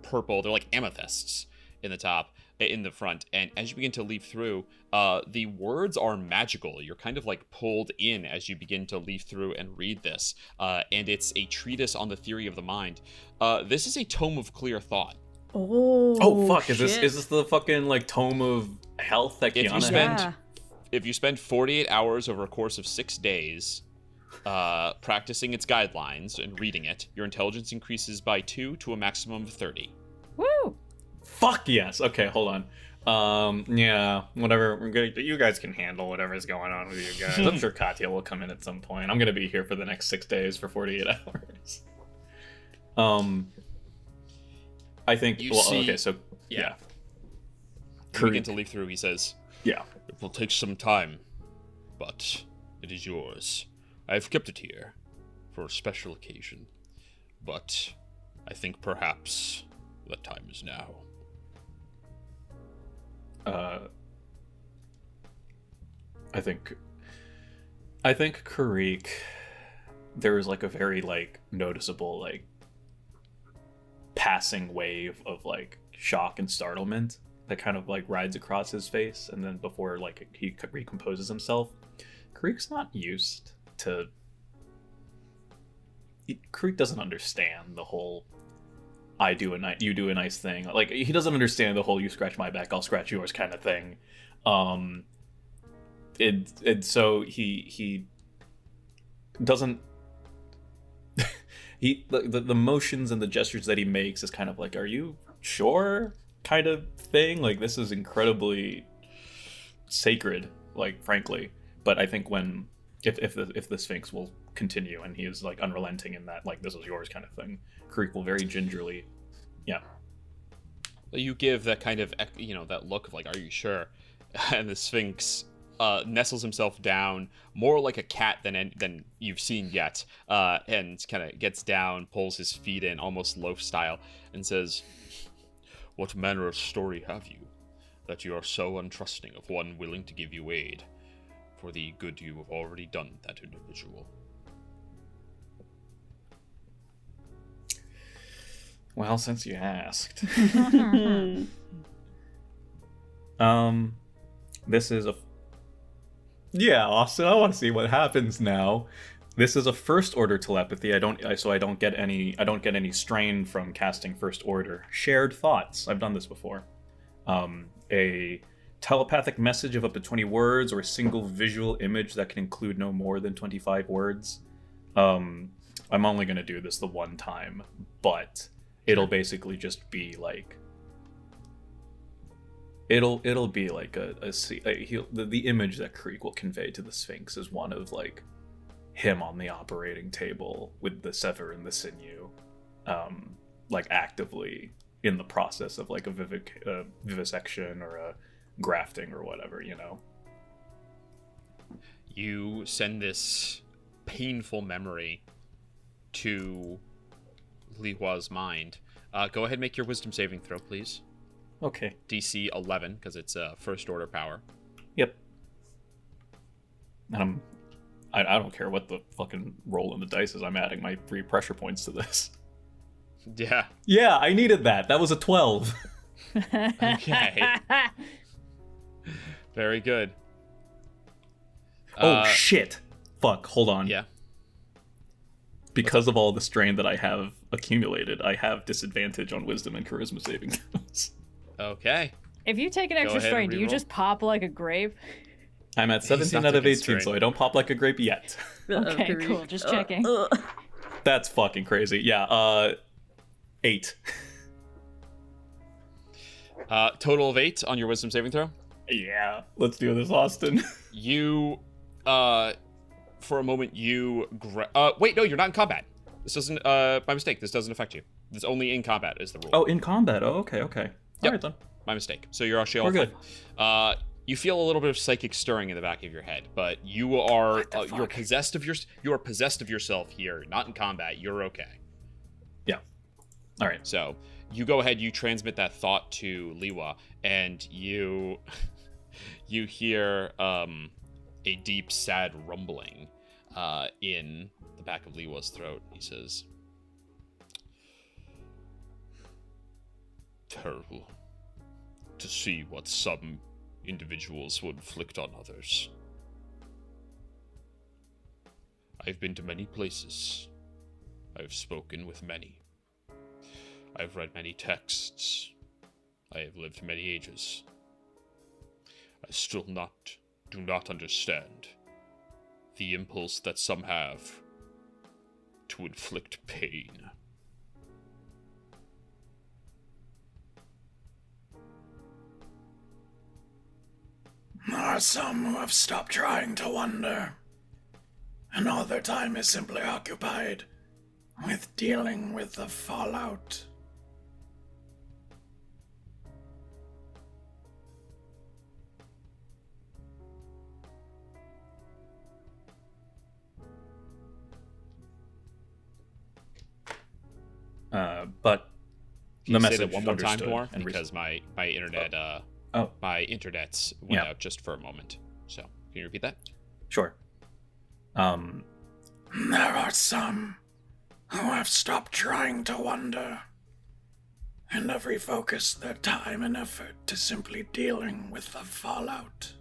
purple. They're like amethysts in the front. And as you begin to leaf through, the words are magical. You're kind of like pulled in as you begin to leaf through and read this. And it's a treatise on the theory of the mind. This is a tome of clear thought. Oh fuck! Shit. Is this the fucking like tome of health that if you spend 48 hours over a course of 6 days, practicing its guidelines and reading it, your intelligence increases by 2 to a maximum of 30. Woo! Fuck yes. Okay, hold on. Yeah, whatever. You guys can handle whatever's going on with you guys. I'm sure Katya will come in at some point. I'm gonna be here for the next 6 days for 48 hours. I think. Okay, so yeah. You begin to leaf through. He says, "Yeah, it will take some time, but it is yours. I have kept it here for a special occasion, but I think perhaps the time is now." I think Kireek, there is like a very like noticeable like passing wave of like shock and startlement that kind of like rides across his face, and then before like he recomposes himself. Kireek's not used to. Kireek doesn't understand the whole you do a nice thing. Like he doesn't understand the whole you scratch my back, I'll scratch yours kind of thing. And so he doesn't. The motions and the gestures that he makes is kind of like, are you sure kind of thing. Like this is incredibly sacred, like frankly. But I think if the Sphinx will continue and he is like unrelenting in that like this is yours kind of thing, Kireek will very gingerly, yeah. You give that kind of that look of like, are you sure? And the Sphinx nestles himself down more like a cat than you've seen yet, and kind of gets down, pulls his feet in almost loaf style, and says, "What manner of story have you, that you are so untrusting of one willing to give you aid for the good you have already done that individual?" Well, since you asked. This is Austin, I want to see what happens now. This is a first order telepathy. I don't get any strain from casting first order. Shared thoughts. I've done this before. A telepathic message of up to 20 words or a single visual image that can include no more than 25 words. I'm only going to do this the one time, but it'll basically just be like it'll be like the image that Kireek will convey to the Sphinx is one of like him on the operating table with the sever and the sinew, like actively in the process of like a vivisection or a grafting or whatever, You send this painful memory to Li Hua's mind. Go ahead and make your wisdom saving throw, please. Okay. DC 11, because it's a first order power. Yep. And I don't care what the fucking roll in the dice is. I'm adding my 3 pressure points to this. Yeah. Yeah, I needed that. That was a 12. Okay. Very good. Oh, shit. Fuck, hold on. Yeah. Because of all the strain that I have accumulated, I have disadvantage on wisdom and charisma saving throws. Okay. If you take an extra strain, do you just pop like a grape? I'm at 17 out of 18, so I don't pop like a grape yet. Okay, cool. Just checking. That's fucking crazy. Yeah, 8. Total of 8 on your wisdom saving throw? Yeah, let's do this, Austin. You, for a moment, wait, no, you're not in combat. This doesn't, my mistake, this doesn't affect you. It's only in combat is the rule. Oh, in combat. Oh, okay. Yep. All right, then. My mistake. So you're actually all We're good. fine. You feel a little bit of psychic stirring in the back of your head, but you are you're possessed of yourself here. Not in combat. You're okay. Yeah. All right. So you go ahead. You transmit that thought to Liwa, and you hear a deep, sad rumbling in the back of Liwa's throat. He says, "Terrible to see what some individuals will inflict on others. I've been to many places. I've spoken with many. I've read many texts. I have lived many ages. I still do not understand the impulse that some have to inflict pain. There are some who have stopped trying to wonder, and all their time is simply occupied with dealing with the fallout. But Can the you message say that one more time, understood Noir? and Because my internet my internet's went out just for a moment. So can you repeat that? Sure. There are some who have stopped trying to wonder and have refocused their time and effort to simply dealing with the fallout.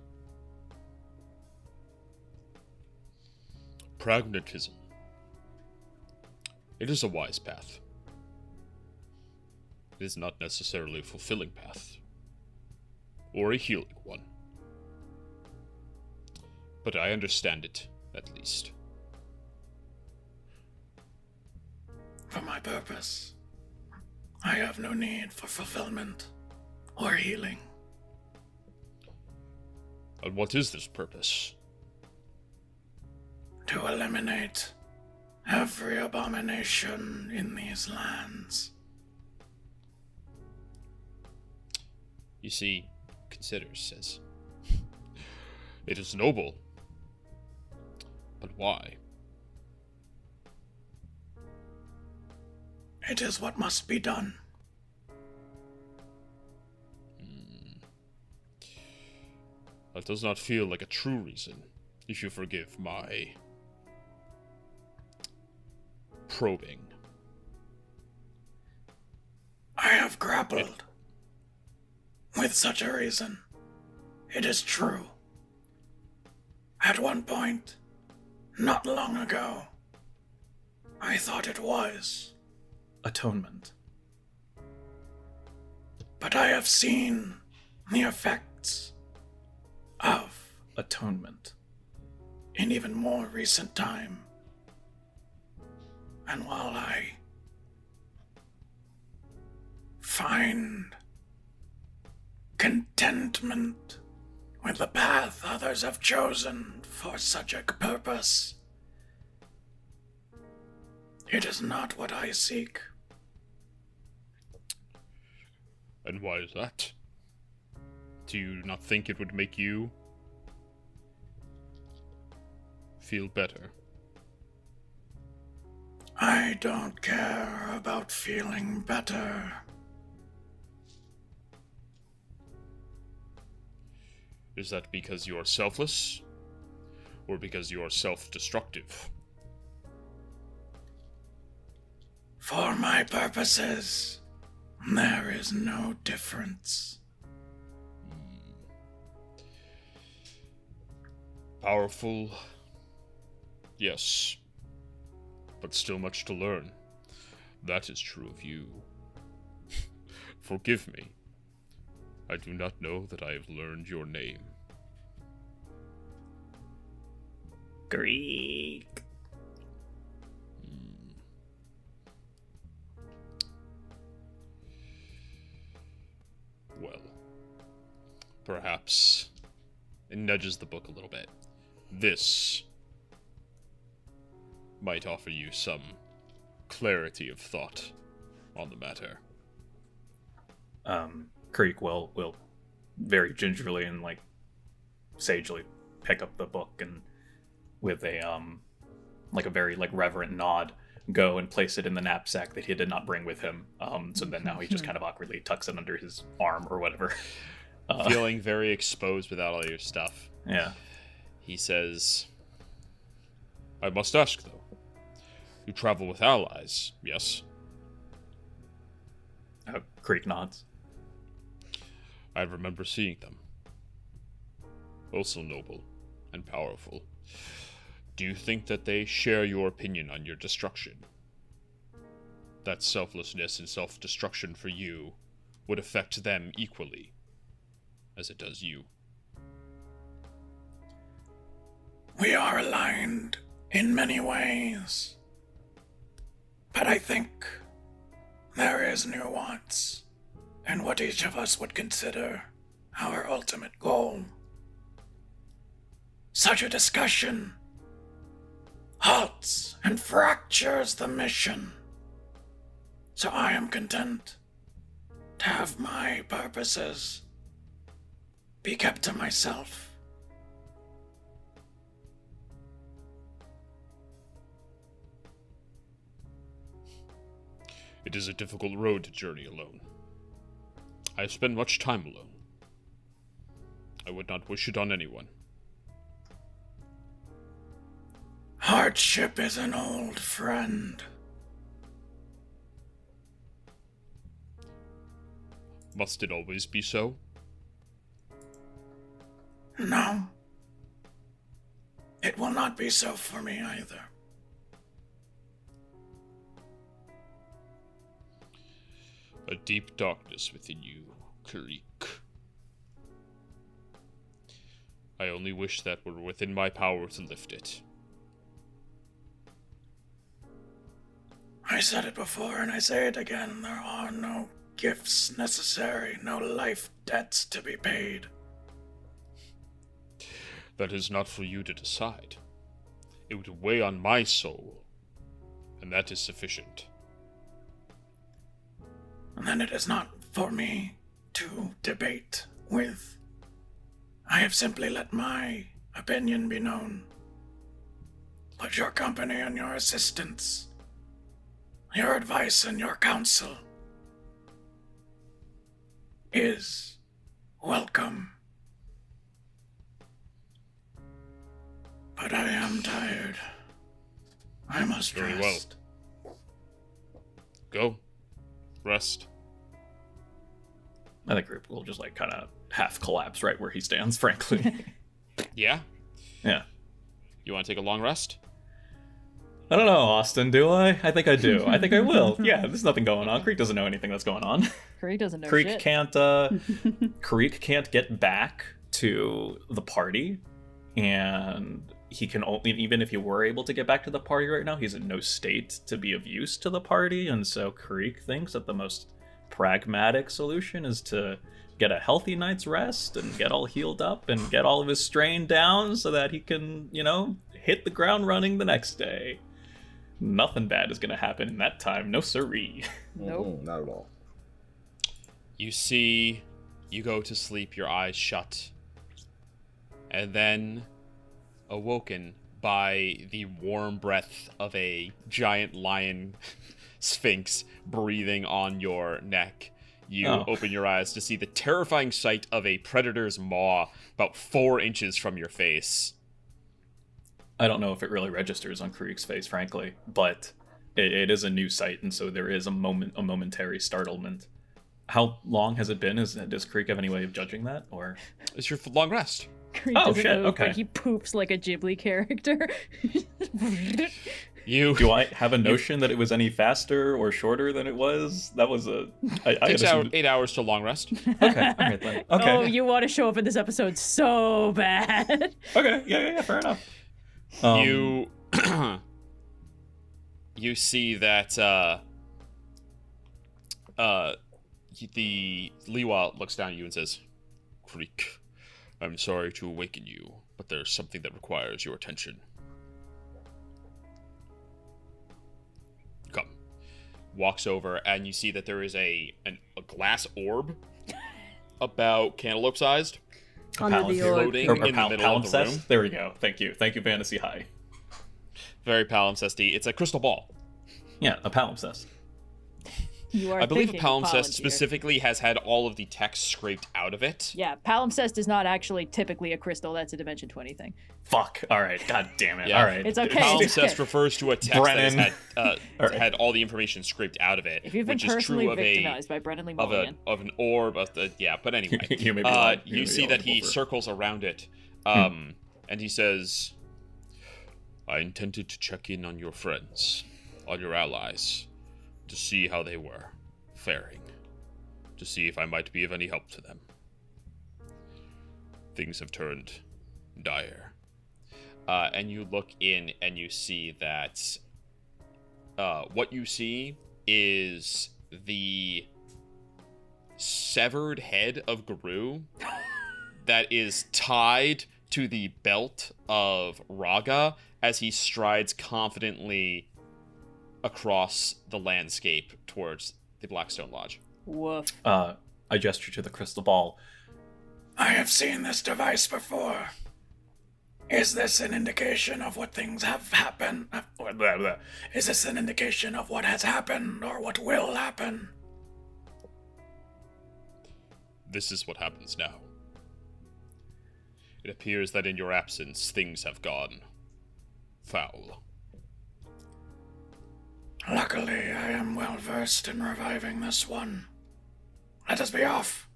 Pragmatism. It is a wise path. It is not necessarily a fulfilling path, or a healing one. But I understand it, at least. For my purpose, I have no need for fulfillment or healing. And what is this purpose? To eliminate every abomination in these lands. You see, considers, says, it is noble. But why? It is what must be done. That does not feel like a true reason, if you forgive my probing. I have grappled with such a reason. It is true. At one point, not long ago, I thought it was. Atonement. But I have seen the effects of atonement in even more recent time. And while I find contentment with the path others have chosen for such a purpose, it is not what I seek. And why is that? Do you not think it would make you feel better? I don't care about feeling better. Is that because you are selfless? Or because you are self-destructive? For my purposes, there is no difference. Powerful, yes, but still much to learn. That is true of you. Forgive me. I do not know that I have learned your name. Kireek. Perhaps it nudges the book a little bit. This might offer you some clarity of thought on the matter. Kireek will very gingerly and like sagely pick up the book and with a very like reverent nod go and place it in the knapsack that he did not bring with him. So then now he just kind of awkwardly tucks it under his arm or whatever. Feeling very exposed without all your stuff. Yeah. He says, I must ask, though. You travel with allies, yes? Kireek nods. I remember seeing them. Also noble and powerful. Do you think that they share your opinion on your destruction? That selflessness and self-destruction for you would affect them equally as it does you. We are aligned in many ways, but I think there is nuance in what each of us would consider our ultimate goal. Such a discussion halts and fractures the mission, so I am content to have my purposes be kept to myself. It is a difficult road to journey alone. I have spent much time alone. I would not wish it on anyone. Hardship is an old friend. Must it always be so? No. It will not be so for me either. A deep darkness within you, Kireek. I only wish that were within my power to lift it. I said it before and I say it again. There are no gifts necessary, no life debts to be paid. That is not for you to decide. It would weigh on my soul, and that is sufficient. And then it is not for me to debate with. I have simply let my opinion be known. But your company and your assistance, your advice and your counsel is welcome. But I am tired. I must Very rest. well. Go. Rest. I think Kireek will just like kind of half collapse right where he stands, frankly. Yeah? Yeah. You want to take a long rest? I don't know, Austin, do I? I think I do. I think I will. Yeah, there's nothing going on. Kireek doesn't know anything that's going on. Kireek doesn't know Kireek shit. Kireek can't get back to the party, and he can only, even if he were able to get back to the party right now, he's in no state to be of use to the party, and so Kireek thinks that the most pragmatic solution is to get a healthy night's rest and get all healed up and get all of his strain down so that he can, hit the ground running the next day. Nothing bad is going to happen in that time. No siree. Nope. Not at all. You see, you go to sleep, your eyes shut, and then awoken by the warm breath of a giant lion sphinx breathing on your neck. You open your eyes to see the terrifying sight of a predator's maw about 4 inches from your face. I don't know if it really registers on Kireek's face, frankly, but it is a new sight, and so there is a momentary startlement. How long has it been? Does Kireek have any way of judging that, or It's your long rest. Kireek Oh, doesn't shit, move, okay. but he poops like a Ghibli character. do I have a notion that it was any faster or shorter than it was? That was Takes out 8 hours to long rest. Okay, all right then. Okay, Oh, you want to show up in this episode so bad. okay, yeah, fair enough. You you see that the Liwa looks down at you and says, Kireek, I'm sorry to awaken you, but there's something that requires your attention. Come. Walks over, and you see that there is a glass orb about cantaloupe-sized. Under the orb. Floating in the middle of the room. There we go. Thank you, Fantasy High. Very palimpsesty. It's a crystal ball. Yeah, a palimpsest. I believe a palimpsest specifically has had all of the text scraped out of it. Yeah, palimpsest is not actually typically a crystal. That's a Dimension 20 thing. Fuck. All right. God damn it. Yeah. All right. It's okay. Palimpsest refers to a text Brennan. that has had all the information scraped out of it. If you've been which is personally true of victimized by Brennan Lee Mulligan. of an orb of the but anyway, You may be wrong. you see that he circles around it, and he says, "I intended to check in on your friends, on your allies, to see how they were faring, to see if I might be of any help to them. Things have turned dire." And you look in and you see that what you see is the severed head of Garou that is tied to the belt of Raga as he strides confidently across the landscape towards the Blackstone Lodge. Woof. I gesture to the crystal ball. I have seen this device before. Is this an indication of what things have happened? Is this an indication of what has happened or what will happen? This is what happens now. It appears that in your absence, things have gone foul. Luckily, I am well versed in reviving this one. Let us be off.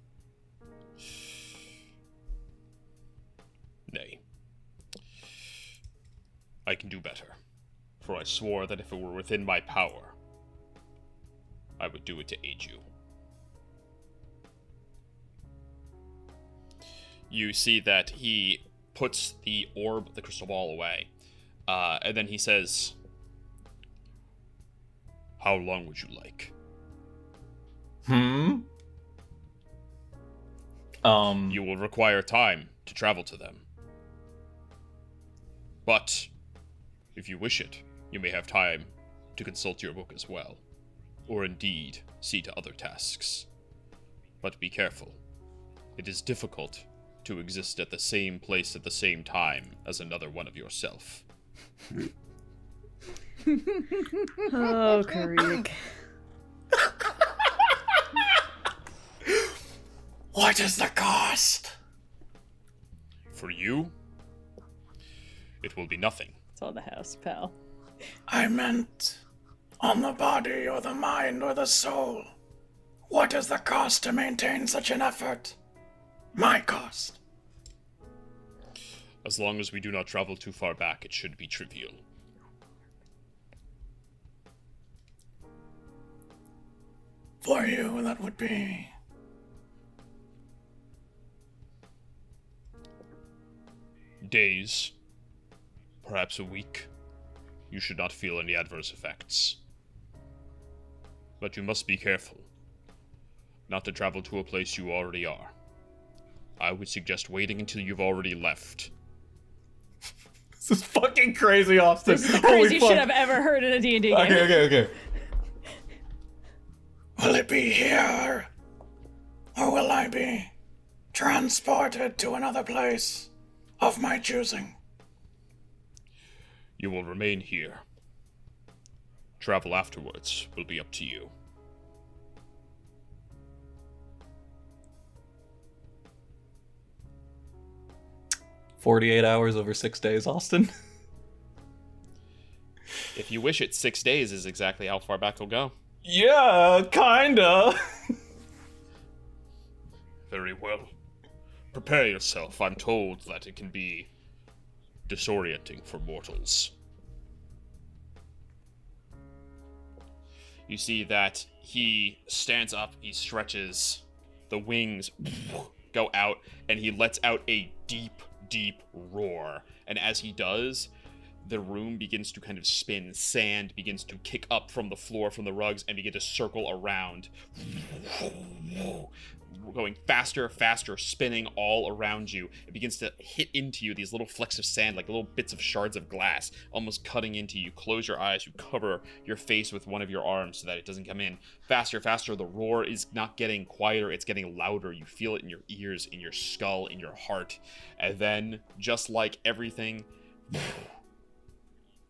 Nay. I can do better, for I swore that if it were within my power, I would do it to aid you. You see that he puts the orb, the crystal ball, away, and then he says, "How long would you like?" You will require time to travel to them. But, if you wish it, you may have time to consult your book as well, or indeed see to other tasks. But be careful. It is difficult to exist at the same place at the same time as another one of yourself. Oh, Kireek. What is the cost? For you, it will be nothing. It's on the house, pal. I meant on the body or the mind or the soul. What is the cost to maintain such an effort? My cost. As long as we do not travel too far back, it should be trivial. For you, that would be... days, perhaps a week. You should not feel any adverse effects. But you must be careful not to travel to a place you already are. I would suggest waiting until you've already left. This is fucking crazy, Austin. This is the craziest shit I've ever heard in a D&D game. Okay. Will it be here? Or will I be transported to another place of my choosing? You will remain here. Travel afterwards will be up to you. "48 hours over 6 days, Austin." If you wish it, 6 days is exactly how far back you'll go. Yeah, kinda. Very well. Prepare yourself. I'm told that it can be disorienting for mortals. You see that he stands up, he stretches, the wings go out, and he lets out a deep, deep roar. And as he does, the room begins to kind of spin. Sand begins to kick up from the floor, from the rugs, and begin to circle around. going faster, spinning all around you. It begins to hit into you, these little flecks of sand, like little bits of shards of glass, almost cutting into you. Close your eyes, you cover your face with one of your arms so that it doesn't come in. Faster, the roar is not getting quieter, it's getting louder. You feel it in your ears, in your skull, in your heart. And then, just like everything,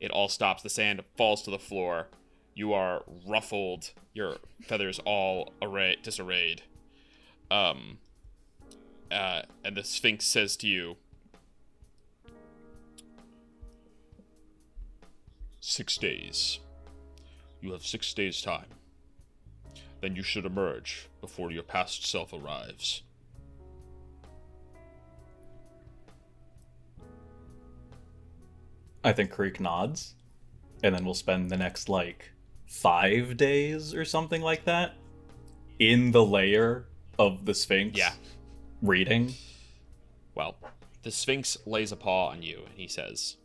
it all stops. The sand falls to the floor. You are ruffled, your feathers all disarrayed. And the Sphinx says to you, 6 days. You have 6 days' time. Then you should emerge before your past self arrives. I think Kireek nods, and then we'll spend the next, 5 days or something like that in the lair of the Sphinx. Yeah. Reading. Well, the Sphinx lays a paw on you, and he says,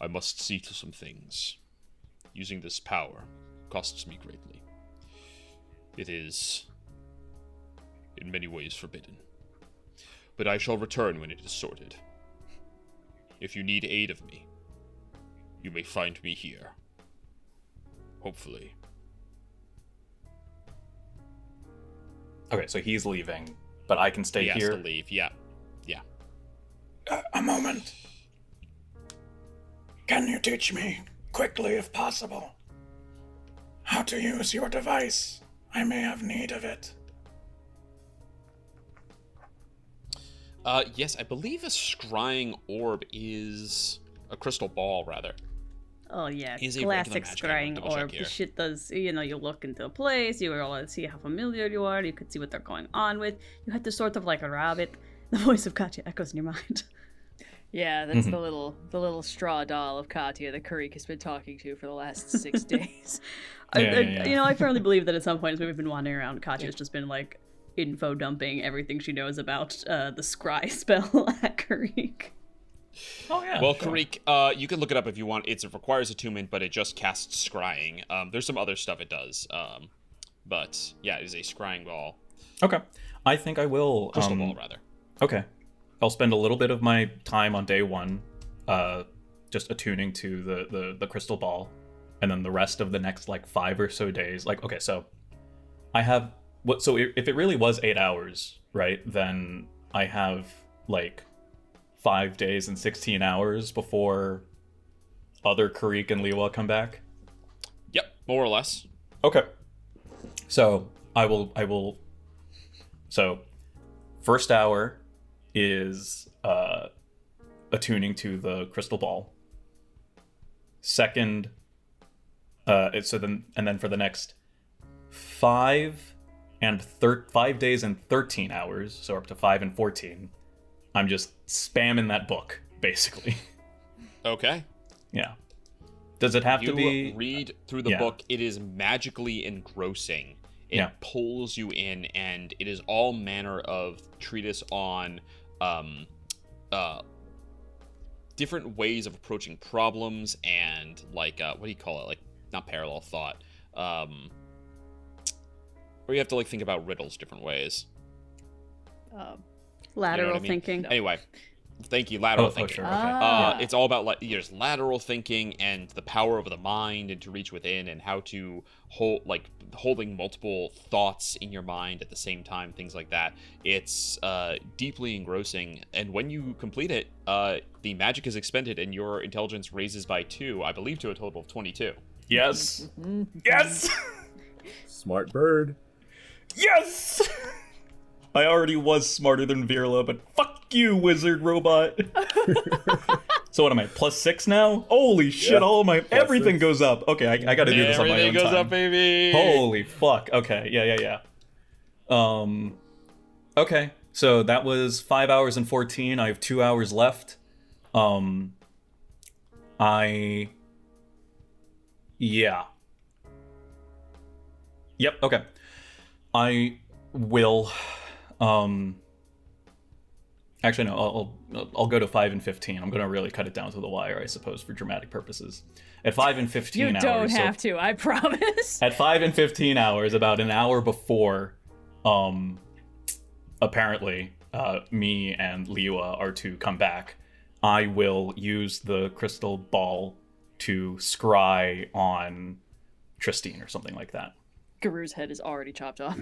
I must see to some things. Using this power costs me greatly. It is, in many ways, forbidden. But I shall return when it is sorted. If you need aid of me, you may find me here. Hopefully. Okay, so he's leaving, but I can stay here? He has to leave, yeah. A moment. Can you teach me, quickly if possible, how to use your device? I may have need of it. Yes, I believe a scrying orb is a crystal ball, rather. Oh yeah, Is a classic regular magic item. scrying orb. Here. The shit does, you look into a place, you all see how familiar you are, you could see what they're going on with. You had to sort of like a rabbit. The voice of Katya echoes in your mind. Yeah, that's the little straw doll of Katya that Kireek has been talking to for the last 6 days. I firmly believe that at some point as we've been wandering around, Katya's just been like info dumping everything she knows about the scry spell at Kireek. Oh yeah. Well, sure. Kireek, you can look it up if you want. It requires attunement, but it just casts scrying. There's some other stuff it does. But yeah, it is a scrying ball. Okay. I think I will crystal ball rather. Okay. I'll spend a little bit of my time on day one just attuning to the crystal ball, and then the rest of the next 5 or so days. Okay, so I have so if it really was 8 hours, right, then I have 5 days and 16 hours before other Kireek and Liwa come back. Yep, more or less. Okay. So I will so first hour is attuning to the crystal ball. Second then for the next 5 days and 13 hours, so up to 5 and 14, I'm just spamming that book, basically. Okay. Yeah. Does it have to be... You read through the book, it is magically engrossing. It pulls you in, and it is all manner of treatise on different ways of approaching problems and, what do you call it? Not parallel thought. Where you have to, think about riddles different ways. Lateral thinking. No. Anyway, thank you, lateral thinking. Sure. Okay. It's all about there's lateral thinking and the power of the mind and to reach within and how to holding multiple thoughts in your mind at the same time, things like that. It's deeply engrossing, and when you complete it, the magic is expended and your intelligence raises by 2, I believe, to a total of 22. Yes. Yes. Smart bird. Yes. I already was smarter than Virla, but fuck you, wizard robot. So what am I, +6 now? Holy shit, all of my... Everything 6. Goes up. Okay, I gotta do this on my own time. Everything goes up, baby! Holy fuck. Okay, yeah. Okay, so that was 5 hours and 14. I have 2 hours left. Yeah. Yep, okay. I will... Actually, no. I'll go to 5 and 15. I'm gonna really cut it down to the wire, I suppose, for dramatic purposes. At 5 and 15 hours. You don't have to. I promise. At 5 and 15 hours, about an hour before, apparently, me and Liwa are to come back, I will use the crystal ball to scry on Trystine or something like that. Garou's head is already chopped off.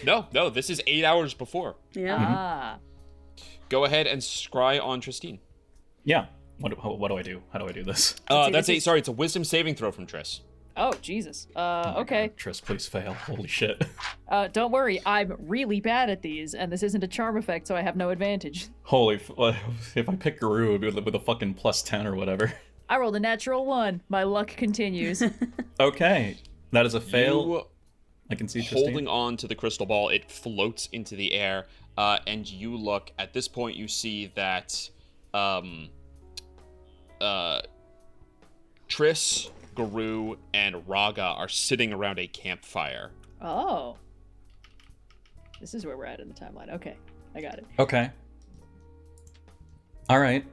No, this is 8 hours before. Yeah. Ah. Go ahead and scry on Trystine. Yeah. What do I do? How do I do this? It's a wisdom saving throw from Triss. Oh, Jesus. Oh okay. God, Triss, please fail. Holy shit. Don't worry. I'm really bad at these, and this isn't a charm effect, so I have no advantage. If I pick Garou, it would be with a fucking +10 or whatever. I rolled a natural 1. My luck continues. Okay. That is a fail. I can see Trystine. Holding on to the crystal ball, it floats into the air, and you look. At this point, you see that Triss, Garou, and Raga are sitting around a campfire. Oh. This is where we're at in the timeline. Okay, I got it. Okay. All right.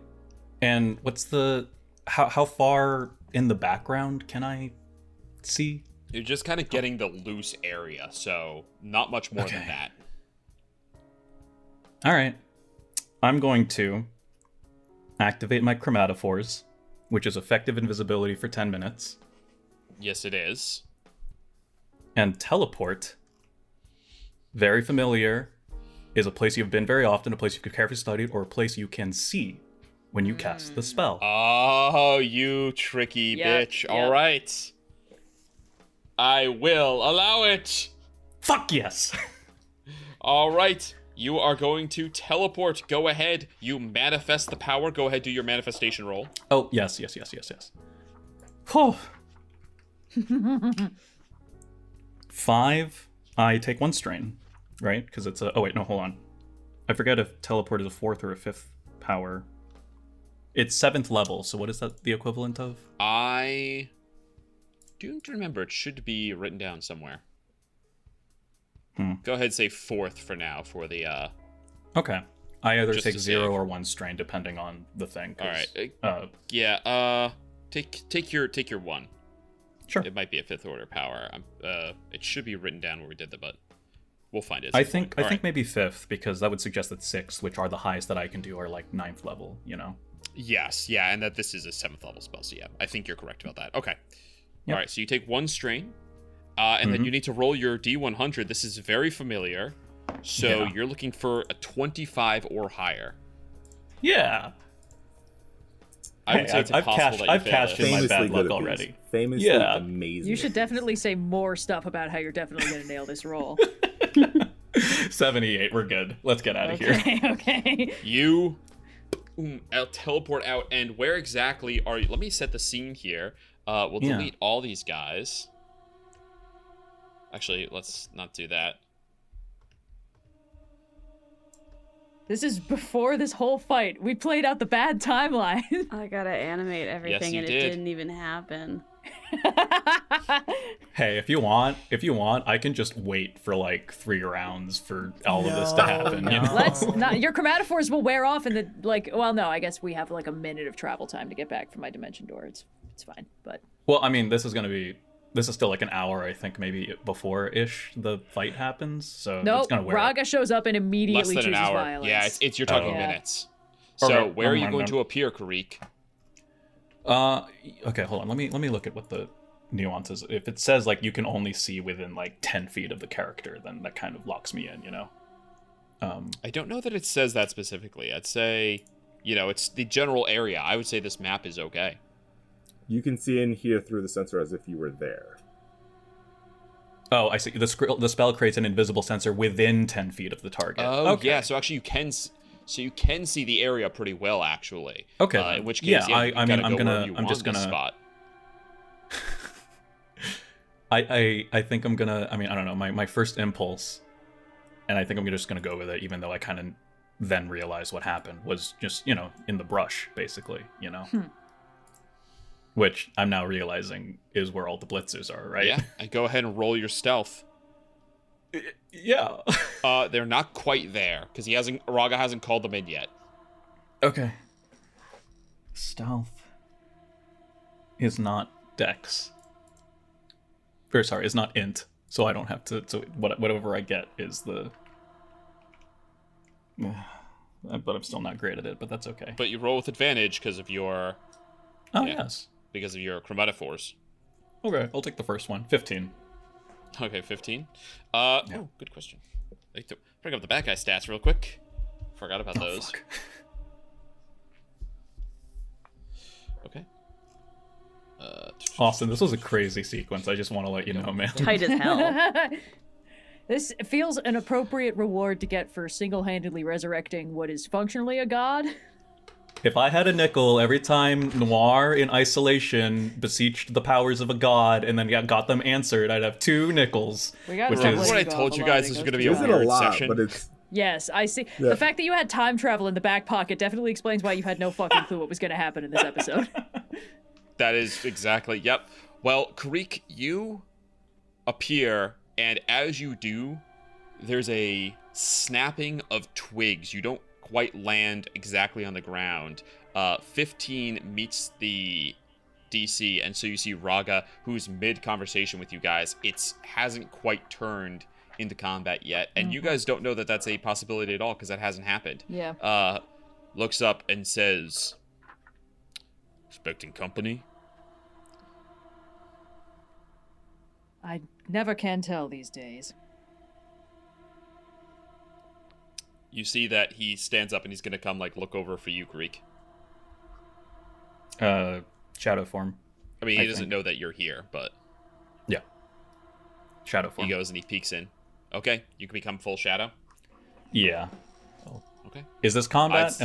And what's the... How far in the background can I see? You're just kind of getting the loose area, so not much more than that. All right. I'm going to activate my chromatophores, which is effective invisibility for 10 minutes. Yes, it is. And teleport, very familiar, is a place you've been very often, a place you could carefully studied, or a place you can see when you cast the spell. Oh, you tricky bitch. Yep. All right. I will allow it. Fuck yes. All right. You are going to teleport. Go ahead. You manifest the power. Go ahead, do your manifestation roll. Oh, yes. Oh. 5. I take 1 strain, right? Because it's a... Oh, wait, no, hold on. I forget if teleport is a 4th or a 5th power. It's 7th level, so what is that the equivalent of? I don't remember. It should be written down somewhere. Go ahead, say 4th for now for the... Okay. I either just take to 0 save. or 1 strain, depending on the thing. All right. Yeah. Take your 1. Sure. It might be a 5th order power. It should be written down where we did that, but we'll find it. I think maybe 5th, because that would suggest that 6th, which are the highest that I can do, are like 9th level, you know? Yes, yeah, and that this is a 7th level spell, so yeah, I think you're correct about that. Okay. Yep. All right, so you take 1 strain, and then you need to roll your D100. This is very familiar, so you're looking for a 25 or higher. Yeah. I would say it's impossible that you I've cashed in my bad luck already. Famously amazing. You should definitely say more stuff about how you're definitely going to nail this roll. 78, we're good. Let's get out of here. Okay. You teleport out, and where exactly are you? Let me set the scene here. We'll delete all these guys. Actually, let's not do that. This is before this whole fight. We played out the bad timeline. I gotta animate everything, you and did. it didn't even happen. Hey, if you want, I can just wait for like 3 rounds for all of this to happen. You know? Let's not. Your chromatophores will wear off in the Well, no, I guess we have like a minute of travel time to get back from my dimension door. It's fine, but. Well, I mean, this is still like an hour, I think, maybe before-ish the fight happens. So it's gonna wear. Raga shows up and immediately Less than chooses an hour. violence. Yeah, it's you're talking minutes. So Okay. where are you going to appear, Kireek? Okay, hold on. Let me look at what the nuances. If it says like you can only see within like 10 feet of the character, then that kind of locks me in, you know. I don't know that it says that specifically. I'd say, it's the general area. I would say this map is okay. You can see and hear through the sensor as if you were there. Oh, I see. The spell creates an invisible sensor within 10 feet of the target. Oh, okay. yeah. So actually, you can see the area pretty well, actually. Okay. In which case, I'm just gonna spot. I think I'm gonna. I mean, I don't know. My first impulse, and I think I'm just gonna go with it, even though I kind of then realized what happened was just in the brush, basically, Which I'm now realizing is where all the blitzers are, right? Yeah, and go ahead and roll your stealth. Yeah. They're not quite there because Raga hasn't called them in yet. Okay. Stealth is not Dex. Or sorry, is not Int. So I don't have to. So whatever I get is the. But I'm still not great at it. But that's okay. But you roll with advantage because of your. Oh yes. Because of your chromatophores. Okay, I'll take the first one. 15. Okay, 15. Oh, good question. I need to bring up the bad guy stats real quick. Forgot about those. Fuck. Okay. Austin, this was a crazy sequence. I just want to let you know, man. Tight as hell. This feels an appropriate reward to get for single-handedly resurrecting what is functionally a god. If I had a nickel every time Noir in isolation beseeched the powers of a god and then got them answered, I'd have 2 nickels. Remember what I told you guys this was going to be a weird session? But it's... Yes, I see. Yeah. The fact that you had time travel in the back pocket definitely explains why you had no fucking clue what was going to happen in this episode. That is exactly, yep. Well, Kireek, you appear, and as you do, there's a snapping of twigs. You don't quite land exactly on the ground. 15 meets the DC, and so you see Raga, who's mid-conversation with you guys. It hasn't quite turned into combat yet, and you guys don't know that that's a possibility at all, because that hasn't happened. Yeah. Looks up and says, "Expecting company?" I never can tell these days. You see that he stands up and he's gonna come, look over for you, Kireek. Shadow form. I mean, he doesn't know that you're here, but... Yeah. Shadow form. He goes and he peeks in. Okay, you can become full shadow? Yeah. Okay. Is this combat?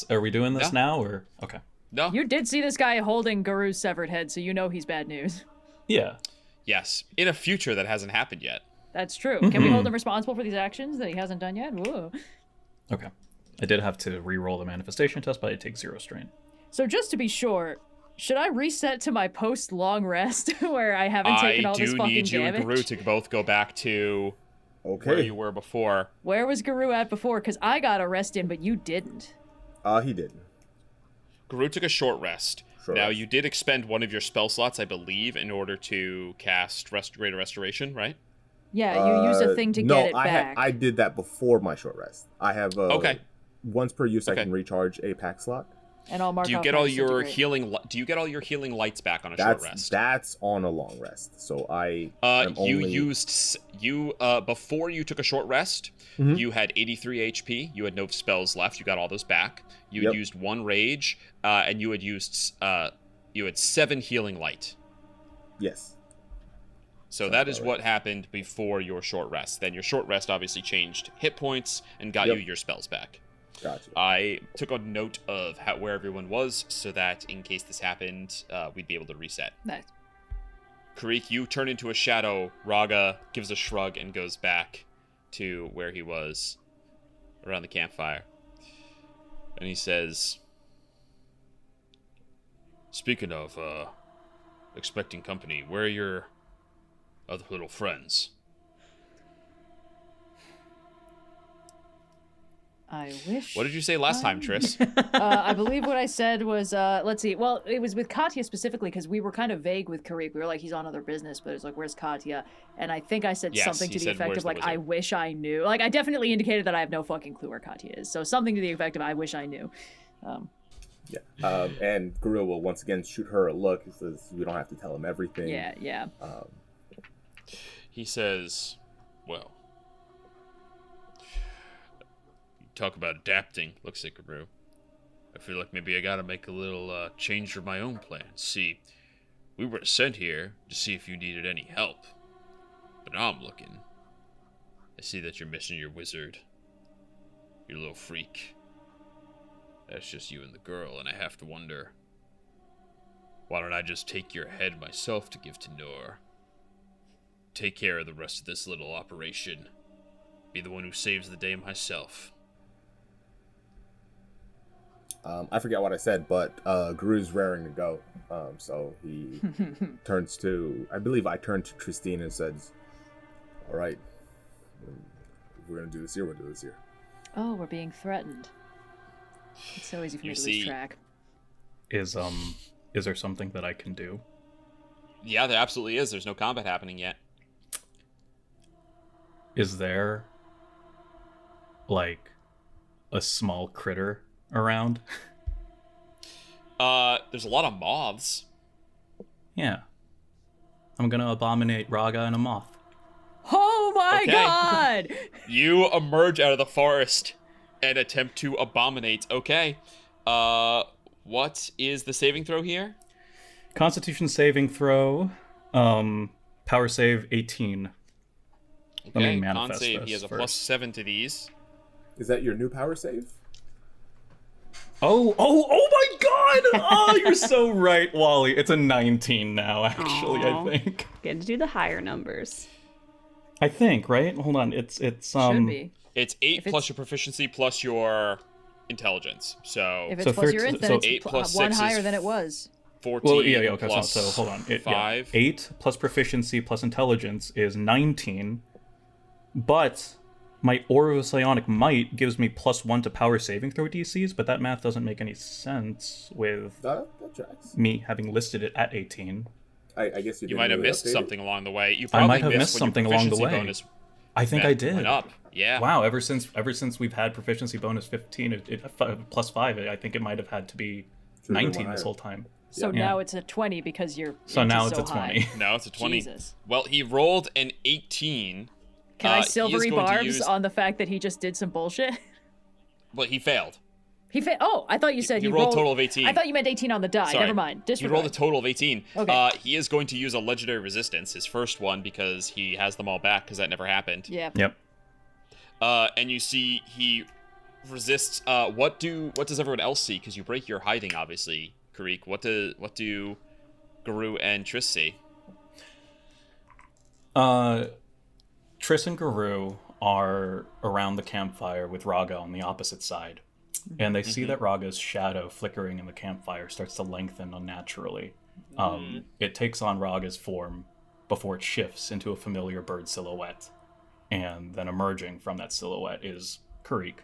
Are we doing this now, or... Okay. No. You did see this guy holding Garou's severed head, so you know he's bad news. Yeah. Yes. In a future that hasn't happened yet. That's true. Can we hold him responsible for these actions that he hasn't done yet? Whoa. Okay. I did have to re-roll the manifestation test, but I take 0 strain. So just to be sure, should I reset to my post-long rest where I haven't taken all this fucking damage? I do need you and Garou to both go back to where you were before. Where was Garou at before? Because I got a rest in, but you didn't. He didn't. Garou took a short rest. You did expend one of your spell slots, I believe, in order to cast Greater Restoration, right? Yeah, you used a thing to get it back. I did that before my short rest. I have once per use I can recharge a pack slot. And I'll mark do you get all your healing? Do you get all your healing lights back on a short rest? That's on a long rest. So before you took a short rest, you had 83 HP. You had no spells left. You got all those back. You had used 1 rage, and you had used 7 healing light. Yes. So that is what happened before your short rest. Then your short rest obviously changed hit points and got you your spells back. Gotcha. I took a note of where everyone was so that in case this happened, we'd be able to reset. Nice. Kireek, you turn into a shadow. Raga gives a shrug and goes back to where he was around the campfire. And he says, "Speaking of expecting company, where are your other little friends?" I wish. What did you say last time, Tris? I believe what I said was, let's see. Well, it was with Katya specifically because we were kind of vague with Kireek. We were like, he's on other business, but it's like, where's Katya? And I think I said something to the effect of I wish I knew. I definitely indicated that I have no fucking clue where Katya is. So something to the effect of I wish I knew. And Garou will once again shoot her a look. He says, we don't have to tell him everything. Yeah. He says, well, talk about adapting. Looks like Garou. I feel like maybe I gotta make a little change for my own plans. See, we were sent here to see if you needed any help. But now I'm looking. I see that you're missing your wizard. Your little freak. That's just you and the girl, and I have to wonder, why don't I just take your head myself to give to Noir? Take care of the rest of this little operation. Be the one who saves the day myself. I forget what I said, but Garou's raring to go. So he turns to, I believe I turned to Trystine and says, all right, If we're gonna do this here, we'll do this here. Oh, we're being threatened. It's so easy for me to lose track. Is there something that I can do? Yeah, there absolutely is. There's no combat happening yet. Is there, like, a small critter around? There's a lot of moths. Yeah. I'm gonna abominate Raga and a moth. Oh my god! You emerge out of the forest and attempt to abominate. Okay. What is the saving throw here? Constitution saving throw. Power save 18. Okay, Let me manifest con save. this He has a first. +7 to these. Is that your new power save? Oh my god! Oh, you're so right, Wally. It's a 19 now, actually, Aww. I think. Getting to do the higher numbers. I think, right? Hold on. It's Should be. It's 8 plus your proficiency plus your intelligence. So If it's plus your int, then so it's 8 plus 1 6 higher is than it was. 14 well, yeah, okay, plus so hold on. 5. 8 plus proficiency plus intelligence is 19, but my Aura of Psionic Might gives me +1 to power saving throw DCs, but that math doesn't make any sense with That tracks. me having listed it at 18. I guess You might have missed something along the way. You I probably might have missed when something your along the proficiency way. bonus I think I did. went up. Yeah. Wow, ever since we've had proficiency bonus 15, +5, I think it might have had to be 19 this whole time. So now it's a 20 because you're So now it's so a 20. high. No, it's a 20. Jesus. Well, he rolled an 18. Can I He is silvery going to barbs use- on the fact that he just did some bullshit? But he failed. Oh, I thought you said He he rolled a total of 18. I thought you meant 18 on the die. Sorry. Never mind. He Disregard. rolled a total of 18. Okay. He is going to use a legendary resistance, his first one, because he has them all back, because that never happened. Yeah. Yep. And you see he resists. What does everyone else see? Because you break your hiding, obviously, Kireek. What do Garou and Triss see? Triss and Garou are around the campfire with Raga on the opposite side. And they see that Raga's shadow flickering in the campfire starts to lengthen unnaturally. It takes on Raga's form before it shifts into a familiar bird silhouette. And then emerging from that silhouette is Kireek,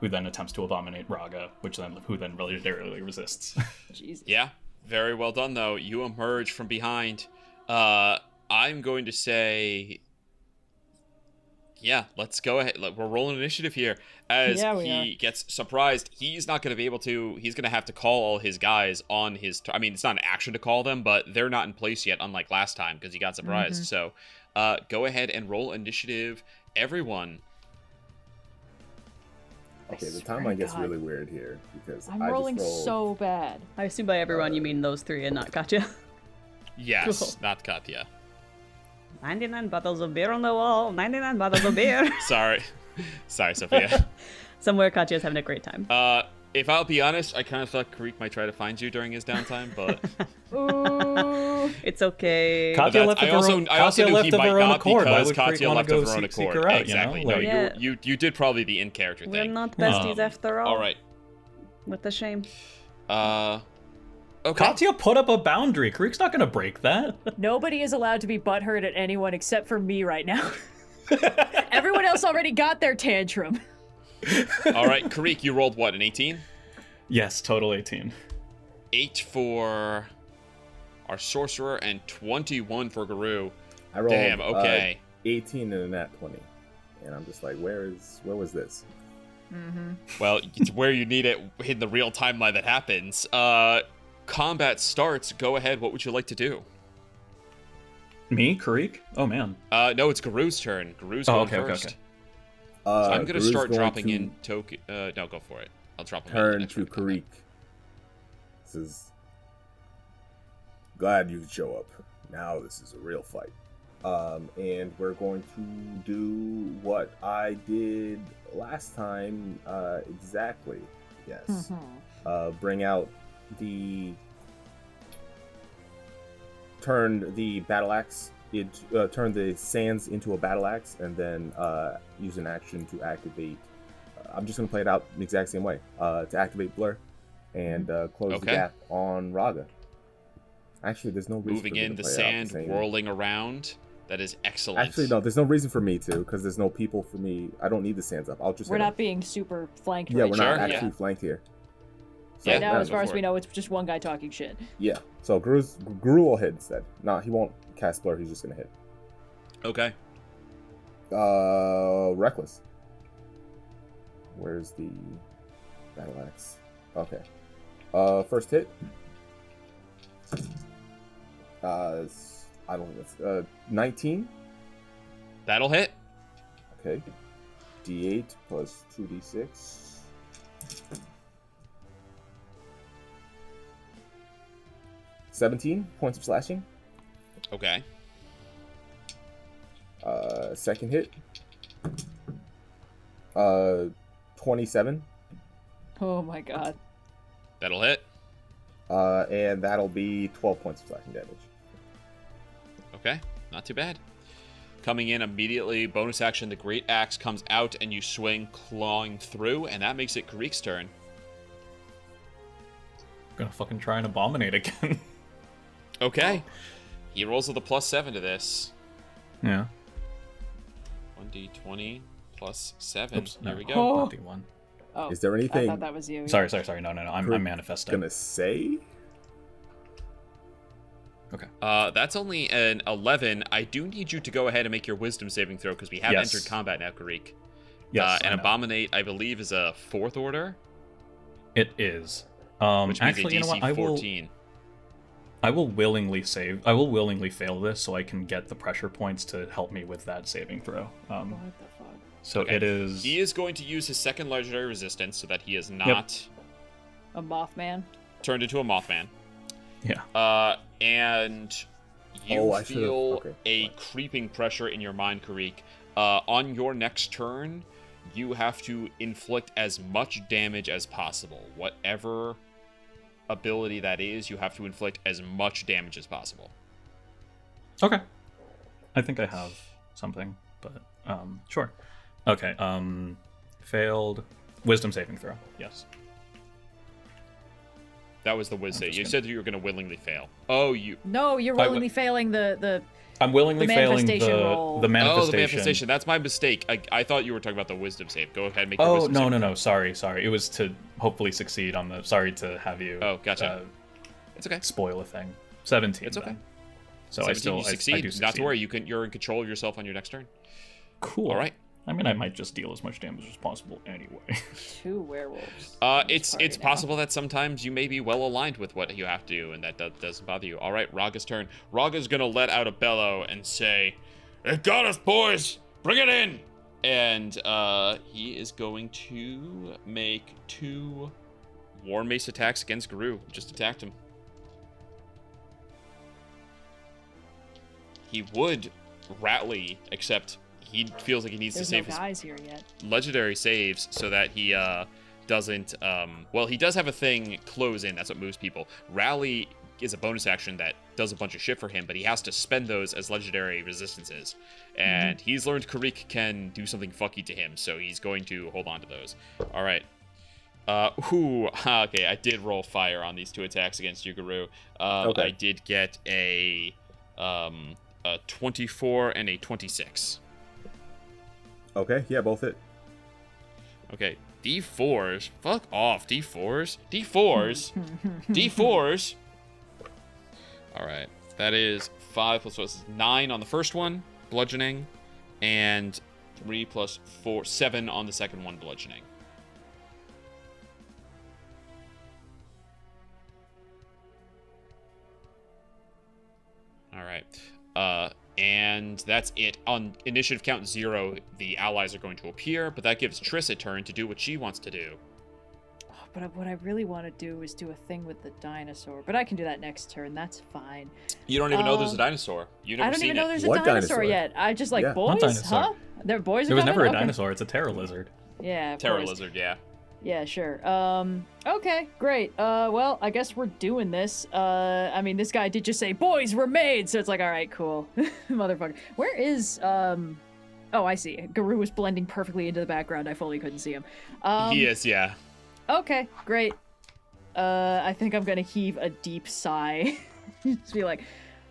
who then attempts to abominate Raga, who then really resists. Jesus. Yeah, very well done, though. You emerge from behind. I'm going to say... Yeah, let's go ahead. We're rolling initiative here. As he gets surprised, he's not going to be able to... He's going to have to call all his guys on his... I mean, it's not an action to call them, but they're not in place yet, unlike last time, because he got surprised. So, go ahead and roll initiative, everyone. Okay, the timeline gets really weird here, because I'm I rolling just rolled... so bad. I assume by everyone you mean those three and not Katya. Yes, Cool. not Katya. 99 bottles of beer on the wall. 99 bottles of beer. Sorry, Sophia. Somewhere Katya's having a great time. If I'll be honest, I kind of thought Kireek might try to find you during his downtime, but Ooh, it's okay. Katya left of her own accord. Why would Katya Kireek want left to of go her own seek accord. her out? Exactly. You know? No, Like, you did probably the in-character We're thing. not besties after all. All right. What a shame. Okay. Katya put up a boundary. Kireek's not going to break that. Nobody is allowed to be butthurt at anyone except for me right now. Everyone else already got their tantrum. All right, Kireek, you rolled what, an 18? Yes, total 18. 8 for our sorcerer and 21 for Garou. I rolled, Damn, okay. 18 and a nat 20. And I'm just like, where was this? Well, it's where you need it in the real timeline that happens. Combat starts. Go ahead. What would you like to do? Me? Kireek? Oh, man. No, it's Garou's turn. Garou's going first. Okay. So I'm going to start dropping to in token. No, go for it. I'll drop them turn to Kireek. This is... Glad you show up. Now this is a real fight. And we're going to do what I did last time exactly. Yes. Bring out turn the battle axe, turn the sands into a battle axe, and then use an action to activate. I'm just going to play it out the exact same way. To activate Blur and close the gap on Raga. Actually, there's no reason moving for me in to the play it out sand, whirling around. That is excellent. Actually, no, there's no reason for me to, because there's no people for me. I don't need the stands up. I'll just. We're not being super flanked. Yeah, right we're now. not actually flanked here. So, right now, as far as we know, it's just one guy talking shit. Yeah. So Garou will hit instead. Nah, he won't cast Blur. He's just gonna hit. Okay. Reckless. Where's the battle axe? Okay. First hit. I don't think that's 19. That'll hit. Okay. D8 plus 2d6. 17 points of slashing. Okay. Second hit. 27. Oh my god. That'll hit. And that'll be 12 points of slashing damage. Okay, not too bad. Coming in immediately, bonus action, the Great Axe comes out and you swing, clawing through, and that makes it Kireek's turn. I'm gonna fucking try and abominate again. Okay. He rolls with a +7 to this. Yeah. 1d20 plus 7. Oops, Here no. we go. Oh. D1. Oh, Is there anything? I thought that was you. Sorry. No. I'm manifesting. Gonna say? Okay. That's only an 11. I do need you to go ahead and make your wisdom saving throw because we have entered combat now, Kireek. Yes. And Abominate, I believe, is a 4th order. It is. Which means Actually, a DC you know what? 14. I will willingly save. I will willingly fail this so I can get the pressure points to help me with that saving throw. What the fuck? So Okay. it is. He is going to use his second legendary resistance so that he is not A Mothman? turned into a Mothman. Yeah. And you I feel should've- okay. a creeping pressure in your mind, Kireek. On your next turn, you have to inflict as much damage as possible. Whatever ability that is, you have to inflict as much damage as possible. Okay. I think I have something, but sure. Okay. Failed wisdom saving throw. Yes. That was the whiz save. You said that you were going to willingly fail. Oh, you. No, you're willingly failing the I'm willingly failing manifestation roll. the manifestation. Oh, the manifestation. That's my mistake. I thought you were talking about the wisdom save. Go ahead, make your Oh, wisdom save. no. Sorry. It was to hopefully succeed on the. Sorry to have you. Oh, gotcha. It's okay. Spoil a thing. 17. It's okay. Then. So 17, you succeed. I do succeed. Not to worry. You're in control of yourself on your next turn. Cool. All right. I mean, I might just deal as much damage as possible anyway. 2 werewolves. It's possible that sometimes you may be well aligned with what you have to do, and that doesn't bother you. All right, Raga's turn. Raga's gonna let out a bellow and say, "It got us, boys! Bring it in!" And he is going to make 2 War Mace attacks against Garou. Just attacked him. He would rally, except he feels like he needs There's to save no his guys here yet. legendary saves so that he doesn't well, he does have a thing, close in. That's what moves people. Rally is a bonus action that does a bunch of shit for him, but he has to spend those as legendary resistances, and he's learned Kireek can do something fucky to him, so he's going to hold on to those. All right. Okay, I did roll fire on these 2 attacks against you, Garou. Okay. I did get a 24 and a 26. Okay, yeah, both hit. Okay, D4s. Fuck off, D4s. D4s. D4s. All right, that is 5 plus 4. This is 9 on the first one, bludgeoning, and 3 plus 4, 7 on the second one, bludgeoning. All right. And that's it. On initiative count 0, the allies are going to appear, but that gives Triss a turn to do what she wants to do. But what I really want to do is do a thing with the dinosaur. But I can do that next turn. That's fine. You don't even know there's a dinosaur. You've never I don't seen even know it. there's What a dinosaur dinosaur? yet. I just like, Yeah. boys, dinosaur. huh? Their boys are There was coming? never a Okay. dinosaur. It's a terror lizard. Yeah, of Terror course. lizard, yeah. Yeah, sure. Okay, great. Well, I guess we're doing this. I mean, this guy did just say, boys, we're made! So it's like, alright, cool. Motherfucker. Where is, Oh, I see. Garou was blending perfectly into the background. I fully couldn't see him. He is, yeah. Okay, great. I think I'm gonna heave a deep sigh. Just be like,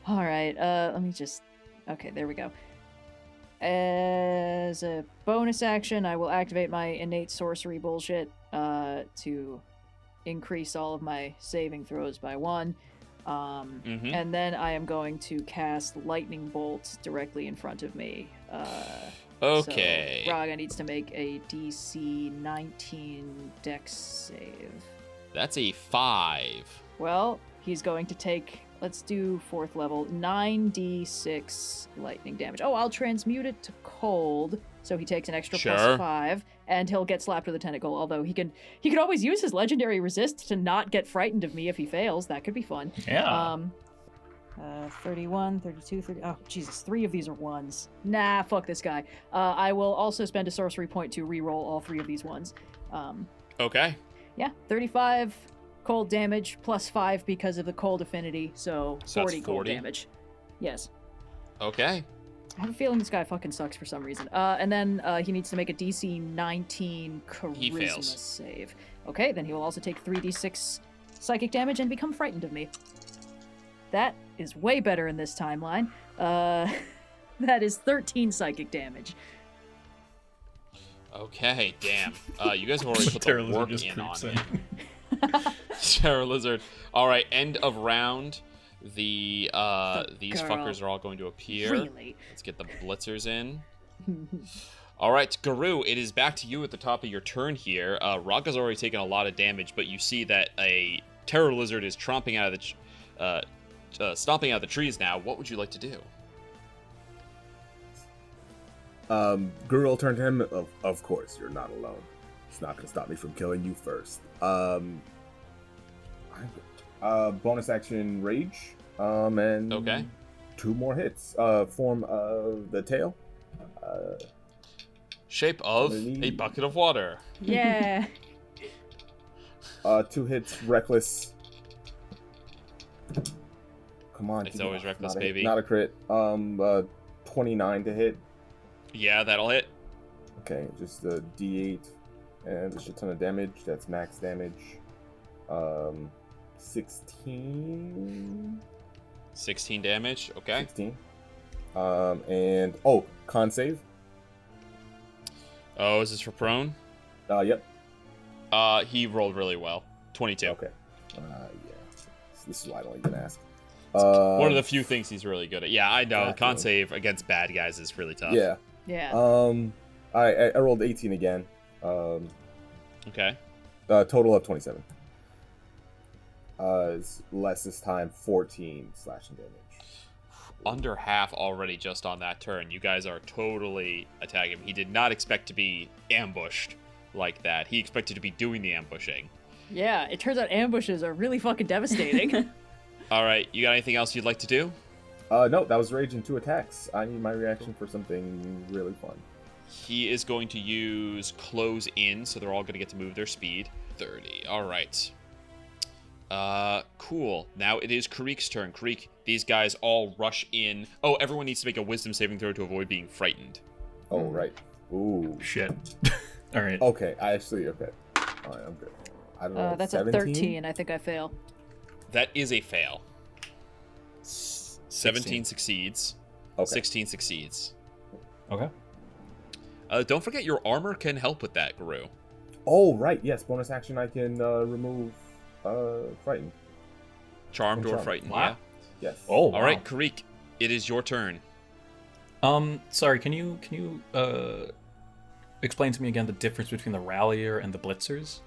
alright, let me just Okay, there we go. As a bonus action, I will activate my innate sorcery bullshit to increase all of my saving throws by 1. And then I am going to cast lightning bolt directly in front of me. Okay. So Raga needs to make a DC 19 Dex save. That's a 5. Well, he's going to take, let's do 4th level, 9d6 lightning damage. Oh, I'll transmute it to cold, so he takes an extra plus 5, and he'll get slapped with a tentacle, although he could always use his legendary resist to not get frightened of me if he fails. That could be fun. Yeah. 31, 32, 30. Oh, Jesus, 3 of these are 1s. Nah, fuck this guy. I will also spend a sorcery point to re-roll all 3 of these 1s. Okay. Yeah, 35 cold damage plus 5 because of the cold affinity, so 40 cold damage. Yes. Okay. I have a feeling this guy fucking sucks for some reason. And then he needs to make a DC 19 charisma save. Okay, then he will also take 3d6 psychic damage and become frightened of me. That is way better in this timeline. That is 13 psychic damage. Okay, damn. You guys have already put the work in on it. Terror Lizard. All right, end of round. These fuckers are all going to appear. Really? Let's get the blitzers in. All right, Garou, it is back to you at the top of your turn here. Raga's already taken a lot of damage, but you see that a Terror Lizard is stomping out of the trees now. What would you like to do? Garou will turn to him. Of course, you're not alone. It's not going to stop me from killing you first. Bonus action rage. And okay. 2 more hits. Form of the tail. Shape of a bucket of water. Yeah. 2 hits. Reckless. Come on. It's always reckless, baby. Not a crit. 29 to hit. Yeah, that'll hit. Okay, just a D8 and a shit ton of damage. That's max damage. 16. 16 damage. Okay. 16. And con save. Oh, is this for prone? Yep. He rolled really well. 22. Okay. Yeah. This is why I don't even ask. One of the few things he's really good at. Yeah, I know. Exactly. Con save against bad guys is really tough. Yeah. Yeah. I rolled 18 again. Okay. Total of 27. It's less this time, 14 slashing damage. Under half already just on that turn. You guys are totally attacking him. He did not expect to be ambushed like that. He expected to be doing the ambushing. Yeah, it turns out ambushes are really fucking devastating. All right, you got anything else you'd like to do? No, that was rage and 2 attacks. I need my reaction for something really fun. He is going to use close in, so they're all going to get to move their speed. 30. All right. Cool. Now it is Kireek's turn. Kireek, these guys all rush in. Oh, everyone needs to make a wisdom saving throw to avoid being frightened. Oh, right. Ooh. Shit. All right. Okay, all right, I'm good. I don't know. That's 17? a 13. I think I fail. That is a fail. 17 succeeds. Okay. 16 succeeds. Okay. Don't forget your armor can help with that, Garou. Oh, right. Yes, bonus action I can remove frightened. Charmed or frightened, wow. Yeah. Yes. Oh, wow. All right, Kireek, it is your turn. Sorry, can you explain to me again the difference between the Rallier and the Blitzers?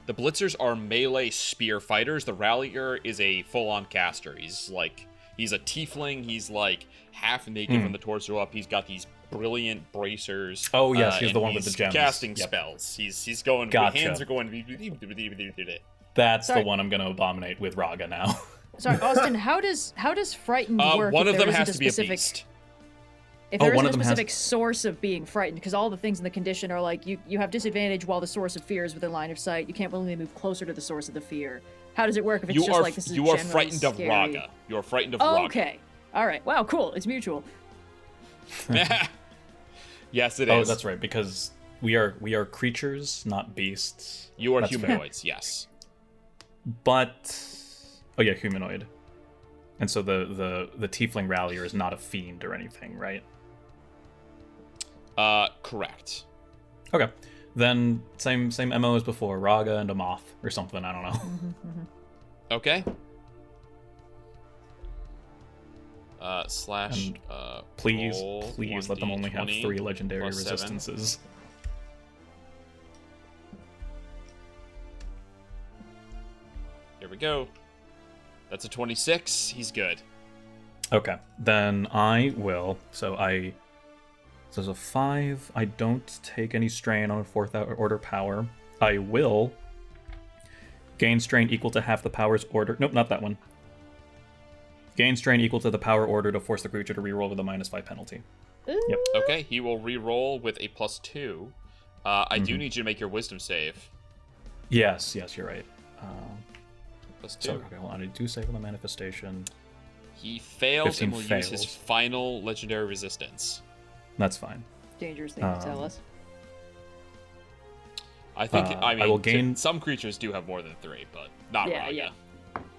The Blitzers are melee spear fighters. The Rallier is a full-on caster. He's a tiefling. He's like half naked from the torso up. He's got these brilliant bracers. Oh yes, he's the one with the gems. Casting spells. He's going. Gotcha. Hands are going. That's the one I'm going to abominate with Raga now. Sorry, Austin. How does frightened work? One of them has to be a beast. If there isn't a specific source of being frightened, because all the things in the condition are like you have disadvantage while the source of fear is within line of sight. You can't willingly move closer to the source of the fear. How does it work if it's just like this is you are frightened of Raga. You are frightened of Raga. Okay. All right. Wow. Cool. It's mutual. Yes, it is. Oh, that's right. Because we are creatures, not beasts. You are that's humanoids. Fair. Yes. But humanoid. And so the tiefling rallier is not a fiend or anything, right? Correct. Okay. Then same MO as before, Raga and a moth or something, I don't know. Okay. Slash And please roll let them only have 3 legendary plus 7. resistances. Here we go. That's a 26. He's good. Okay. Then I will. So there's a 5. I don't take any strain on a 4th order power. I will gain strain equal to half the power's order. Nope, not that one. Gain strain equal to the power order to force the creature to reroll with a -5 penalty. Yep. Okay, he will reroll with a +2. I do need you to make your wisdom save. Yes, you're right. +2. So, okay, hold on. I do save on the manifestation. He fails and will fails. use his final legendary resistance. That's fine. Dangerous thing to tell us. I think. I mean, I will gain some creatures do have more than 3, but not Raga. Yeah.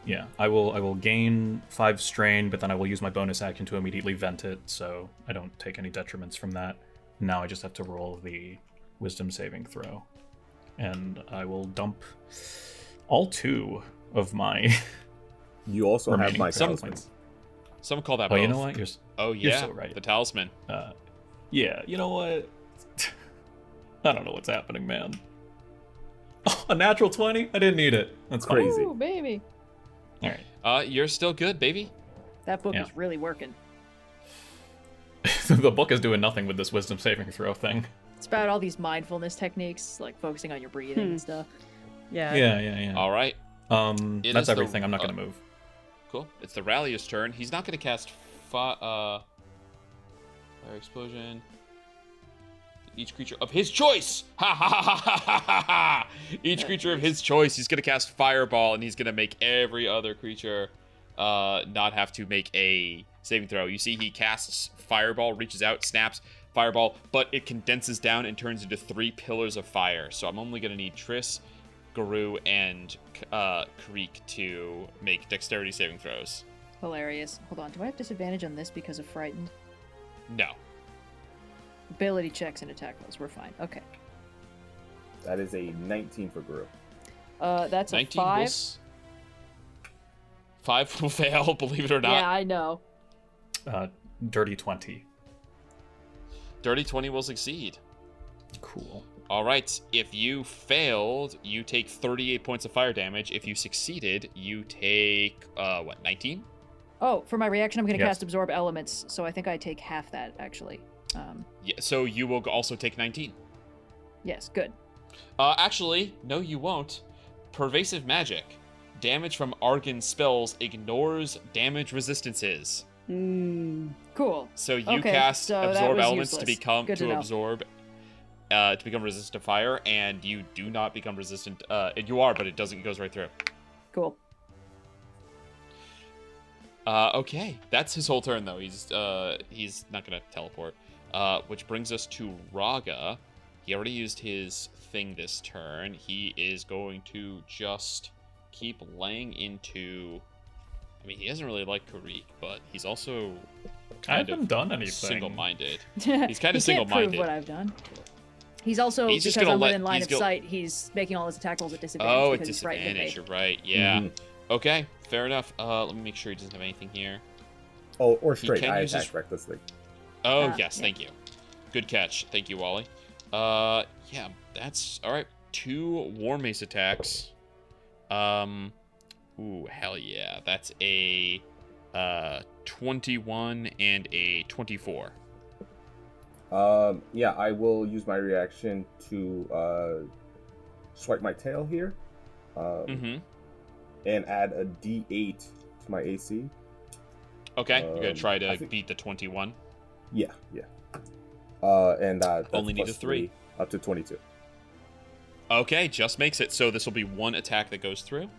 Yeah, I will gain 5 strain, but then I will use my bonus action to immediately vent it, so I don't take any detriments from that. Now I just have to roll the wisdom saving throw. And I will dump all 2 of my You also have remaining my talisman. talisman. Some call that Oh, both. you know what? You're so right. The talisman. Yeah, you know what? I don't know what's happening, man. Oh, a natural 20? I didn't need it. That's Crazy. Ooh, baby. All right. You're still good, baby. That book Yeah. is really working. The book is doing nothing with this wisdom saving throw thing. It's about all these mindfulness techniques, like focusing on your breathing and stuff. Yeah. All right. That's everything. I'm not going to move. Cool. It's the Rallier's turn. He's not going to cast Fire Explosion. Each creature of his choice! Ha ha ha ha ha ha ha! Each creature of his choice. He's going to cast Fireball, and he's going to make every other creature not have to make a saving throw. You see he casts Fireball, reaches out, snaps Fireball, but it condenses down and turns into 3 pillars of fire. So I'm only going to need Triss, Garou, and Kireek to make dexterity saving throws. Hilarious. Hold on, do I have disadvantage on this because of frightened? No. Ability checks and attack rolls. We're fine. Okay. That is a 19 for Garou. That's a 19 5. 5 will fail, believe it or not. Yeah, I know. Dirty 20. Dirty 20 will succeed. Cool. All right. If you failed, you take 38 points of fire damage. If you succeeded, you take 19? Oh, for my reaction, I'm going to Yes. cast Absorb Elements, so I think I take half that, actually. Yeah. So you will also take 19. Yes, good. Actually, no, you won't. Pervasive magic. Damage from Argon spells ignores damage resistances. Cool. So you Okay, cast so that absorb was elements useless. to Good to know. absorb to become resistant to fire, and you do not become resistant. You are, but it doesn't. It goes right through. Cool. Okay, that's his whole turn though. He's not gonna teleport. Which brings us to Raga. He already used his thing this turn. He is going to just keep laying into. I mean, he doesn't really like Kireek, but he's also I haven't done anything. single-minded. He's kind of single-minded. Prove what I've done. He's also, He's just because gonna I'm let- within line he's of go- sight, he's making all his attack rolls at disadvantage Oh, at because he's frightened of me. disadvantage. You're right. Yeah. Okay, fair enough. Let me make sure he doesn't have anything here. Oh, or straight. can I use attack his- recklessly. Oh, Ah, yes, yeah. thank you. Good catch. Thank you, Wally. Yeah, that's all right. 2 War Mace attacks. Ooh, hell yeah. That's a 21 and a 24. Yeah, I will use my reaction to swipe my tail here. Mm-hmm. And add a D8 to my AC. Okay, you're gonna try I to think- beat the 21. Yeah. And that's Only need a plus 3. Up to 22. Okay, just makes it. So this will be 1 attack that goes through.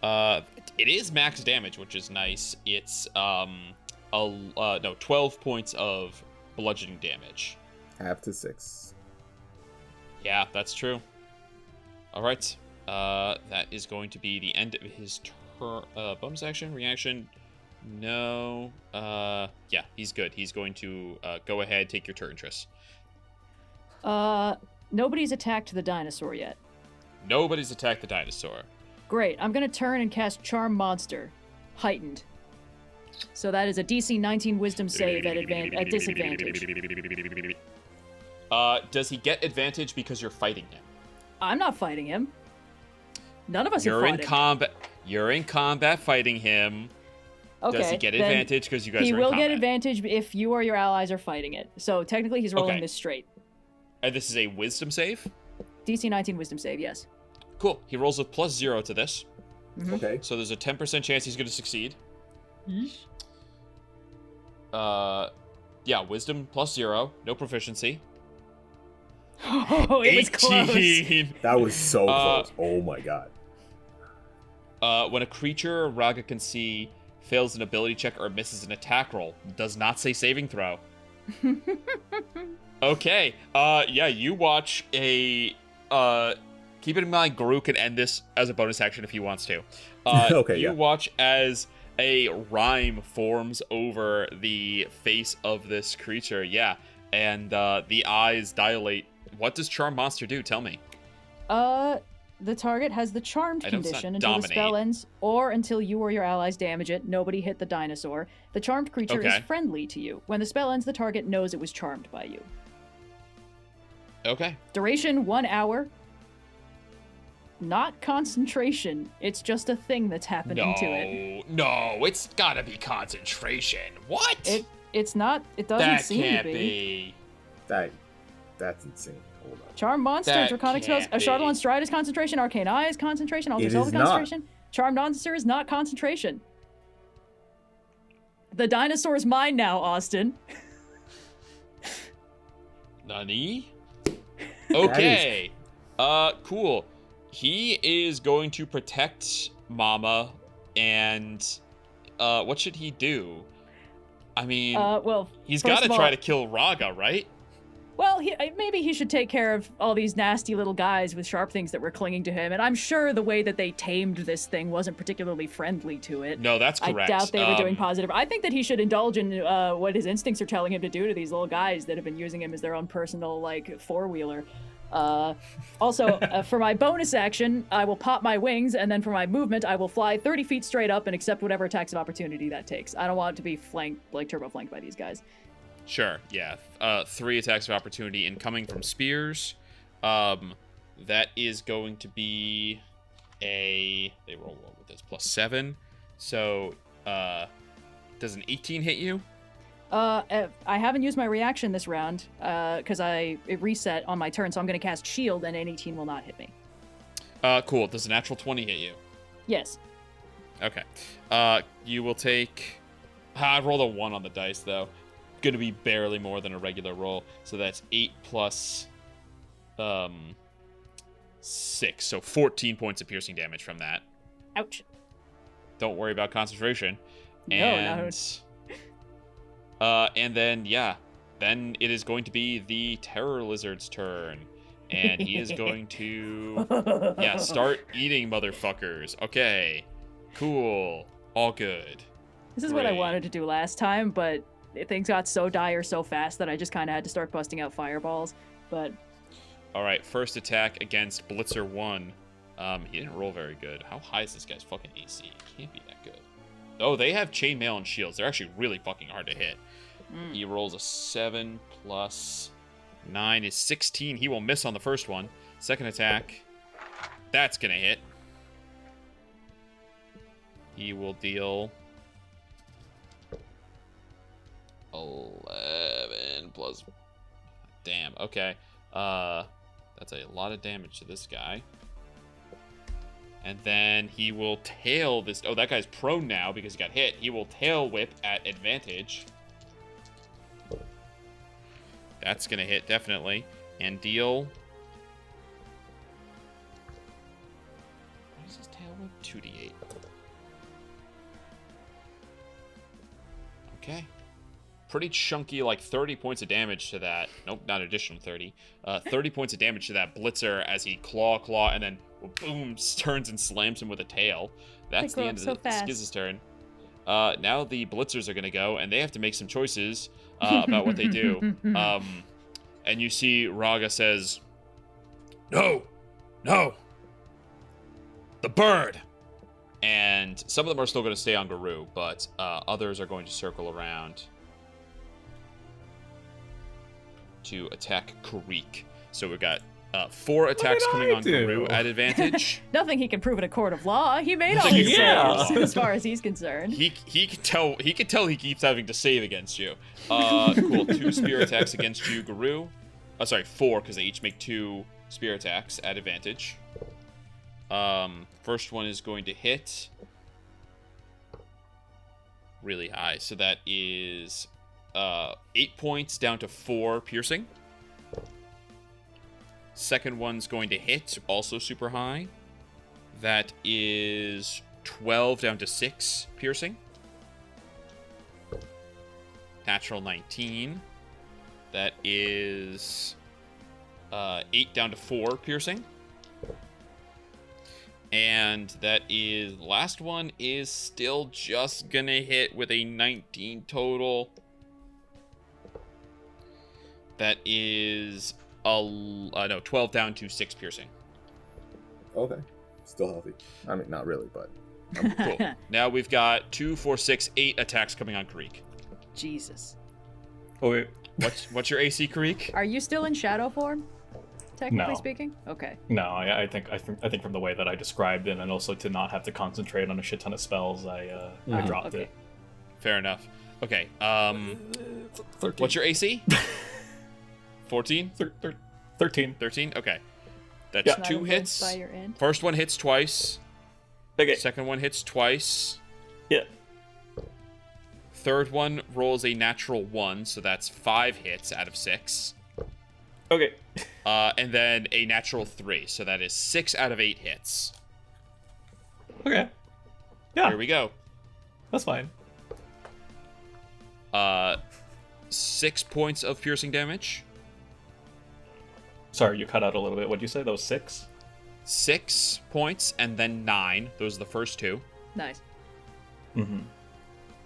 It is max damage, which is nice. It's 12 points of bludgeoning damage. Half to 6. Yeah, that's true. All right. That is going to be the end of his bonus action, reaction. No. Yeah, he's good. He's going to go ahead, take your turn, Tris. Nobody's attacked the dinosaur yet. Nobody's attacked the dinosaur. Great. I'm gonna turn and cast Charm Monster, heightened. So that is a DC 19 Wisdom save at disadvantage. Does he get advantage because you're fighting him? I'm not fighting him. None of us are fighting him. You're in combat fighting him. Okay, does he get advantage because you guys are in combat? He will get advantage if you or your allies are fighting it. So technically he's rolling this straight. And this is a wisdom save? DC 19 wisdom save, yes. Cool. He rolls a +0 to this. Mm-hmm. Okay. So there's a 10% chance he's going to succeed. Yeesh. Yeah, wisdom +0, no proficiency. Oh, it was close. That was so close. Oh my god. When a creature Raga can see fails an ability check or misses an attack roll, does not say saving throw. Okay. Yeah, you watch a keep it in mind Garou can end this as a bonus action if he wants to. Okay, you watch as a rime forms over the face of this creature. Yeah. And the eyes dilate. What does Charm Monster do? Tell me. The target has the charmed condition until the spell ends, or until you or your allies damage it. Nobody hit the dinosaur. The charmed creature is friendly to you. When the spell ends, the target knows it was charmed by you. Okay. Duration 1 hour. Not concentration. It's just a thing that's happening to it. No, it's gotta be concentration. What? It's not. It doesn't seem to be. That's insane. Hold on. Charm Monster, Draconic Spells, a Chardalon Stride is concentration, Arcane Eye is concentration, Alter Self is concentration. Charmed Monster is not concentration. The dinosaur is mine now, Austin. Nani? Okay. Cool. He is going to protect Mama, and what should he do? I mean, well, he's got to try to kill Raga, right? Well, maybe he should take care of all these nasty little guys with sharp things that were clinging to him, and I'm sure the way that they tamed this thing wasn't particularly friendly to it. No, that's correct. I doubt they were doing positive. I think that he should indulge in what his instincts are telling him to do to these little guys that have been using him as their own personal, like, four-wheeler. Also, for my bonus action, I will pop my wings, and then for my movement, I will fly 30 feet straight up and accept whatever attacks of opportunity that takes. I don't want to be flanked, like turbo flanked by these guys. Sure, yeah. 3 attacks of opportunity incoming from spears. That is going to be they roll well with this, +7. So, does an 18 hit you? I haven't used my reaction this round, because it reset on my turn, so I'm going to cast Shield, and an 18 will not hit me. Cool. Does a natural 20 hit you? Yes. Okay. You will take... I rolled a 1 on the dice, though. Going to be barely more than a regular roll. So that's 8 plus 6. So 14 points of piercing damage from that. Ouch. Don't worry about concentration. No. And then, yeah. Then it is going to be the Terror Lizard's turn. And he is going to, start eating motherfuckers. Okay. Cool. All good. This is what I wanted to do last time, but things got so dire so fast that I just kind of had to start busting out fireballs. But all right, first attack against Blitzer 1. He didn't roll very good. How high is this guy's fucking AC? It can't be that good. Oh, they have chainmail and shields. They're actually really fucking hard to hit. He rolls a 7 plus 9 is 16. He will miss on the first one. Second attack, that's gonna hit. He will deal 11 plus... Damn, okay. That's a lot of damage to this guy. And then he will tail this... Oh, that guy's prone now because he got hit. He will tail whip at advantage. That's going to hit, definitely. And deal... What is his tail whip? 2d8. Okay. pretty chunky, like 30 points of damage to that. Nope, not additional 30. 30 points of damage to that blitzer as he claw, and then boom, turns and slams him with a tail. That's the end of the Skiz's turn. Now the blitzers are going to go, and they have to make some choices about what they do. And you see Raga says, No! The bird! And some of them are still going to stay on Garou, but others are going to circle around to attack Kireek. So we've got 4 attacks coming on Garou at advantage. Nothing he can prove in a court of law. He made all his saves, as far as he's concerned. He can tell he keeps having to save against you. Cool. 2 spear attacks against you, Garou. Sorry, 4, because they each make 2 spear attacks at advantage. First one is going to hit really high, so that is 8 points down to 4 piercing. Second one's going to hit, also super high. That is 12 down to 6 piercing. Natural 19. That is 8 down to 4 piercing. And that is, last one is still just gonna hit with a 19 total. That is 12 down to 6 piercing. Okay. Still healthy. I mean, not really, but... Cool. Now we've got 2, 4, 6, 8 attacks coming on Kireek. Jesus. Oh, wait. What's your AC, Kireek? Are you still in shadow form? Technically No. speaking? Okay. No, I think from the way that I described it, and also to not have to concentrate on a shit ton of spells, I dropped it. Fair enough. Okay. 13. What's your AC? 14? 13. 13? Okay. That's 2 hits. By your end. First one hits twice. Okay. Second one hits twice. Yeah. Third one rolls a natural 1, so that's 5 hits out of 6. Okay. And then a natural 3, so that is 6 out of 8 hits. Okay. Yeah. Here we go. That's fine. 6 points of piercing damage. Sorry, you cut out a little bit. What'd you say? That was 6? 6 points, and then 9. Those are the first 2. Nice. Mm-hmm.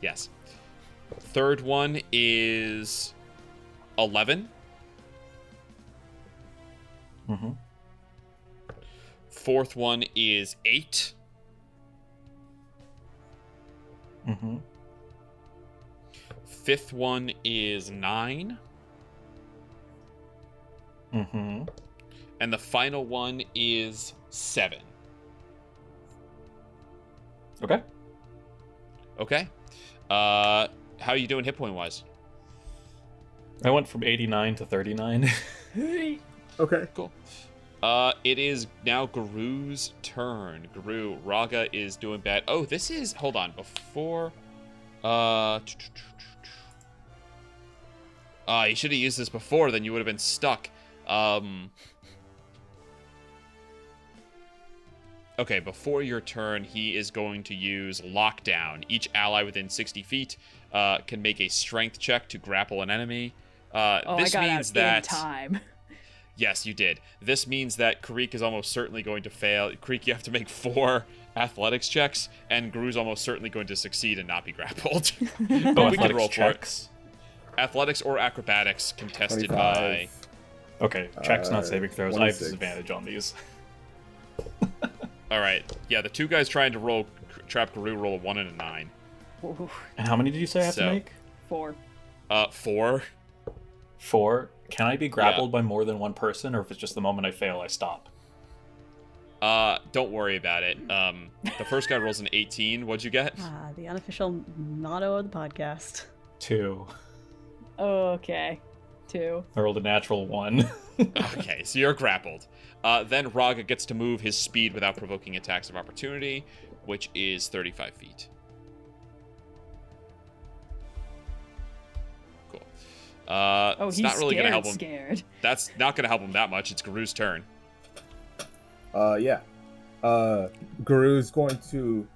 Yes. Third one is 11. Mm-hmm. Fourth one is 8. Mm-hmm. Fifth one is 9. Mm-hmm. And the final one is 7. Okay. Okay. How are you doing hit point wise? I went from 89 to 39. Okay. Cool. It is now Garou's turn. Garou, Raga is doing bad. Oh, this is, hold on, before, you should have used this before, then you would have been stuck. Okay, before your turn, he is going to use Lockdown. Each ally within 60 feet can make a strength check to grapple an enemy. This means that in time. Yes, you did. This means that Kireek is almost certainly going to fail. Kireek, you have to make 4 athletics checks, and Garou's almost certainly going to succeed and not be grappled. But we can roll checks. For it. Athletics or acrobatics contested 25. by... Okay, checks, not saving throws. 26. I have disadvantage on these. All right. Yeah, the 2 guys trying to trap Garou roll a 1 and a 9. Ooh, And how many did you say I have to make? 4. 4. 4. Can I be grappled by more than one person, or if it's just the moment I fail, I stop? Don't worry about it. The first guy rolls an 18. What'd you get? The unofficial motto of the podcast. 2. Okay. 2. I rolled a natural 1. Okay, so you're grappled. Then Raga gets to move his speed without provoking attacks of opportunity, which is 35 feet. Cool. It's he's not really gonna help him. scared. That's not gonna help him that much. It's Garou's turn. Yeah. Garou's going to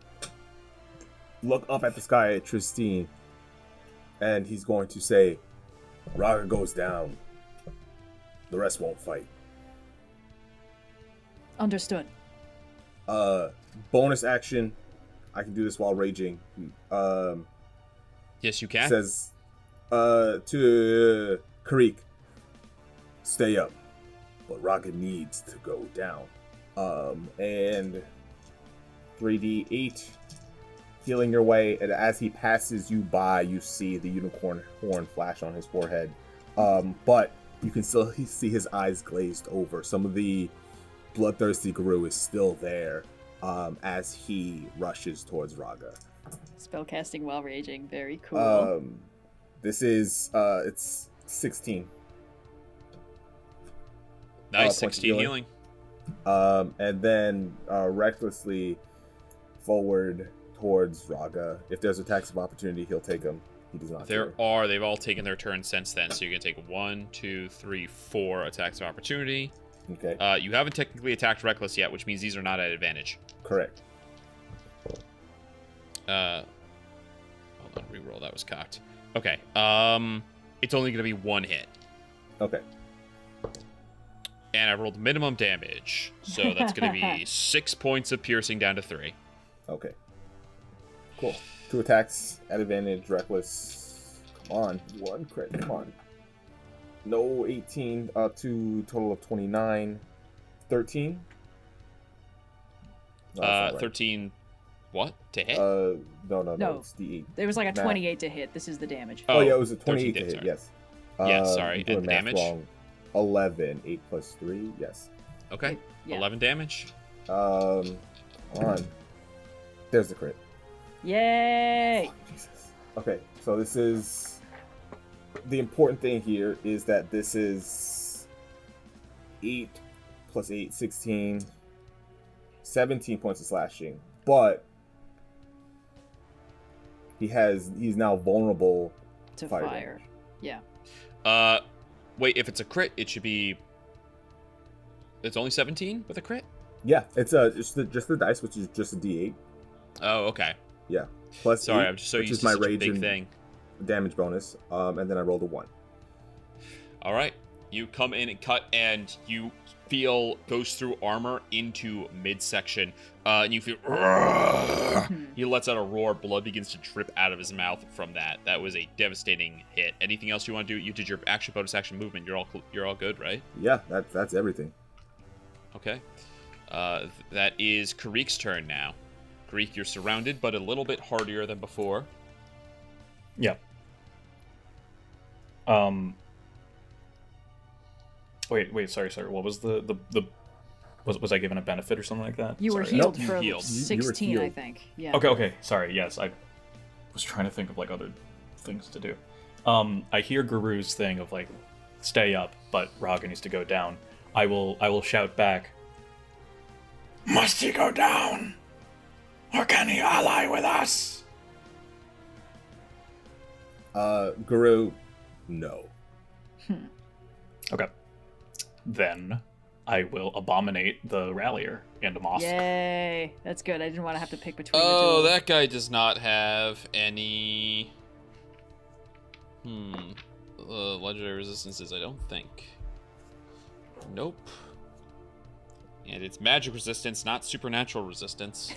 look up at the sky at Trystine And he's going to say, Raga goes down. The rest won't fight. Understood. Bonus action. I can do this while raging. Yes, you can. Says to Kireek, stay up. But Raga needs to go down. And 3d8. Healing your way, and as he passes you by, you see the unicorn horn flash on his forehead. But you can still see his eyes glazed over. Some of the bloodthirsty Garou is still there as he rushes towards Raga. Spellcasting while raging, very cool. This is it's 16. Nice, 16 healing. And then recklessly forward towards Raga. If there's attacks of opportunity, he'll take them. He does not. They've all taken their turn since then, so you're gonna take 1, 2, 3, 4 attacks of opportunity. Okay. You haven't technically attacked reckless yet, which means these are not at advantage. Correct. Hold on, reroll. That was cocked. Okay. It's only gonna be 1 hit. Okay. And I rolled minimum damage, so that's gonna be 6 points of piercing down to 3. Okay. Cool. 2 attacks at advantage, reckless. Come on. 1 crit. Come on. No 18. 2 total of 29. 13. No, that's not right. 13. What? To hit? No. It's D8. There was like a 28 to hit. This is the damage. Oh yeah, it was a 28 to hit. Sorry. Yes. Yes. Sorry. And the damage? Wrong. 11. 8 plus 3. Yes. Okay. Yeah. 11 damage. Come on. There's the crit. Yay! Jesus. Okay, so this is... The important thing here is that this is 8 plus 8, 16, 17 points of slashing. But he's now vulnerable to fire. Damage. Yeah. Wait, if it's a crit, it should be... It's only 17 with a crit? Yeah, it's just the dice, which is just a D8. Oh, okay. Yeah. Plus sorry, 8, I'm just so which used is to my such a rage big and thing. Damage bonus, and then I rolled a 1. All right, you come in and cut, and you feel goes through armor into midsection, and you feel. He lets out a roar. Blood begins to drip out of his mouth from that. That was a devastating hit. Anything else you want to do? You did your action, bonus action, movement. You're all good, right? Yeah, that's everything. Okay. That is Kireek's turn now. Kireek, you're surrounded, but a little bit hardier than before. Yeah. Wait, sorry. What was was I given a benefit or something like that? You were Sorry. healed Nope, for healed. 16, You were I healed. think. Yeah. Okay. Sorry. Yes, I was trying to think of like other things to do. I hear Garou's thing of like, stay up, but Raga needs to go down. I will shout back. Must he go down? Or can he ally with us? Garou, no. Okay. Then I will abominate the Rallier and a Moth. Yay! That's good. I didn't want to have to pick between the Oh, two. that guy does not have any... legendary resistances, I don't think. Nope. And it's magic resistance, not supernatural resistance.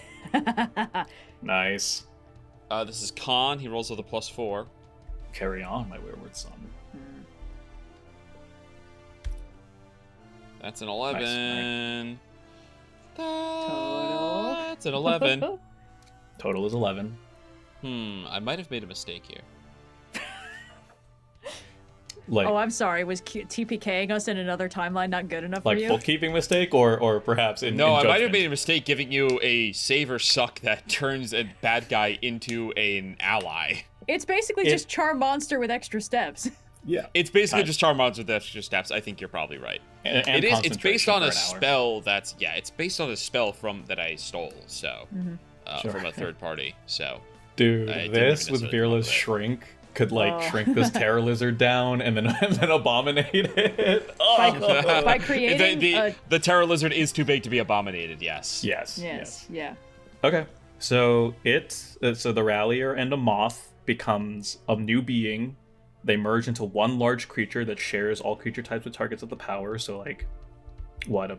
Nice. This is Khan. He rolls with a +4. Carry on, my wayward son. That's an 11. Total. That's an 11. Total is 11. I might have made a mistake here. Like, Oh, I'm sorry. Was TPKing us in another timeline not good enough like for you? bookkeeping mistake, or perhaps in No, in I might have judgment? made a mistake giving you a save or suck that turns a bad guy into an ally. It's basically just Charm Monster with extra steps. Yeah. It's basically just Charm Monster with extra steps. I think you're probably right. And It's based on concentration a for an hour. spell that's it's based on a spell that I stole. So Sure. from a third party. So Dude, I didn't this even with necessarily Fearless know that. Shrink could shrink this Terror Lizard down and then abominate it. Oh. By creating the Terror Lizard is too big to be abominated. Yes. Yes. Yes. Yeah. Okay. So the Rallier and a Moth becomes a new being. They merge into one large creature that shares all creature types with targets of the power. So, like,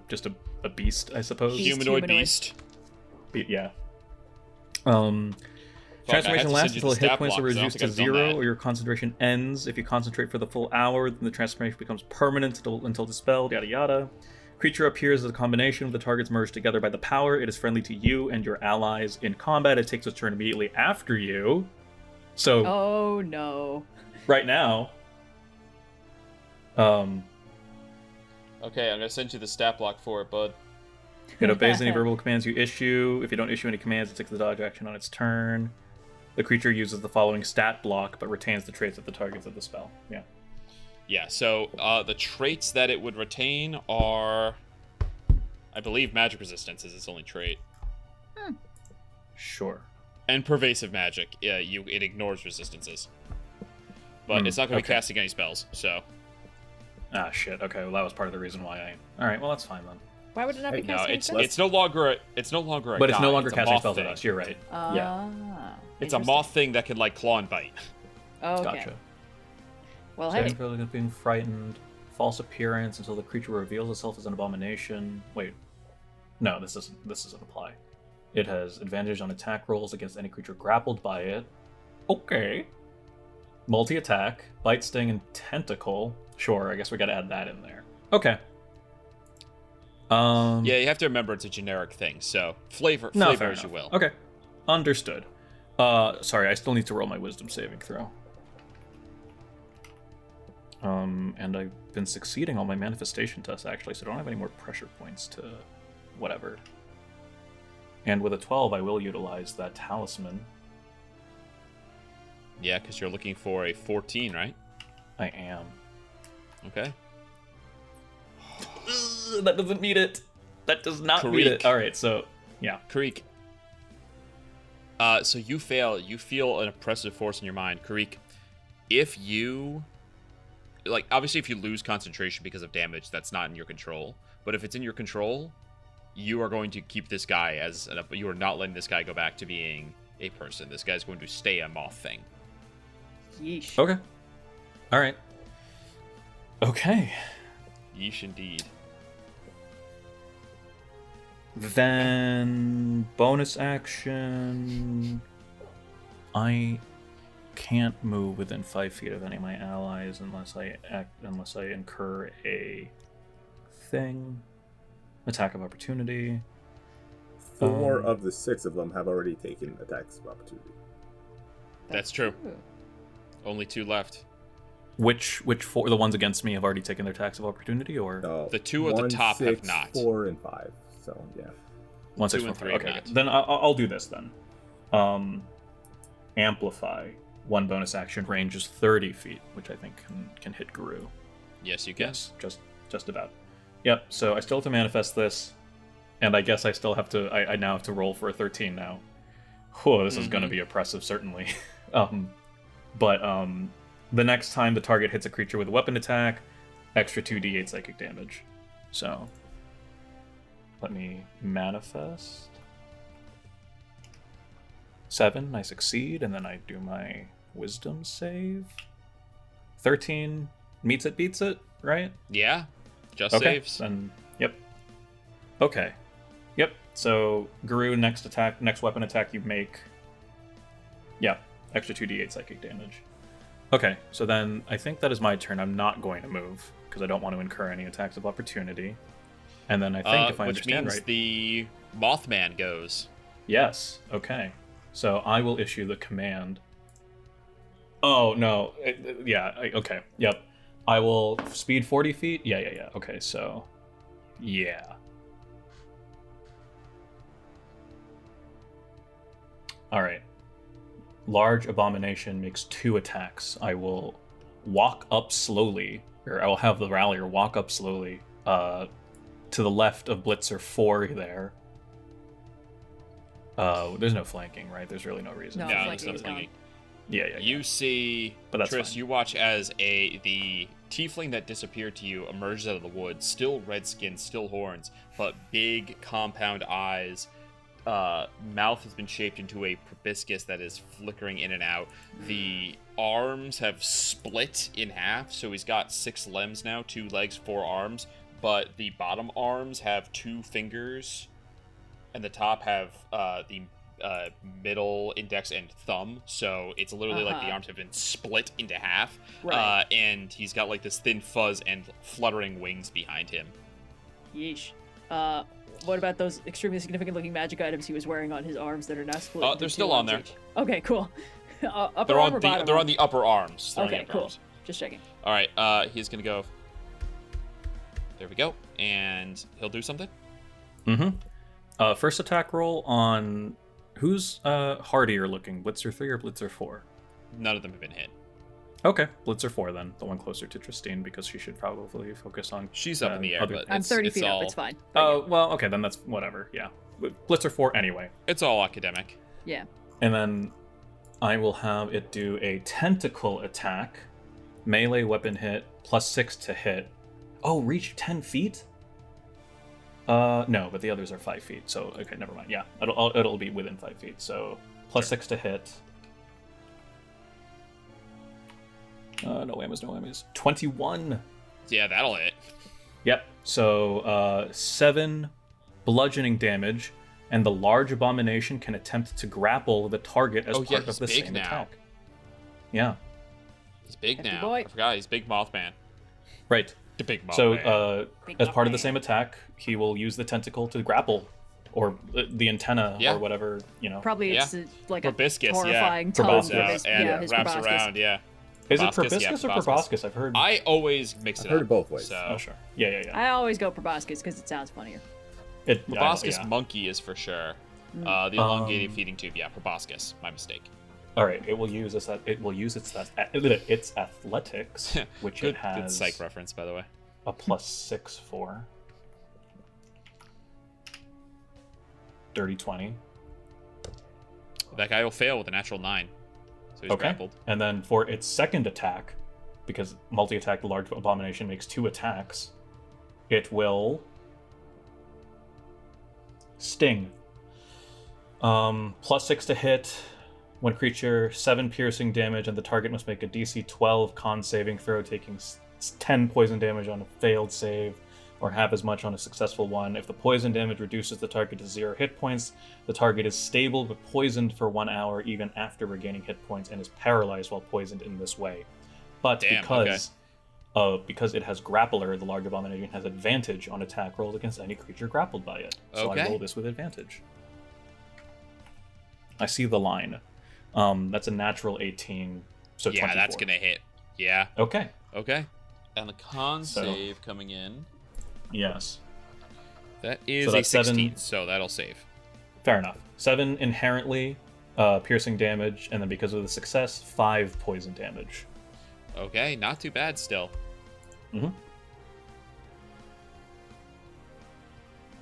just a beast, I suppose? Humanoid beast. Yeah. Transformation lasts until hit points are reduced to 0 or your concentration ends. If you concentrate for the full hour, then the transformation becomes permanent until dispelled, yada yada. Creature appears as a combination of the targets merged together by the power. It is friendly to you and your allies in combat. It takes its turn immediately after you. So... Oh, no. Right now... Okay, I'm gonna send you the stat block for it, bud. It obeys any verbal commands you issue. If you don't issue any commands, it takes the dodge action on its turn. The creature uses the following stat block, but retains the traits of the targets of the spell. Yeah. Yeah, so the traits that it would retain are, I believe, magic resistance is its only trait. Sure. And pervasive magic. Yeah, it ignores resistances. But it's not going to be casting any spells, so... Ah, shit. Okay, well, that was part of the reason why I... Alright, well, that's fine, then. Why would it not be casting spells? It's no longer a But it's no longer casting spells at us, you're right. Yeah. It's a moth thing that can, like, claw and bite. Oh, okay. Gotcha. Well, hey. Being frightened. False appearance until the creature reveals itself as an abomination. Wait. No, this doesn't apply. It has advantage on attack rolls against any creature grappled by it. Okay. Multi-attack, bite, sting, and tentacle. Sure, I guess we gotta add that in there. Okay. Yeah, you have to remember it's a generic thing, so flavor as you will. Okay. Understood. Sorry, I still need to roll my wisdom saving throw. And I've been succeeding on my manifestation tests, actually, so I don't have any more pressure points to whatever. And with a 12, I will utilize that talisman. Yeah, because you're looking for a 14, right? I am. Okay. That doesn't meet it. That does not meet it. Alright, so, yeah. Kireek. So you fail. You feel an oppressive force in your mind. Kireek, if you... Like, obviously, if you lose concentration because of damage, that's not in your control. But if it's in your control, you are going to keep this guy as... You are not letting this guy go back to being a person. This guy's going to stay a moth thing. Yeesh. Okay. Alright. Okay. Yeesh, indeed. Then... Bonus action... I can't move within 5 feet of any of my allies unless I incur a thing. Attack of opportunity. 4 of the 6 of them have already taken attacks of opportunity. That's true. Only 2 left. Which 4? The ones against me have already taken their attacks of opportunity, or the 2 at the top 6, have not. 4 and 5. So yeah. 1, 6, 2, 4, and 3. Okay, not. then I'll do this then. Amplify. 1 bonus action, range is 30 feet, which I think can hit Garou. Yes, you can. Yes, just about. Yep. So I still have to manifest this, and I guess I still have to. I now have to roll for a 13 now. Whoa, this is going to be oppressive, certainly. But the next time the target hits a creature with a weapon attack, extra 2d8 psychic damage. So let me manifest. 7, I succeed, and then I do my wisdom save. 13 meets it, beats it, right? Yeah, just okay. saves. And yep. Okay. Yep. So Garou, next weapon attack you make. Yeah, extra 2d8 psychic damage. Okay, so then I think that is my turn. I'm not going to move because I don't want to incur any attacks of opportunity. And then I think if I understand right, which means the Mothman goes. Yes. Okay. So I will issue the command. Oh, no. Okay. Yep. I will speed 40 feet. Yeah. Okay, so... Yeah. Alright. Large Abomination makes 2 attacks. I will walk up slowly, or I will have the Rallier walk up slowly to the left of Blitzer 4 there. There's no flanking, right? There's really no reason. No, there's no flanking. Yeah. You see, Tris, you watch as the tiefling that disappeared to you emerges out of the woods, still red skin, still horns, but big compound eyes, mouth has been shaped into a proboscis that is flickering in and out. The arms have split in half, so he's got 6 limbs now, 2 legs, 4 arms, but the bottom arms have 2 fingers, and the top have the middle, index, and thumb, so it's literally like the arms have been split into half, Right. and he's got like this thin fuzz and fluttering wings behind him. Yeesh. What about those extremely significant looking magic items he was wearing on his arms that are now split? into They're 2 still on arms there. each? Okay, cool. Upper They're arm on or bottom they're arm? on the upper arms. They're on the Okay, upper cool. arms. Just checking. All right, he's gonna go. There we go, and he'll do something. First attack roll on who's hardier looking, Blitzer 3 or Blitzer 4? None of them have been hit. Okay, Blitzer 4 then, the one closer to Trystine, because she should probably focus on. She's up in the air, but I'm 30 it's feet all, up. It's fine. Oh, well, okay, then that's whatever. Yeah, Blitzer 4 anyway. It's all academic. Yeah. And then I will have it do a tentacle attack, melee weapon hit, +6 to hit. Oh, reach 10 feet? No, but the others are 5 feet, so okay, never mind. Yeah, it'll be within 5 feet, so +6 to hit. No whammies. 21. Yeah, that'll hit. Yep. So 7 bludgeoning damage, and the large abomination can attempt to grapple the target as part of the big same now. attack. Yeah. He's big Hefty now. boy. I forgot he's Big Mothman. Right. The Big Mothman. So Big as part of the Mothman. same attack, he will use the tentacle to grapple, or the antenna, Yeah. or whatever, Probably it's like Proboscis, a horrifying tongue. Proboscis. for his, and his wraps proboscis. around, yeah. Is it Proboscis, proboscis yeah, or proboscis? I've heard. I always mix it I've heard up. it both ways. So. Oh sure. Yeah. I always go proboscis because it sounds funnier. Proboscis yeah. monkey is for sure. The elongated feeding tube, yeah, proboscis. My mistake. All right, it will use its athletics, which Good, it has good psych reference, by the way. a +6 for. Dirty 20. That guy will fail with a natural 9. So he's Okay. grappled. And then for its second attack, because multi-attack, the large abomination makes 2 attacks, it will sting. +6 to hit. When creature 7 piercing damage, and the target must make a DC 12 con saving throw, taking 10 poison damage on a failed save, or half as much on a successful one. If the poison damage reduces the target to 0 hit points, the target is stable but poisoned for 1 hour even after regaining hit points, and is paralyzed while poisoned in this way. But Damn, because it has Grappler, the large abomination has advantage on attack rolls against any creature grappled by it. So I Okay. roll this with advantage. I see the line. That's a natural 18, so Yeah, 24. that's going to hit. Yeah. Okay. Okay. And the con So- save coming in. Yes. That is So a that's 16, 7. so that'll save. Fair enough. 7 inherently piercing damage, and then because of the success, 5 poison damage. Okay, not too bad still. Mm-hmm.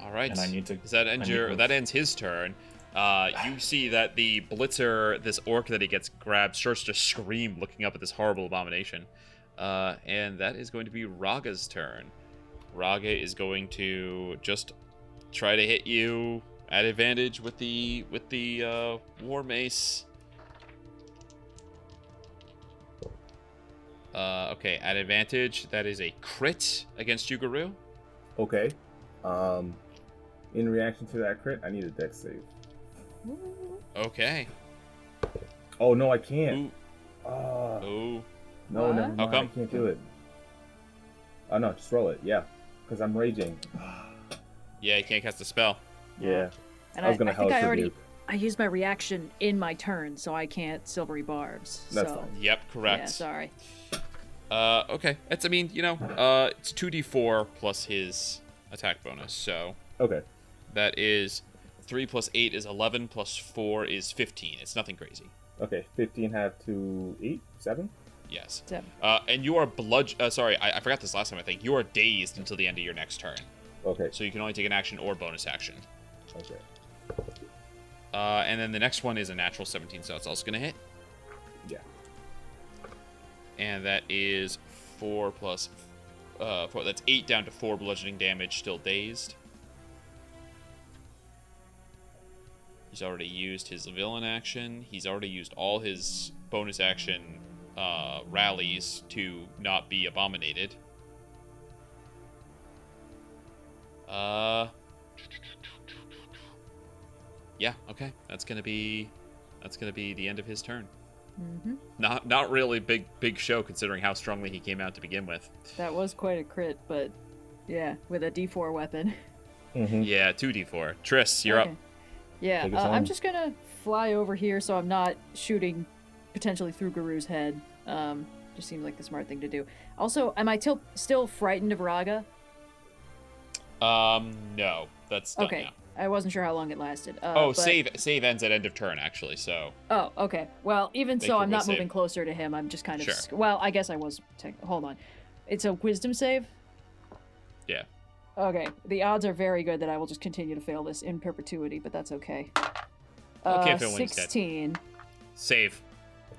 All right. And I need to. Does that end I need to- that ends his turn. You see that the blitzer, this orc that he gets grabbed, starts to scream, looking up at this horrible abomination. And that is going to be Raga's turn. Raga is going to just try to hit you at advantage with the war mace. Okay, at advantage, that is a crit against you, Garou. Okay. In reaction to that crit, I need a dex save. Okay. Oh no, I can't. Ooh. Oh. No, What? never mind. How come? I can't do it. Oh no, just roll it. Yeah, because I'm raging. Yeah, you can't cast a spell. Yeah. And I was gonna I think I hellish already rebuke. I used my reaction in my turn, so I can't silvery barbs. That's so. fine. Yep, correct. Yeah, sorry. Okay. It's 2d4 plus his attack bonus. So Okay. that is 3 plus 8 is 11 plus 4 is 15. It's nothing crazy. Okay. 15 half to 8, 7. Yes. 7. And you are sorry, I forgot this last time, I think. You are dazed until the end of your next turn. Okay. So you can only take an action or bonus action. Okay. And then the next one is a natural 17, so it's also going to hit. Yeah. And that is 4 plus 4. That's 8 down to 4 bludgeoning damage, still dazed. He's already used his villain action. He's already used all his bonus action rallies to not be abominated. Yeah, okay. That's gonna be the end of his turn. Mm-hmm. Not really big show considering how strongly he came out to begin with. That was quite a crit, but yeah, with a D4 weapon. Mm-hmm. Yeah, 2d4. Triss, you're up. Yeah, I'm just gonna fly over here so I'm not shooting potentially through Garou's head. Just seems like the smart thing to do. Also, am I still frightened of Raga? No, that's done okay. now. I wasn't sure how long it lasted. Save ends at end of turn, actually, so... Oh, okay. Well, even so, I'm not save. moving closer to him. I'm just kind of... Sure. Well, I guess I was... Hold on. It's a wisdom save? Yeah. Okay. The odds are very good that I will just continue to fail this in perpetuity, but that's okay. Okay, if it wins 16. Dead. Save.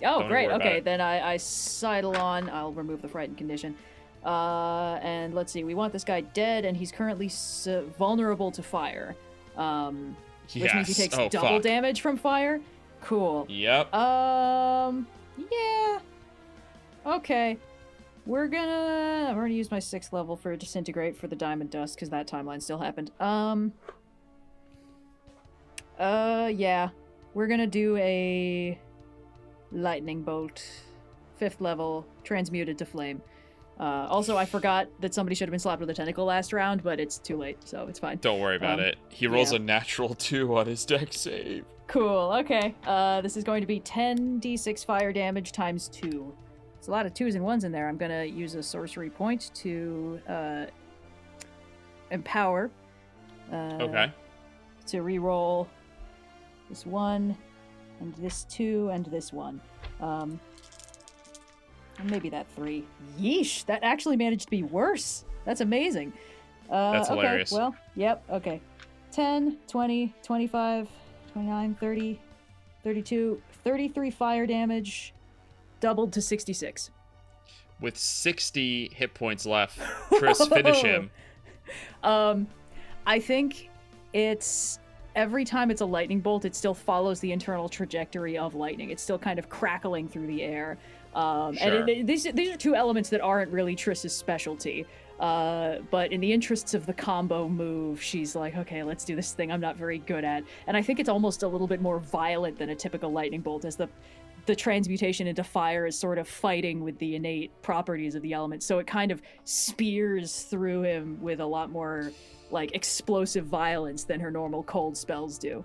Oh, Don't great. worry about Okay, it. then I sidle on. I'll remove the frightened condition. And let's see. We want this guy dead, and he's currently vulnerable to fire. Which means he takes double damage from fire. Cool. Yep. Yeah. Okay. I'm gonna use my 6th level for disintegrate for the diamond dust because that timeline still happened. Yeah. We're gonna do a lightning bolt, 5th level, transmuted to flame. Also, I forgot that somebody should have been slapped with a tentacle last round, but it's too late, so it's fine. Don't worry about it. He rolls a natural 2 on his deck save. Cool, okay. This is going to be 10d6 fire damage times 2. It's a lot of 2s and 1s in there. I'm going to use a sorcery point to empower. Okay. To re-roll this 1, and this 2, and this 1. Maybe that 3. Yeesh, that actually managed to be worse. That's amazing. That's hilarious. Okay, well, yep, okay. 10, 20, 25, 29, 30, 32, 33 fire damage, doubled to 66. With 60 hit points left, Triss, finish him. I think it's... Every time it's a lightning bolt, it still follows the internal trajectory of lightning. It's still kind of crackling through the air. Sure. And these are two elements that aren't really Triss's specialty. But in the interests of the combo move, she's like, okay, let's do this thing I'm not very good at. And I think it's almost a little bit more violent than a typical lightning bolt, as the transmutation into fire is sort of fighting with the innate properties of the element. So it kind of spears through him with a lot more like explosive violence than her normal cold spells do.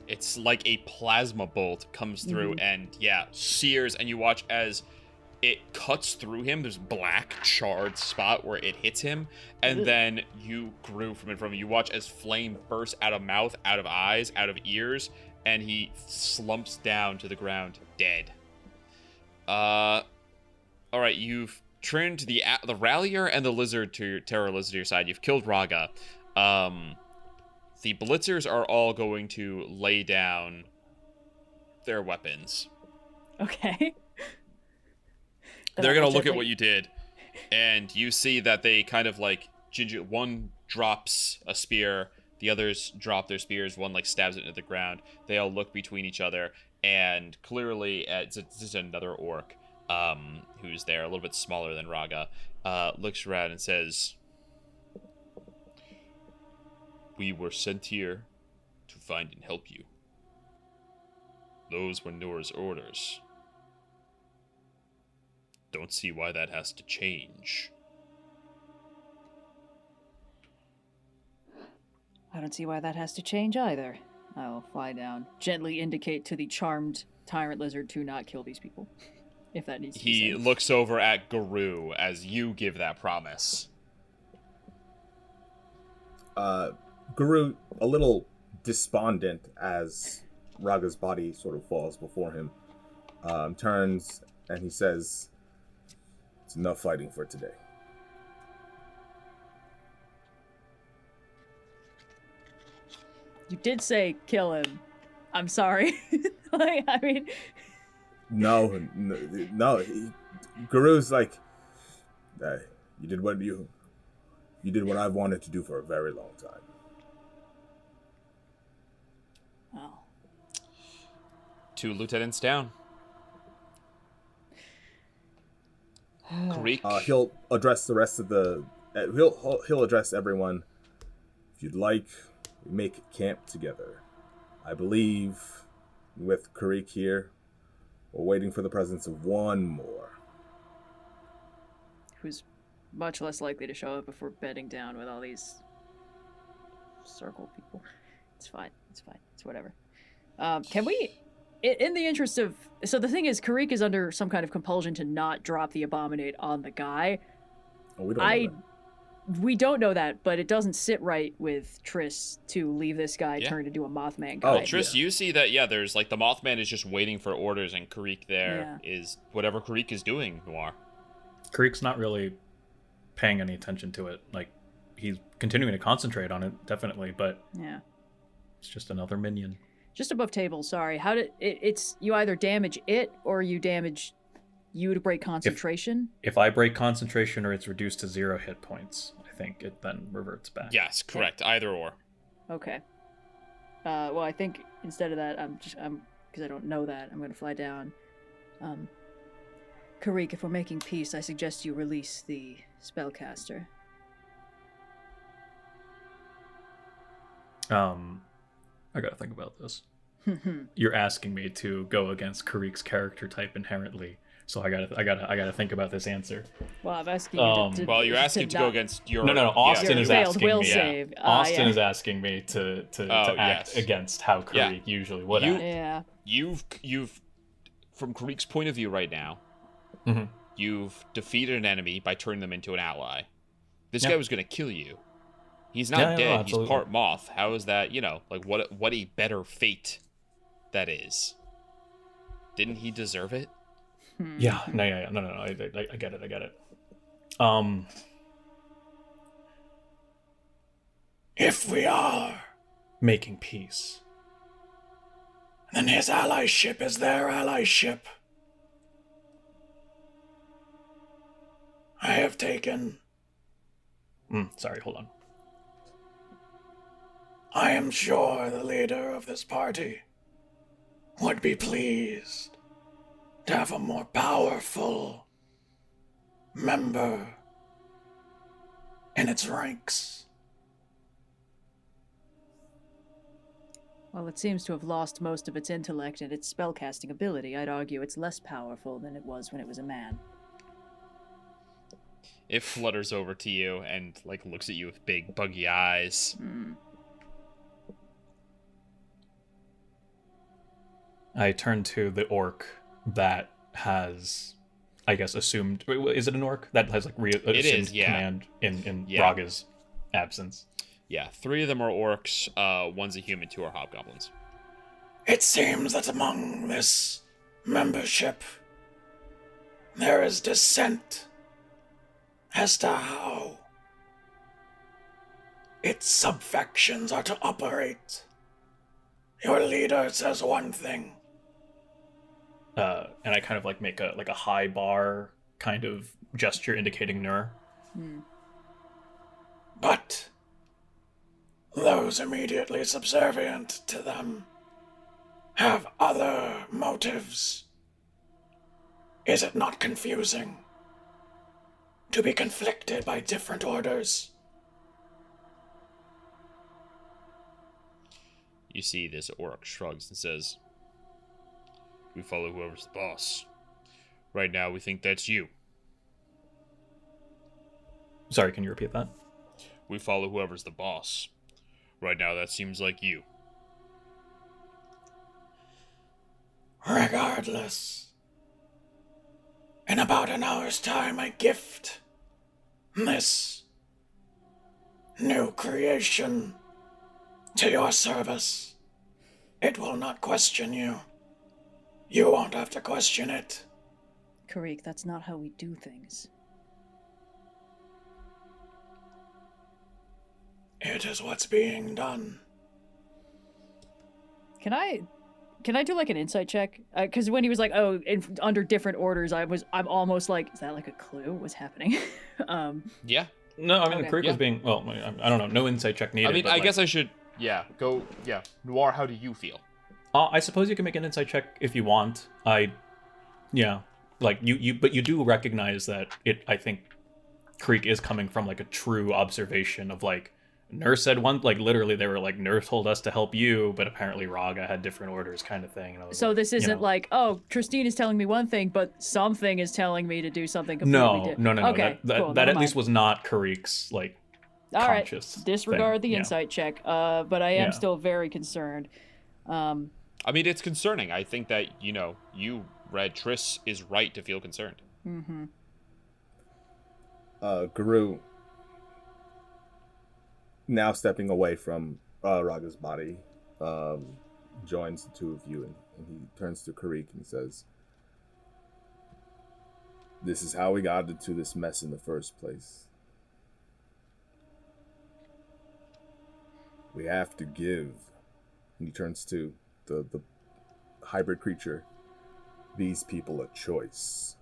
It's like a plasma bolt comes through and sears, and you watch as it cuts through him. There's black charred spot where it hits him, and then you grew from it. You watch as flame bursts out of mouth, out of eyes, out of ears, and he slumps down to the ground dead. All right, you've turned the Rallier and the Lizard to your Terror Lizard to your side. You've killed Raga. The Blitzers are all going to lay down their weapons. Okay. They're going to look at what you did, and you see that they kind of like, one drops a spear, the others drop their spears, one like stabs it into the ground. They all look between each other, and clearly it's just another orc who's there, a little bit smaller than Raga, looks around and says, "We were sent here to find and help you. Those were Noir's orders. Don't see why that has to change." I don't see why that has to change either. I will fly down, gently indicate to the charmed tyrant lizard to not kill these people, if that needs to be He said. looks over at Garou as you give that promise. Garou, a little despondent as Raga's body sort of falls before him, turns and he says, "It's enough fighting for today." You did say kill him. I'm sorry. I mean... No. Garou's like, you did what I've wanted to do for a very long time. Oh. 2 lieutenants down. Kireek. He'll address the rest of the. He'll address everyone. If you'd like, we make camp together. I believe, with Kireek here, we're waiting for the presence of one more. Who's much less likely to show up if we're bedding down with all these circle people. It's fine. It's whatever. Can we, in the interest of... So the thing is, Kireek is under some kind of compulsion to not drop the Abominate on the guy. Oh, we don't know that. We don't know that, but it doesn't sit right with Triss to leave this guy turn into a Mothman guy. Oh, Triss, you see that, there's like the Mothman is just waiting for orders, and Kireek there is whatever Kireek is doing, Noir. Kireek's not really paying any attention to it. Like, he's continuing to concentrate on it, definitely, but it's just another minion. Just above table, sorry. How did it's you either damage it or you damage you to break concentration? If I break concentration or it's reduced to 0 hit points, I think it then reverts back. Yes, correct. Either or. Okay. Well, I think instead of that, I'm because I don't know that, I'm going to fly down. Kireek, if we're making peace, I suggest you release the spellcaster. I gotta think about this. You're asking me to go against Kireek's character type inherently, so I gotta think about this answer. Well, I'm asking you to well, you're asking to go against your... No. Austin is asking me. Save. Austin is asking me to act against how Kireek usually would act. You've from Kireek's point of view right now, you've defeated an enemy by turning them into an ally. This guy was gonna kill you. He's not dead. He's part moth. How is that? Like what a better fate that is. Didn't he deserve it? Yeah. No. I get it. If we are making peace, then his allyship is their allyship. I have taken... sorry, hold on. I am sure the leader of this party would be pleased to have a more powerful member in its ranks. Well, it seems to have lost most of its intellect and its spellcasting ability. I'd argue it's less powerful than it was when it was a man. It flutters over to you and looks at you with big buggy eyes. I turn to the orc that has, I guess, assumed... Is it an orc? That has, assumed command in Braga's absence. Yeah, 3 of them are orcs, 1's a human, 2 are hobgoblins. It seems that among this membership, there is dissent as to how its subfactions are to operate. Your leader says one thing. And I kind of make a high bar kind of gesture indicating Noir. But those immediately subservient to them have other motives. Is it not confusing to be conflicted by different orders? You see this orc shrugs and says, "We follow whoever's the boss. Right now, we think that's you." Sorry, can you repeat that? "We follow whoever's the boss. Right now, that seems like you." Regardless, in about an hour's time, I gift this new creation to your service. It will not question you. You won't have to question it. Kireek, that's not how we do things. It is what's being done. Can I do an insight check? Because when he was under different orders, I'm almost like, is that a clue? What's happening? Yeah. No, I mean, Kireek was being, I don't know, no insight check needed. I mean, I guess I should, go, Noir, how do you feel? I suppose you can make an insight check if you want. Yeah, like but you do recognize that I think Kireek is coming from like a true observation of like, Nurse said one, like literally they were like, Nurse told us to help you, but apparently Raga had different orders kind of thing. And so this isn't like, oh, Trystine is telling me one thing, but something is telling me to do something completely different. No. Okay, that at least was not Kireek's like all conscious right, disregard thing. The insight check. But I am still very concerned. I mean, it's concerning. I think that, you, Red, Triss is right to feel concerned. Mm-hmm. Garou, now stepping away from Raga's body, joins the two of you, and he turns to Kireek and says, "This is how we got into this mess in the first place. We have to give," and he turns to the hybrid creature, "these people a choice.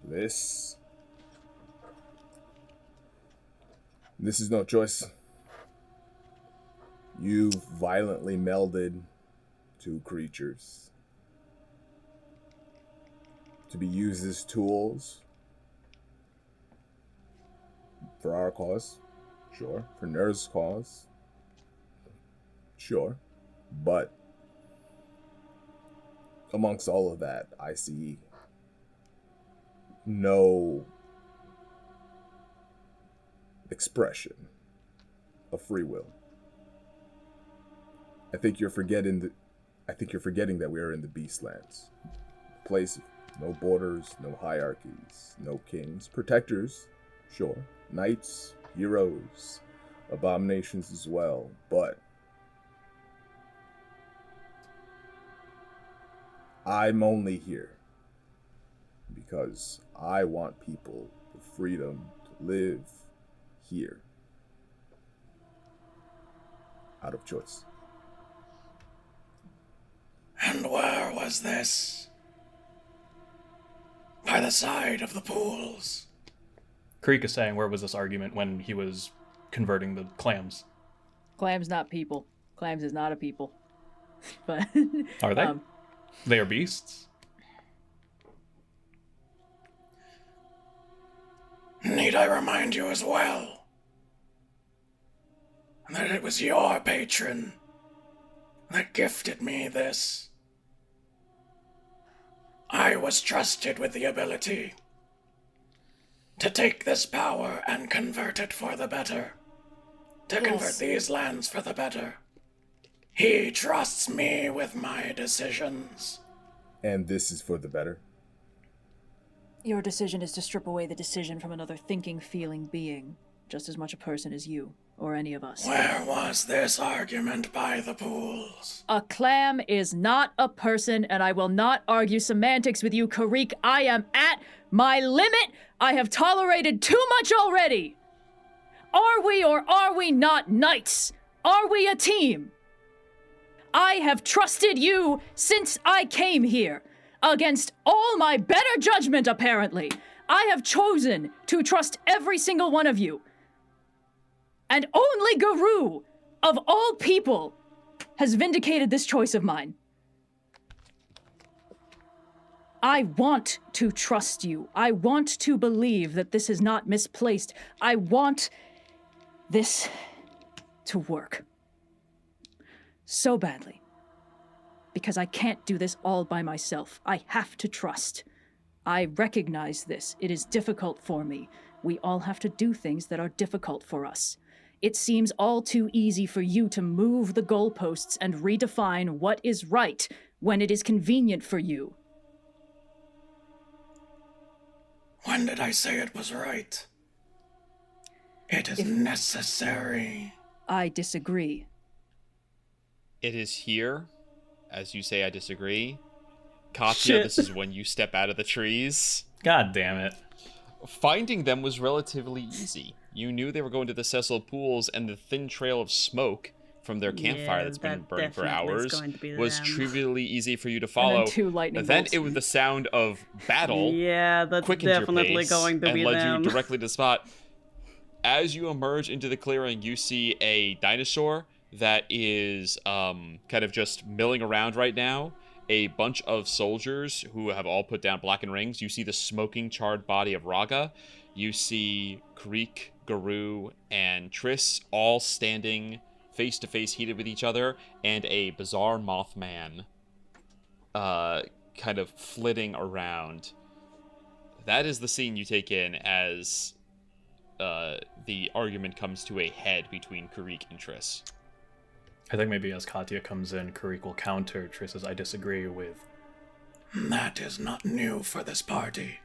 This is no choice. You've violently melded two creatures to be used as tools for our cause, sure. For Nurse's cause, sure. But amongst all of that, I see no expression of free will. I think you're forgetting that we are in the Beastlands. A place of no borders, no hierarchies, no kings, protectors, sure, knights, heroes, abominations as well, but I'm only here because I want people the freedom to live here out of choice." And where was this? By the side of the pools. Kireek is saying, where was this argument when he was converting the clams? Clams not people. Clams is not a people. But are they? They are beasts? Need I remind you as well that it was your patron that gifted me this. I was trusted with the ability to take this power and convert it for the better. To convert these lands for the better. He trusts me with my decisions. And this is for the better? Your decision is to strip away the decision from another thinking, feeling being, just as much a person as you, or any of us. Where was this argument by the pools? A clam is not a person, and I will not argue semantics with you, Kireek. I am at my limit. I have tolerated too much already. Are we or are we not knights? Are we a team? I have trusted you since I came here. Against all my better judgment, apparently. I have chosen to trust every single one of you. And only Garou, of all people, has vindicated this choice of mine. I want to trust you. I want to believe that this is not misplaced. I want this to work. So badly. Because I can't do this all by myself. I have to trust. I recognize this. It is difficult for me. We all have to do things that are difficult for us. It seems all too easy for you to move the goalposts and redefine what is right when it is convenient for you. When did I say it was right? It is necessary. I disagree. It is here. As you say, I disagree. Katya, this is when you step out of the trees. God damn it. Finding them was relatively easy. You knew they were going to the Cecil pools, and the thin trail of smoke from their campfire that's been burning for hours was trivially easy for you to follow. And then 2 lightning then bolts. it was the sound of battle. Yeah, that's quickened definitely your pace going to and be led them. you directly to the spot. As you emerge into the clearing, you see a dinosaur that is kind of just milling around right now. A bunch of soldiers who have all put down blackened rings. You see the smoking, charred body of Raga. You see Kireek, Garou, and Trys all standing face to face, heated with each other, and a bizarre Mothman kind of flitting around. That is the scene you take in as the argument comes to a head between Kireek and Trys. I think maybe as Katya comes in, Kireek will counter Trys's "I disagree" with, "That is not new for this party."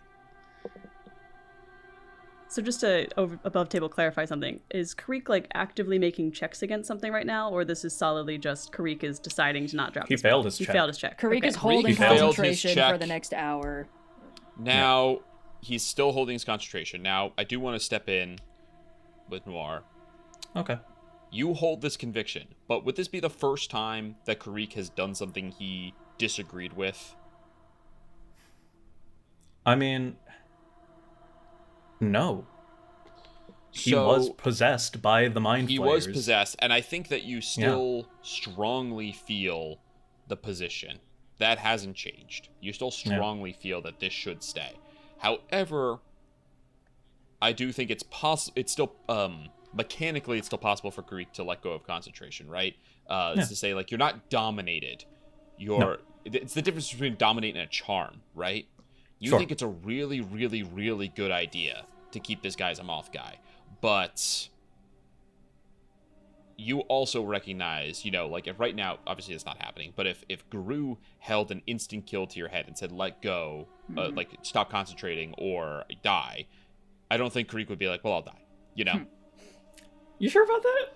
So just to above table clarify something, is Kireek like actively making checks against something right now, or this is solidly just Kireek is deciding to not drop? He failed his check. He failed his check. Kireek okay. is holding concentration for the next hour. Now he's still holding his concentration. Now I do want to step in with Noir. Okay. You hold this conviction, but would this be the first time that Kireek has done something he disagreed with? I mean, no. He was possessed by the mind flayers. He was possessed, and I think that you still strongly feel the position. That hasn't changed. You still strongly feel that this should stay. However, I do think it's possible. It's still mechanically, it's still possible for Kireek to let go of concentration, right? This is to say, like, you're not dominated. It's the difference between dominate and a charm, right? You think it's a really, really, really good idea to keep this guy as a moth guy, but you also recognize, like, if right now, obviously it's not happening, but if Garou held an instant kill to your head and said, let go, like, stop concentrating or die, I don't think Kireek would be like, well, I'll die, You sure about that?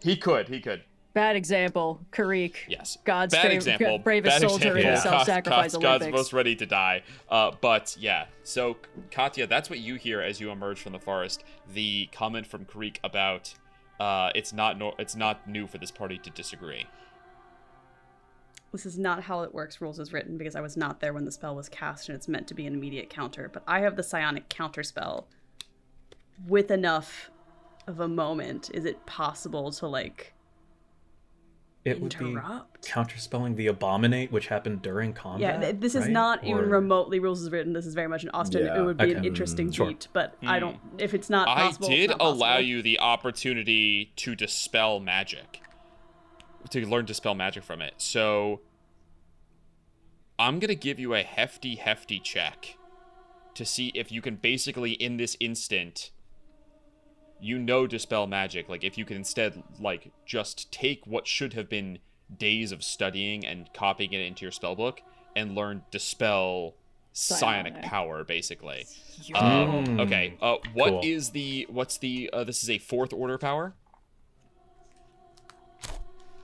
He could. Bad example, Kireek. Yes. God's bravest soldier in the self-sacrifice Olympics. God's most ready to die. But yeah, so Katya, that's what you hear as you emerge from the forest. The comment from Kireek about it's not new for this party to disagree. This is not how it works. Rules is written because I was not there when the spell was cast, and it's meant to be an immediate counter. But I have the psionic counter spell. With enough of a moment, is it possible to it interrupt? Would be counterspelling the abominate, which happened during combat. Yeah, this is not even remotely rules is written. This is very much an Austin. It would be an interesting beat, but I don't. If it's not possible, I did it's not possible. allow you the opportunity to dispel magic, to learn dispel magic from it. So I'm gonna give you a hefty check to see if you can basically in this instant. Dispel magic, like if you can instead just take what should have been days of studying and copying it into your spellbook and learn dispel psionic power, basically. Okay. What's the this is a 4th order power?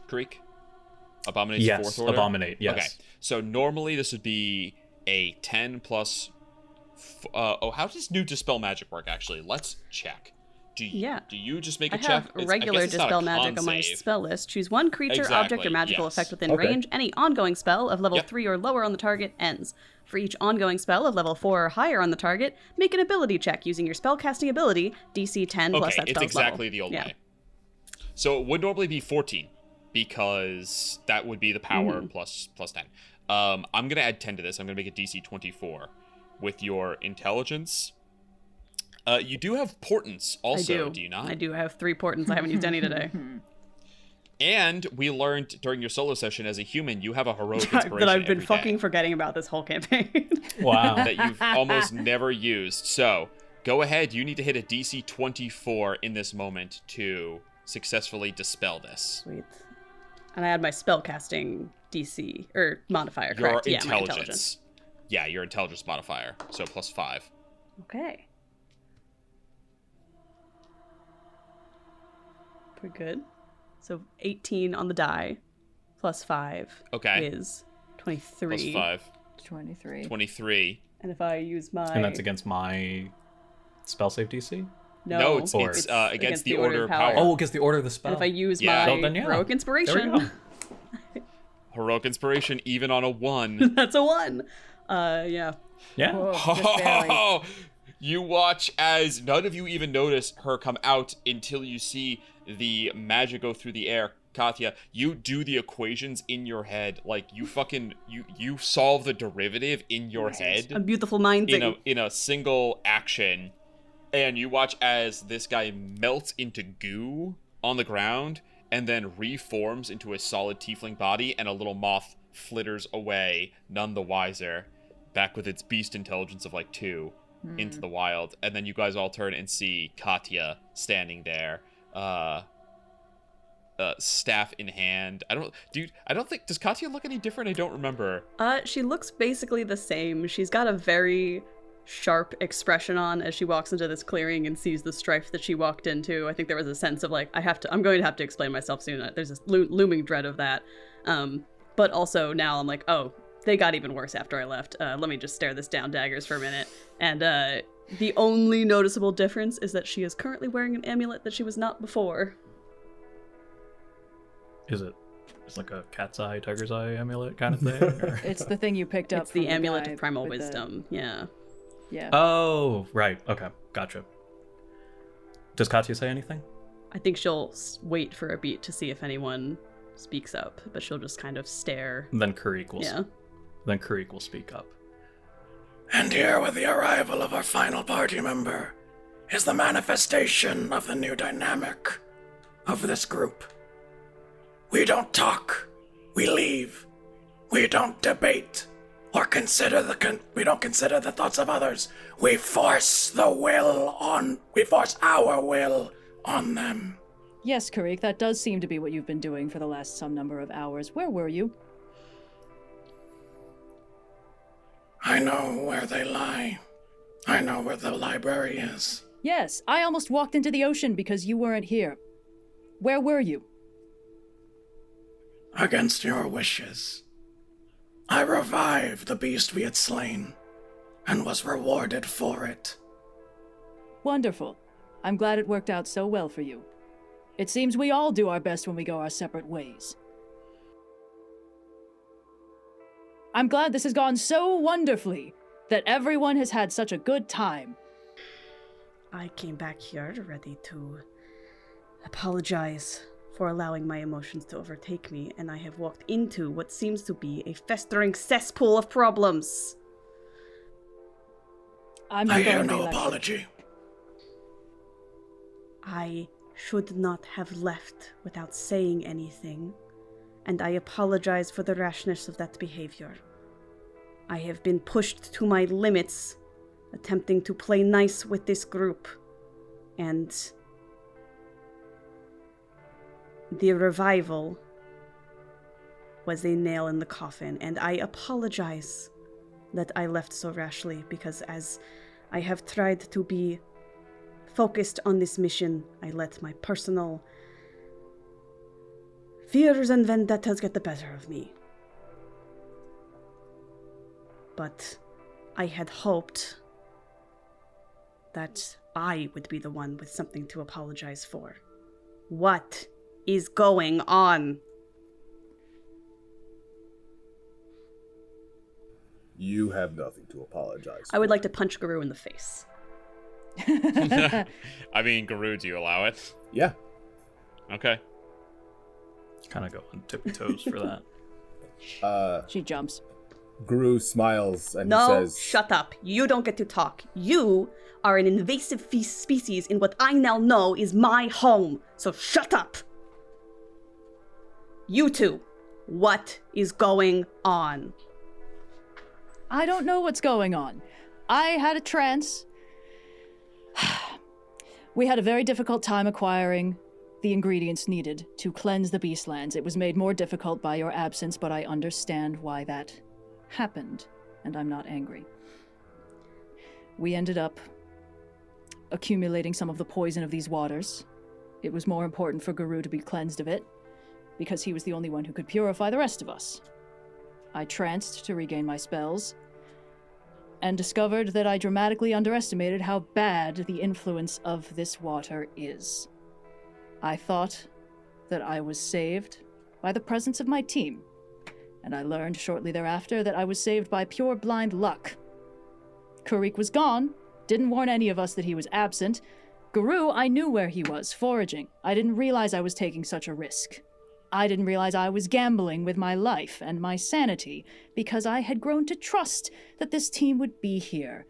Kireek? Abominate's 4th order? Abominate, yes. Okay. So normally this would be a 10 plus how does new dispel magic work actually? Let's check. Do you just make a check? I have regular dispel magic on my spell list. Choose one creature, object, or magical effect within range. Any ongoing spell of level 3 or lower on the target ends. For each ongoing spell of level 4 or higher on the target, make an ability check using your spellcasting ability, DC 10 plus that spell's level. It's exactly the old way. So it would normally be 14, because that would be the power plus 10. I'm going to add 10 to this. I'm going to make it DC 24. With your intelligence... you do have portents also, do you not? I do have 3 portents. I haven't used any today. And we learned during your solo session as a human, you have a heroic inspiration that I've been fucking forgetting about this whole campaign. Wow. That you've almost never used. So, go ahead. You need to hit a DC 24 in this moment to successfully dispel this. Sweet. And I add my spellcasting DC, or modifier, correct? Your intelligence. Yeah, your intelligence modifier. So, plus 5. Okay. Pretty good. So 18 on the die, plus 5 is 23. Plus 5. 23. And if I use my... And that's against my spell save DC? No, it's against the order of power. Oh, against the order of the spell. And if I use my heroic inspiration... Heroic inspiration, even on a 1. That's a 1. Yeah. Whoa, you watch as none of you even notice her come out until you see the magic go through the air, Katya, you do the equations in your head. Like, you solve the derivative in your head. A beautiful mind thing. In a single action. And you watch as this guy melts into goo on the ground and then reforms into a solid tiefling body, and a little moth flitters away, none the wiser, back with its beast intelligence of like 2 into the wild. And then you guys all turn and see Katya standing there, staff in hand. Does Katya look any different? I don't remember. She looks basically the same. She's got a very sharp expression on as she walks into this clearing and sees the strife that she walked into. I think there was a sense of like, I'm going to have to explain myself soon. There's this looming dread of that. But also now I'm like, oh, they got even worse after I left. Let me just stare this down daggers for a minute. And the only noticeable difference is that she is currently wearing an amulet that she was not before. Is it? It's like a cat's eye, tiger's eye amulet kind of thing? Or? It's the thing you picked up. It's the amulet of primal wisdom. Yeah. Yeah. Oh, right. Okay. Gotcha. Does Katya say anything? I think she'll wait for a beat to see if anyone speaks up, but she'll just kind of stare. Then Kireek will speak up. And here, with the arrival of our final party member, is the manifestation of the new dynamic of this group. We don't talk. We leave. We don't debate or consider we don't consider the thoughts of others. We force our will on them. Yes, Kireek, that does seem to be what you've been doing for the last some number of hours. Where were you? I know where they lie. I know where the library is. Yes, I almost walked into the ocean because you weren't here. Where were you? Against your wishes. I revived the beast we had slain, and was rewarded for it. Wonderful. I'm glad it worked out so well for you. It seems we all do our best when we go our separate ways. I'm glad this has gone so wonderfully, that everyone has had such a good time. I came back here ready to apologize for allowing my emotions to overtake me, and I have walked into what seems to be a festering cesspool of problems. I hear no apology. I should not have left without saying anything, and I apologize for the rashness of that behavior. I have been pushed to my limits, attempting to play nice with this group, and the revival was a nail in the coffin, and I apologize that I left so rashly, because as I have tried to be focused on this mission, I let my personal fears and vendettas get the better of me. But I had hoped that I would be the one with something to apologize for. What is going on? You have nothing to apologize for. I would like to punch Garou in the face. I mean, Garou, do you allow it? Yeah. Okay. Kind of go on tippy toes for that. She jumps. Garou smiles and he says... No, shut up. You don't get to talk. You are an invasive species in what I now know is my home. So shut up. You two, what is going on? I don't know what's going on. I had a trance. We had a very difficult time acquiring the ingredients needed to cleanse the Beastlands. It was made more difficult by your absence, but I understand why that happened, and I'm not angry. We ended up accumulating some of the poison of these waters. It was more important for Garou to be cleansed of it, because he was the only one who could purify the rest of us. I tranced to regain my spells, and discovered that I dramatically underestimated how bad the influence of this water is. I thought that I was saved by the presence of my team, and I learned shortly thereafter that I was saved by pure blind luck. Kireek was gone, didn't warn any of us that he was absent. Garou, I knew where he was, foraging. I didn't realize I was taking such a risk. I didn't realize I was gambling with my life and my sanity because I had grown to trust that this team would be here.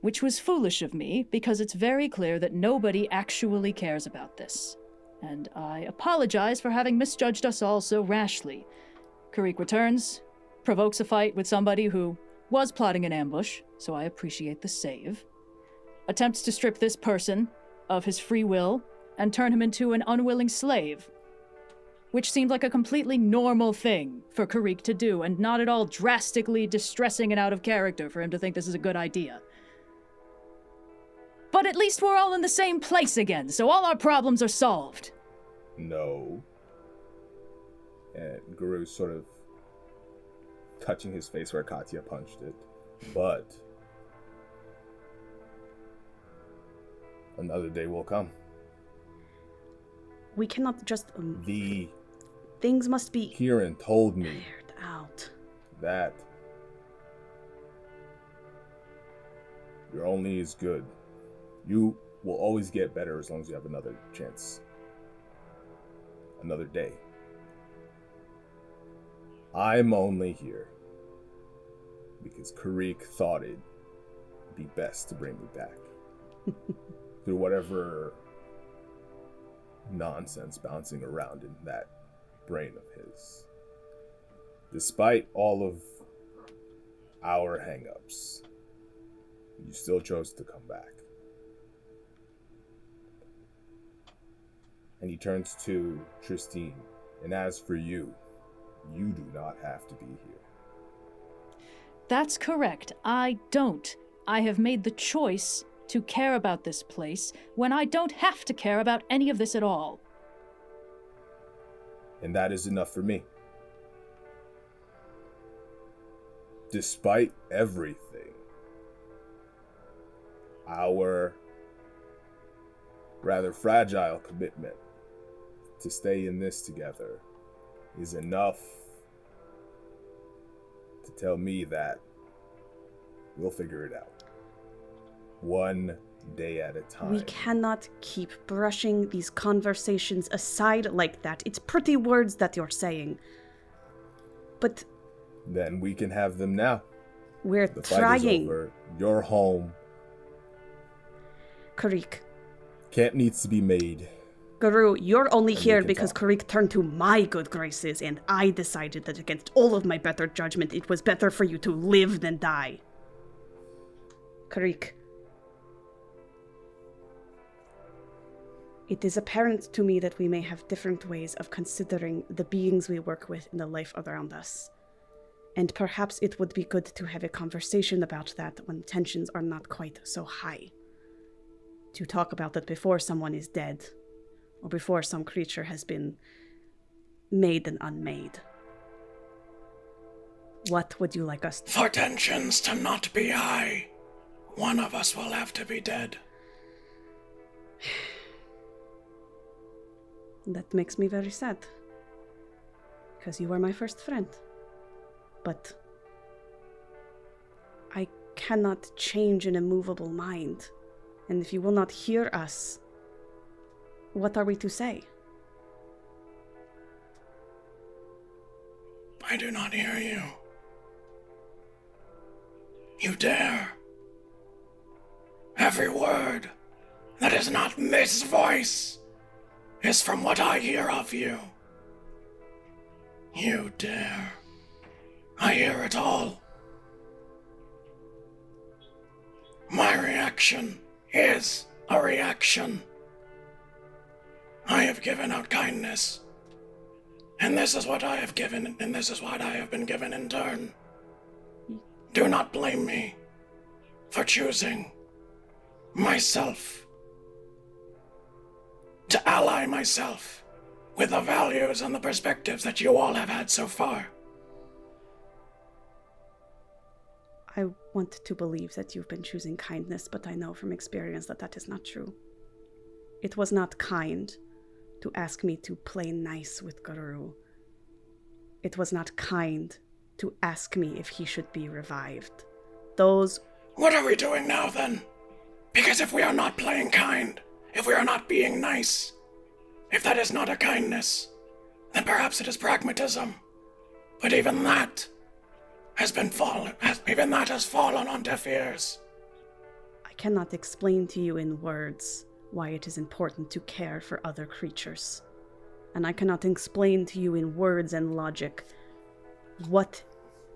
Which was foolish of me because it's very clear that nobody actually cares about this. And I apologize for having misjudged us all so rashly. Kireek returns, provokes a fight with somebody who was plotting an ambush, so I appreciate the save. Attempts to strip this person of his free will and turn him into an unwilling slave, which seemed like a completely normal thing for Kireek to do and not at all drastically distressing and out of character for him to think this is a good idea. But at least we're all in the same place again, so all our problems are solved. No. And Garou's sort of touching his face where Katya punched it. But another day will come. We cannot just... The... Things must be... Kieran told me... aired out. That... You're only as good. You will always get better as long as you have another chance. Another day. I'm only here because Kireek thought it'd be best to bring me back. Through whatever nonsense bouncing around in that brain of his. Despite all of our hang-ups, you still chose to come back. And he turns to Trystine. And as for you, you do not have to be here. That's correct. I don't. I have made the choice to care about this place when I don't have to care about any of this at all. And that is enough for me. Despite everything, our rather fragile commitment to stay in this together is enough to tell me that we'll figure it out. One day at a time. We cannot keep brushing these conversations aside like that. It's pretty words that you're saying. But... Then we can have them now. We're the fight trying. Is over. You're home. Kireek. Camp needs to be made. Garou, you're only And here we can because talk. Kireek turned to my good graces, and I decided that against all of my better judgment, it was better for you to live than die. Kireek. It is apparent to me that we may have different ways of considering the beings we work with in the life around us. And perhaps it would be good to have a conversation about that when tensions are not quite so high. To talk about it before someone is dead, or before some creature has been made and unmade. What would you like us to... For tensions to not be high, one of us will have to be dead. That makes me very sad. Because you were my first friend. But I cannot change an immovable mind. And if you will not hear us, what are we to say? I do not hear you. You dare. Every word that is not Miss Voice is from what I hear of you. You dare. I hear it all. My reaction is a reaction. I have given out kindness. And this is what I have given, and this is what I have been given in turn. Do not blame me for choosing myself to ally myself with the values and the perspectives that you all have had so far. I want to believe that you've been choosing kindness, but I know from experience that that is not true. It was not kind to ask me to play nice with Garou. It was not kind to ask me if he should be revived. Those... What are we doing now, then? Because if we are not playing kind, if we are not being nice, if that is not a kindness, then perhaps it is pragmatism. But even that has fallen on deaf ears. I cannot explain to you in words why it is important to care for other creatures. And I cannot explain to you in words and logic what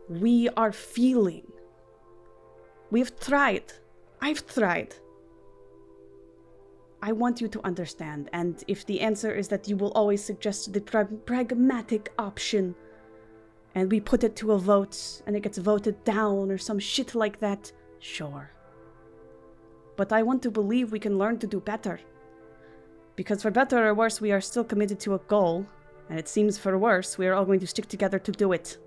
we are feeling. We've tried. I've tried. I want you to understand, and if the answer is that you will always suggest the pragmatic option, and we put it to a vote, and it gets voted down, or some shit like that, sure. But I want to believe we can learn to do better. Because for better or worse, we are still committed to a goal, and it seems for worse, we are all going to stick together to do it.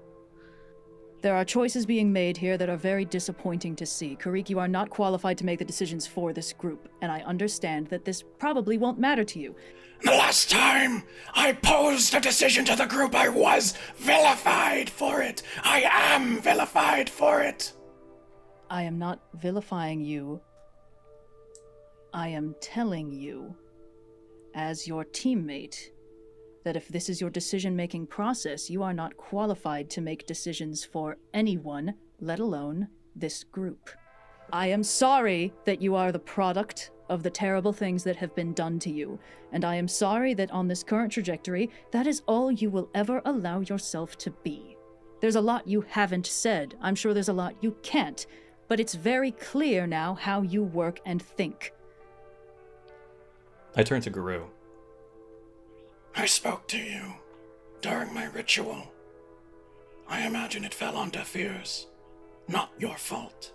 There are choices being made here that are very disappointing to see. Kireek, you are not qualified to make the decisions for this group, and I understand that this probably won't matter to you. The last time I posed a decision to the group, I was vilified for it. I am vilified for it. I am not vilifying you. I am telling you, as your teammate, that if this is your decision-making process, you are not qualified to make decisions for anyone, let alone this group. I am sorry that you are the product of the terrible things that have been done to you, and I am sorry that on this current trajectory, that is all you will ever allow yourself to be. There's a lot you haven't said. I'm sure there's a lot you can't, but it's very clear now how you work and think. I turn to Garou. I spoke to you during my ritual. I imagine it fell on deaf ears. Not your fault.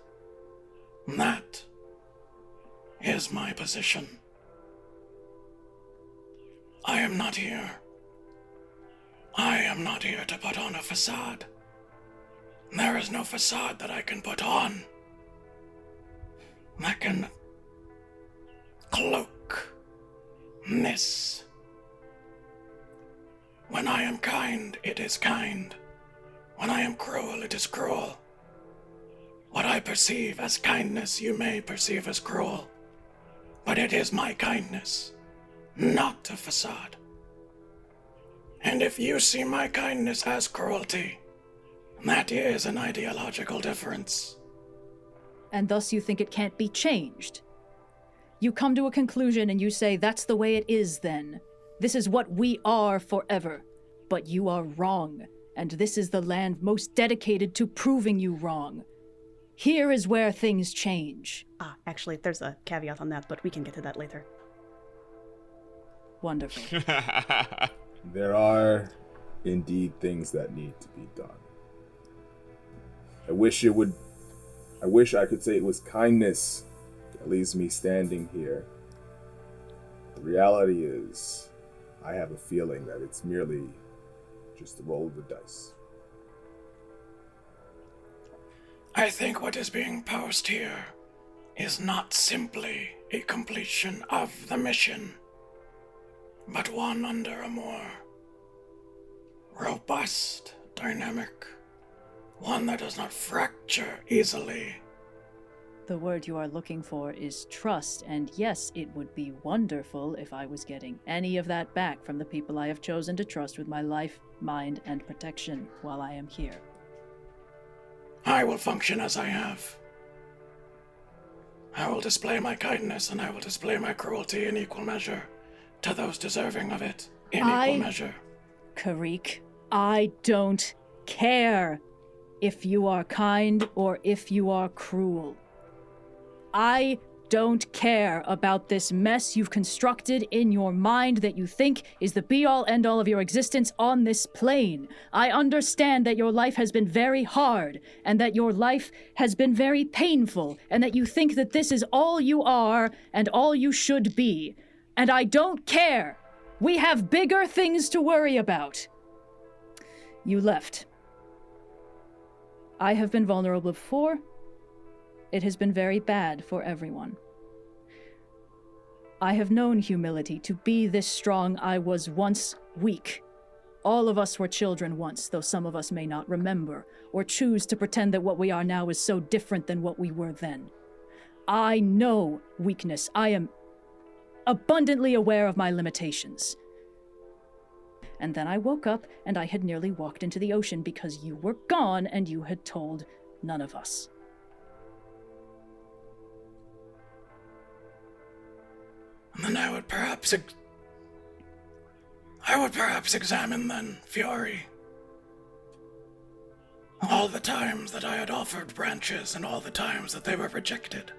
That is my position. I am not here. I am not here to put on a facade. There is no facade that I can put on that can cloak this. When I am kind, it is kind. When I am cruel, it is cruel. What I perceive as kindness, you may perceive as cruel. But it is my kindness, not a facade. And if you see my kindness as cruelty, that is an ideological difference. And thus you think it can't be changed. You come to a conclusion and you say, that's the way it is then. This is what we are forever. But you are wrong, and this is the land most dedicated to proving you wrong. Here is where things change. Actually, there's a caveat on that, but we can get to that later. Wonderful. There are indeed things that need to be done. I wish I could say it was kindness that leaves me standing here. The reality is, I have a feeling that it's merely just a roll of the dice. I think what is being posed here is not simply a completion of the mission, but one under a more robust dynamic, one that does not fracture easily. The word you are looking for is trust, and yes, it would be wonderful if I was getting any of that back from the people I have chosen to trust with my life, mind, and protection while I am here. I will function as I have. I will display my kindness and I will display my cruelty in equal measure to those deserving of it in equal measure. Kireek, I don't care if you are kind or if you are cruel. I don't care about this mess you've constructed in your mind that you think is the be-all, end-all of your existence on this plane. I understand that your life has been very hard, and that your life has been very painful, and that you think that this is all you are and all you should be. And I don't care. We have bigger things to worry about. You left. I have been vulnerable before. It has been very bad for everyone. I have known humility. To be this strong, I was once weak. All of us were children once, though some of us may not remember, or choose to pretend that what we are now is so different than what we were then. I know weakness. I am abundantly aware of my limitations. And then I woke up and I had nearly walked into the ocean because you were gone and you had told none of us. And then I would perhaps examine then, Fiori, all the times that I had offered branches and all the times that they were rejected,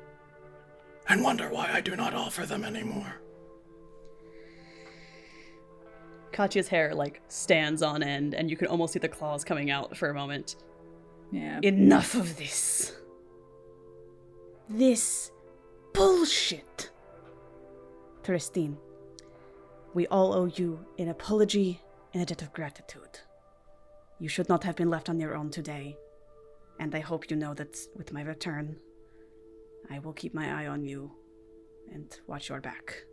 and wonder why I do not offer them anymore. Katya's hair, stands on end, and you can almost see the claws coming out for a moment. Yeah. Enough of this. This bullshit. Trystine, we all owe you an apology and a debt of gratitude. You should not have been left on your own today, and I hope you know that with my return, I will keep my eye on you and watch your back.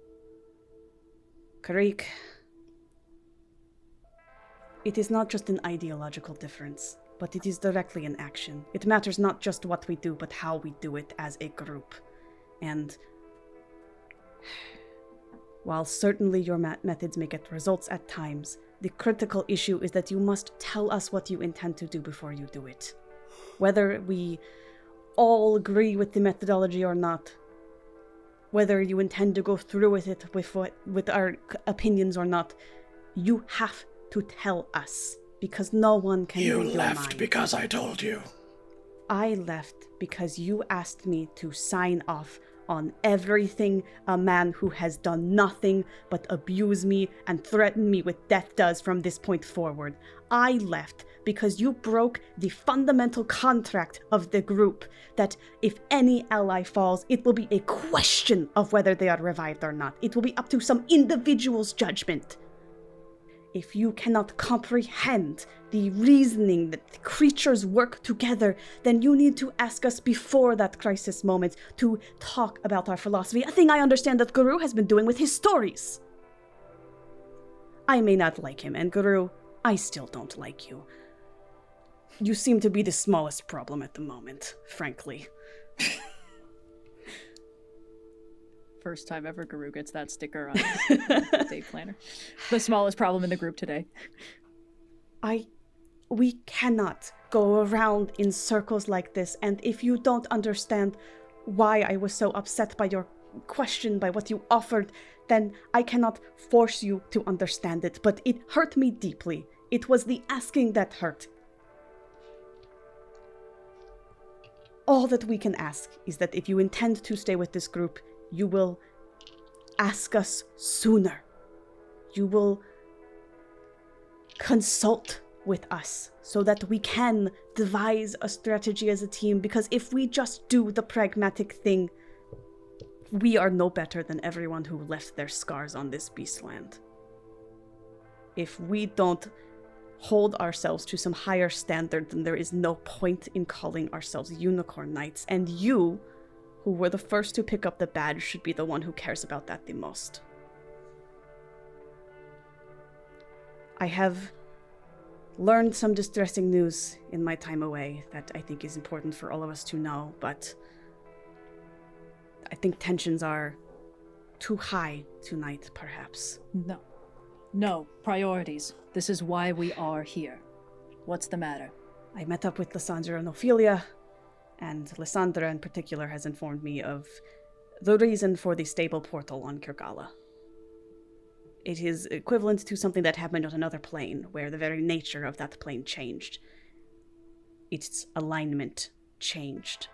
Kireek, it is not just an ideological difference, but it is directly in action. It matters not just what we do, but how we do it as a group. And while certainly your methods may get results at times, the critical issue is that you must tell us what you intend to do before you do it. Whether we all agree with the methodology or not, whether you intend to go through with it with our opinions or not, you have to tell us, because no one can read your mind. You left because I told you. I left because you asked me to sign off on everything a man who has done nothing but abuse me and threaten me with death does from this point forward. I left because you broke the fundamental contract of the group that if any ally falls, it will be a question of whether they are revived or not. It will be up to some individual's judgment. If you cannot comprehend the reasoning that creatures work together, then you need to ask us before that crisis moment to talk about our philosophy, a thing I understand that Garou has been doing with his stories. I may not like him, and Garou, I still don't like you. You seem to be the smallest problem at the moment, frankly. First time ever Garou gets that sticker on his day planner. The smallest problem in the group today. We cannot go around in circles like this, and if you don't understand why I was so upset by your question, by what you offered, then I cannot force you to understand it, but it hurt me deeply. It was the asking that hurt. All that we can ask is that if you intend to stay with this group, you will ask us sooner. You will consult with us so that we can devise a strategy as a team, because if we just do the pragmatic thing, we are no better than everyone who left their scars on this beastland. If we don't hold ourselves to some higher standard, then there is no point in calling ourselves Unicorn Knights, and you, who were the first to pick up the badge, should be the one who cares about that the most. I have learned some distressing news in my time away that I think is important for all of us to know, but I think tensions are too high tonight, perhaps. No, priorities. This is why we are here. What's the matter? I met up with Lysandra and Ophelia, and Lysandra in particular has informed me of the reason for the stable portal on Kirgala. It is equivalent to something that happened on another plane, where the very nature of that plane changed. Its alignment changed.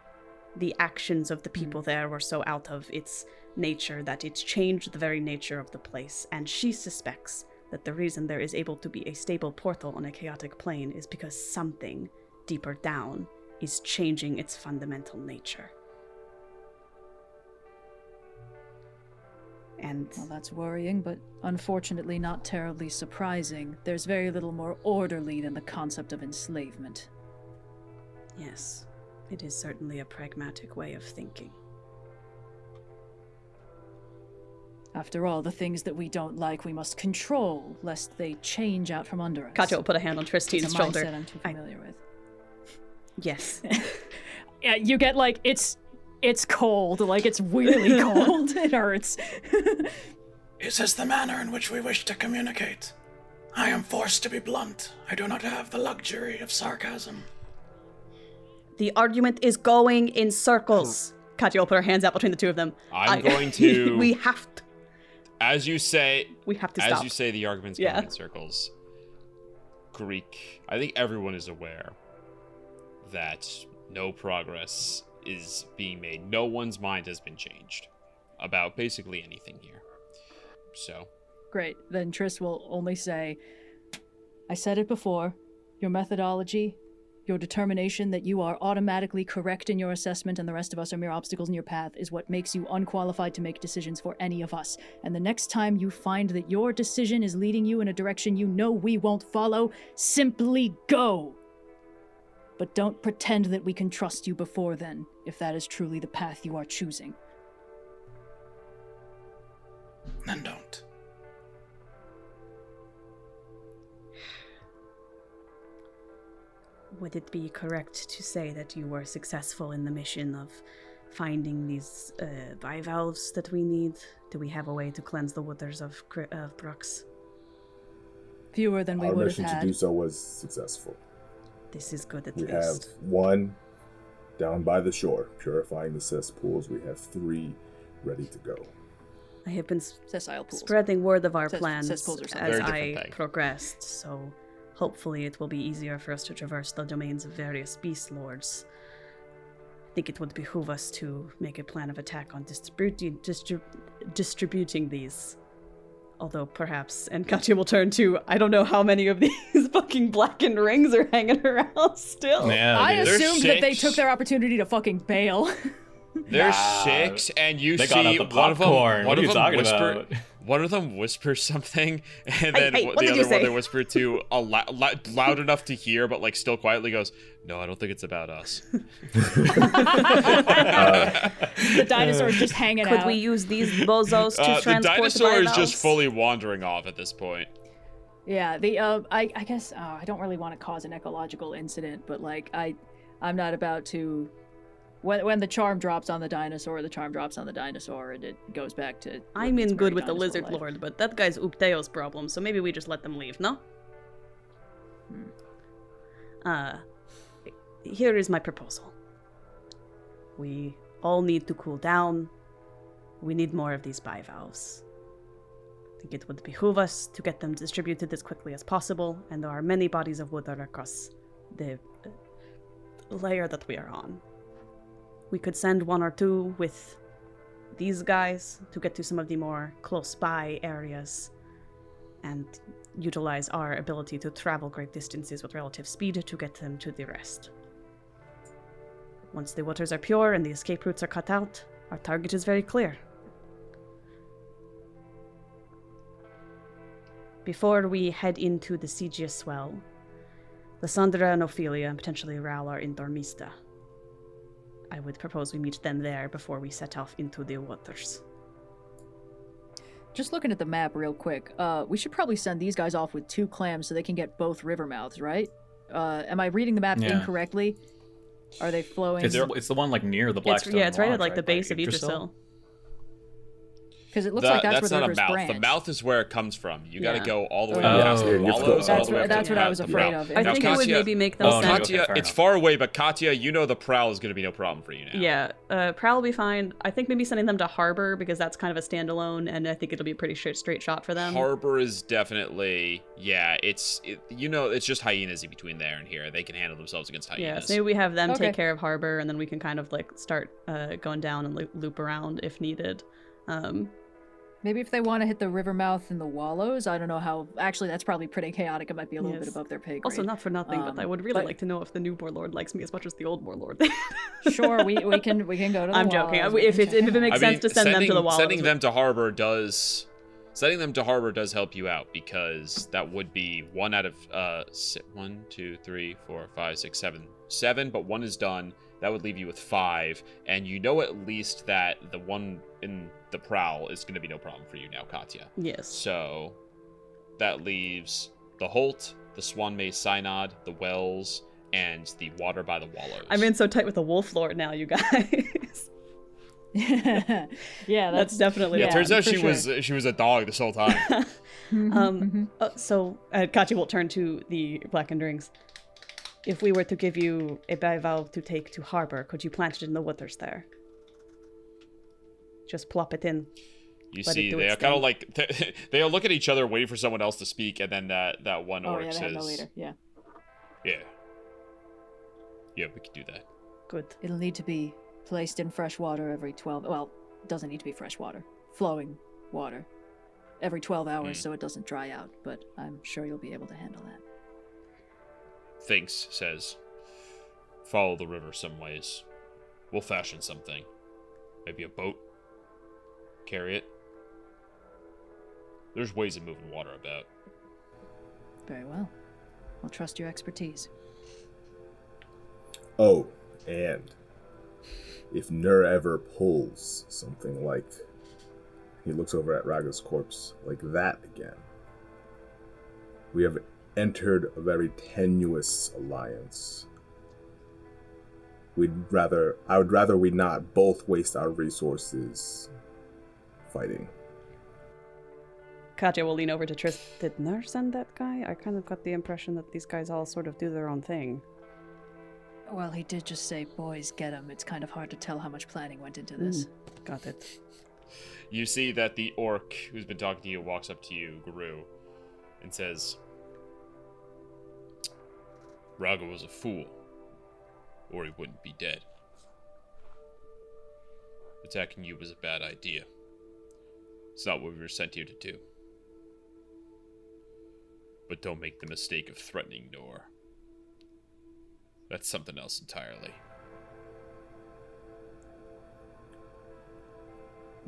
The actions of the people there were so out of its nature that it changed the very nature of the place, and she suspects that the reason there is able to be a stable portal on a chaotic plane is because something deeper down is changing its fundamental nature. And well, that's worrying, but unfortunately not terribly surprising. There's very little more orderly than the concept of enslavement. Yes, it is certainly a pragmatic way of thinking. After all, the things that we don't like, we must control, lest they change out from under us. Katya will put a hand on Trystine's shoulder. It's a mindset I'm too familiar with. Yes. Yeah, you get it's cold, it's really cold. It hurts. Is this the manner in which we wish to communicate? I am forced to be blunt. I do not have the luxury of sarcasm. The argument is going in circles. Katya will put her hands out between the two of them. I'm going to... We have to... As you say... We have to stop. As you say, the argument's going in circles. Kireek, I think everyone is aware that no progress is being made. No one's mind has been changed about basically anything here. So... Great. Then Trist will only say, I said it before, your methodology, your determination that you are automatically correct in your assessment and the rest of us are mere obstacles in your path is what makes you unqualified to make decisions for any of us. And the next time you find that your decision is leading you in a direction you know we won't follow, simply go. But don't pretend that we can trust you before then, if that is truly the path you are choosing. Then don't. Would it be correct to say that you were successful in the mission of finding these bivalves that we need? Do we have a way to cleanse the waters of Brooks? Fewer than we would have had. Our mission to do so was successful. This is good at least. We have one down by the shore, purifying the cesspools. We have 3 ready to go. I have been sessile pools. Spreading word of our plans as I progressed, so... Hopefully it will be easier for us to traverse the domains of various beast lords. I think it would behoove us to make a plan of attack on distributing these. Although perhaps, and Katya will turn to, I don't know how many of these fucking blackened rings are hanging around still. Yeah, I assumed that they took their opportunity to fucking bail. There's 6, and you they see got out the popcorn. What are you talking about? One of them whispers something, and then hey, the other one they whisper to loud enough to hear, but like still quietly goes, "No, I don't think it's about us." The dinosaur is just hanging out. Could we use these bozos to transport the dinosaur is bivalves? just fully wandering off at this point. Yeah, I guess I don't really want to cause an ecological incident, but like I'm not about to. When the charm drops on the dinosaur, the charm drops on the dinosaur, and it goes back to... I'm in good with the lizard lord, but that guy's Upteo's problem, so maybe we just let them leave, no? Here is my proposal. We all need to cool down. We need more of these bivalves. I think it would behoove us to get them distributed as quickly as possible, and there are many bodies of wood that are across the layer that we are on. We could send 1 or 2 with these guys to get to some of the more close-by areas and utilize our ability to travel great distances with relative speed to get them to the rest. Once the waters are pure and the escape routes are cut out, our target is very clear. Before we head into the Sigia Swell, Lysandra and Ophelia and potentially Ral are in Dormista. I would propose we meet them there before we set off into the waters. Just looking at the map real quick, we should probably send these guys off with 2 clams so they can get both river mouths, right? Am I reading the map incorrectly? Are they flowing? It's the one like near the Blackstone. It's right at like the base of Yggdrasil. Because it looks like that's where the rivers branch. The mouth is where it comes from. You got to go all the way past the wallows. That's what I was afraid of. I think it would maybe make them sense. Katya, it's far away, but Katya, you know the prowl is going to be no problem for you now. Yeah, prowl will be fine. I think maybe sending them to Harbor because that's kind of a standalone, and I think it'll be a pretty straight shot for them. Harbor is definitely, it's just hyenas in between there and here. They can handle themselves against hyenas. Yeah, so maybe we have them take care of Harbor, and then we can kind of like start going down and loop around if needed. Maybe if they want to hit the river mouth and the wallows, I don't know how. Actually, that's probably pretty chaotic. It might be a little bit above their pay grade. Also, not for nothing, but I would really like to know if the new warlord likes me as much as the old warlord. Sure, we can go to the I'm joking. If it makes sense to send them to the wallows. Sending them to Harbor does help you out because that would be 1 out of 1, 2, 3, 4, 5, 6, 7, but 1 is done. That would leave you with 5, and you know at least that the one in the prowl is going to be no problem for you now, Katya. Yes. So that leaves the Holt, the Swan Maze Synod, the Wells, and the Water by the Wallows. I'm in so tight with the Wolf Lord now, you guys. Yeah, that's definitely. Yeah, it turns out she sure. was a dog this whole time. So Katya will turn to the blackened rings. If we were to give you a bivalve to take to harbor, could you plant it in the waters there? Just plop it in. You see, they are kind of like they all look at each other, waiting for someone else to speak, and then that one orc says, no leader. Yeah, we could do that. Good. It'll need to be placed in fresh water every 12. Well, it doesn't need to be fresh water, flowing water, every 12 hours, so it doesn't dry out. But I'm sure you'll be able to handle that. Thinks says, follow the river some ways. We'll fashion something. Maybe a boat. Carry it. There's ways of moving water about. Very well. I'll trust your expertise. Oh, and if Nur ever pulls something like, he looks over at Raga's corpse, like that again, we have entered a very tenuous alliance. I would rather we not both waste our resources fighting. Katya will lean over to Tris. Did Nur send that guy? I kind of got the impression that these guys all sort of do their own thing. Well, he did just say, boys, get him. It's kind of hard to tell how much planning went into this. Got it. You see that the orc who's been talking to you walks up to you, Garou, and says, Raga was a fool, or he wouldn't be dead. Attacking you was a bad idea. It's not what we were sent here to do. But don't make the mistake of threatening Noir. That's something else entirely.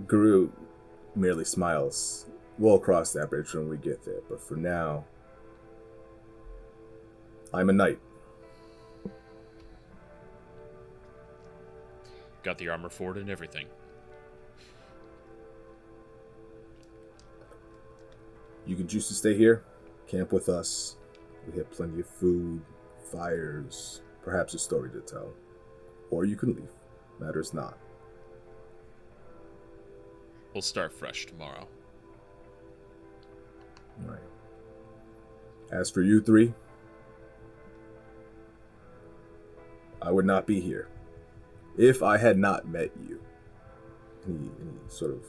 Garou merely smiles. We'll cross that bridge when we get there, but for now, I'm a knight. Got the armor for it and everything. You can choose to stay here, camp with us. We have plenty of food, fires, perhaps a story to tell. Or you can leave. Matters not. We'll start fresh tomorrow. Right. As for you three, I would not be here if I had not met you. And he sort of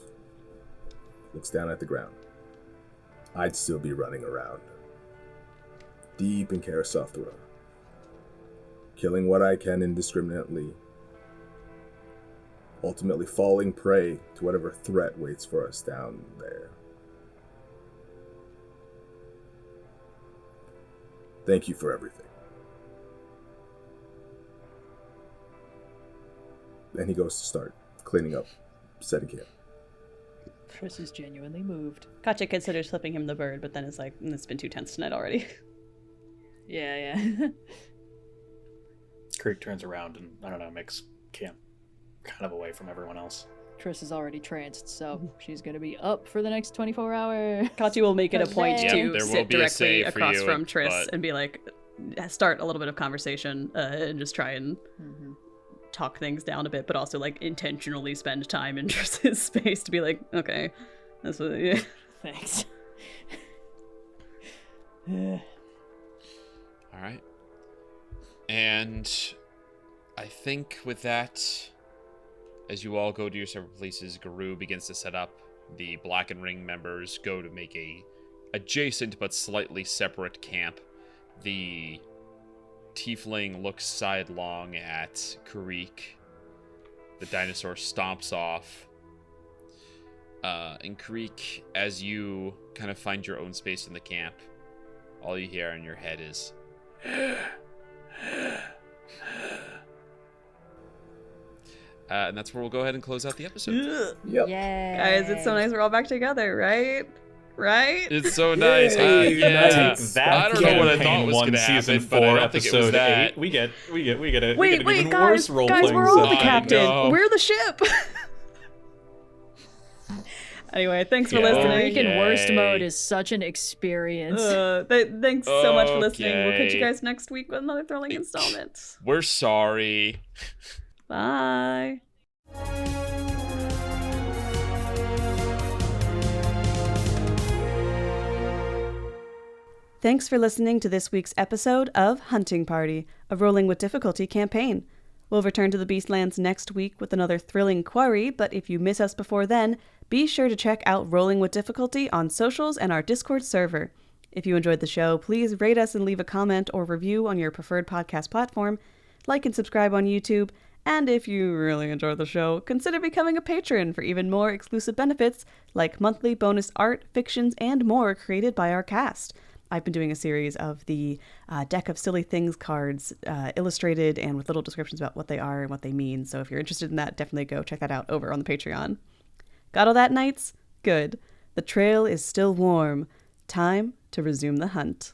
looks down at the ground. I'd still be running around, deep in Karasothra, killing what I can indiscriminately, ultimately falling prey to whatever threat waits for us down there. Thank you for everything. And he goes to start cleaning up, setting camp. Tris is genuinely moved. Katya considers flipping him the bird, but then is like, it's been too tense tonight already. Yeah. Kireek turns around and, I don't know, makes camp kind of away from everyone else. Tris is already tranced, so she's going to be up for the next 24 hours. Katya will make it a point to sit directly across from Tris but... and be like, start a little bit of conversation and just try and talk things down a bit, but also like intentionally spend time in Tris's space to be like, okay, that's what. Yeah. Thanks. All right, and I think with that, as you all go to your separate places, Garou begins to set up. The Black and Ring members go to make a adjacent but slightly separate camp. The Tiefling looks sidelong at Kireek. The dinosaur stomps off. And Kireek, as you kind of find your own space in the camp, all you hear in your head is... and that's where we'll go ahead and close out the episode. Yep. Yay. Guys, it's so nice we're all back together, right? It's so nice. Yeah. That I don't know what I thought was going to season happen, 4, but I don't think it was episode that. 8. We get an Wait, even guys, worse role-playing we're all the session. captain. We're the ship. Anyway, thanks for listening. Freaking worst mode is such an experience. Thanks so much for listening. We'll catch you guys next week with another thrilling installment. We're sorry. Bye. Thanks for listening to this week's episode of Hunting Party, a Rolling with Difficulty campaign. We'll return to the Beastlands next week with another thrilling quarry, but if you miss us before then, be sure to check out Rolling with Difficulty on socials and our Discord server. If you enjoyed the show, please rate us and leave a comment or review on your preferred podcast platform, like and subscribe on YouTube, and if you really enjoy the show, consider becoming a patron for even more exclusive benefits like monthly bonus art, fictions, and more created by our cast. I've been doing a series of the Deck of Silly Things cards, illustrated and with little descriptions about what they are and what they mean. So if you're interested in that, definitely go check that out over on the Patreon. Got all that, knights? Good. The trail is still warm. Time to resume the hunt.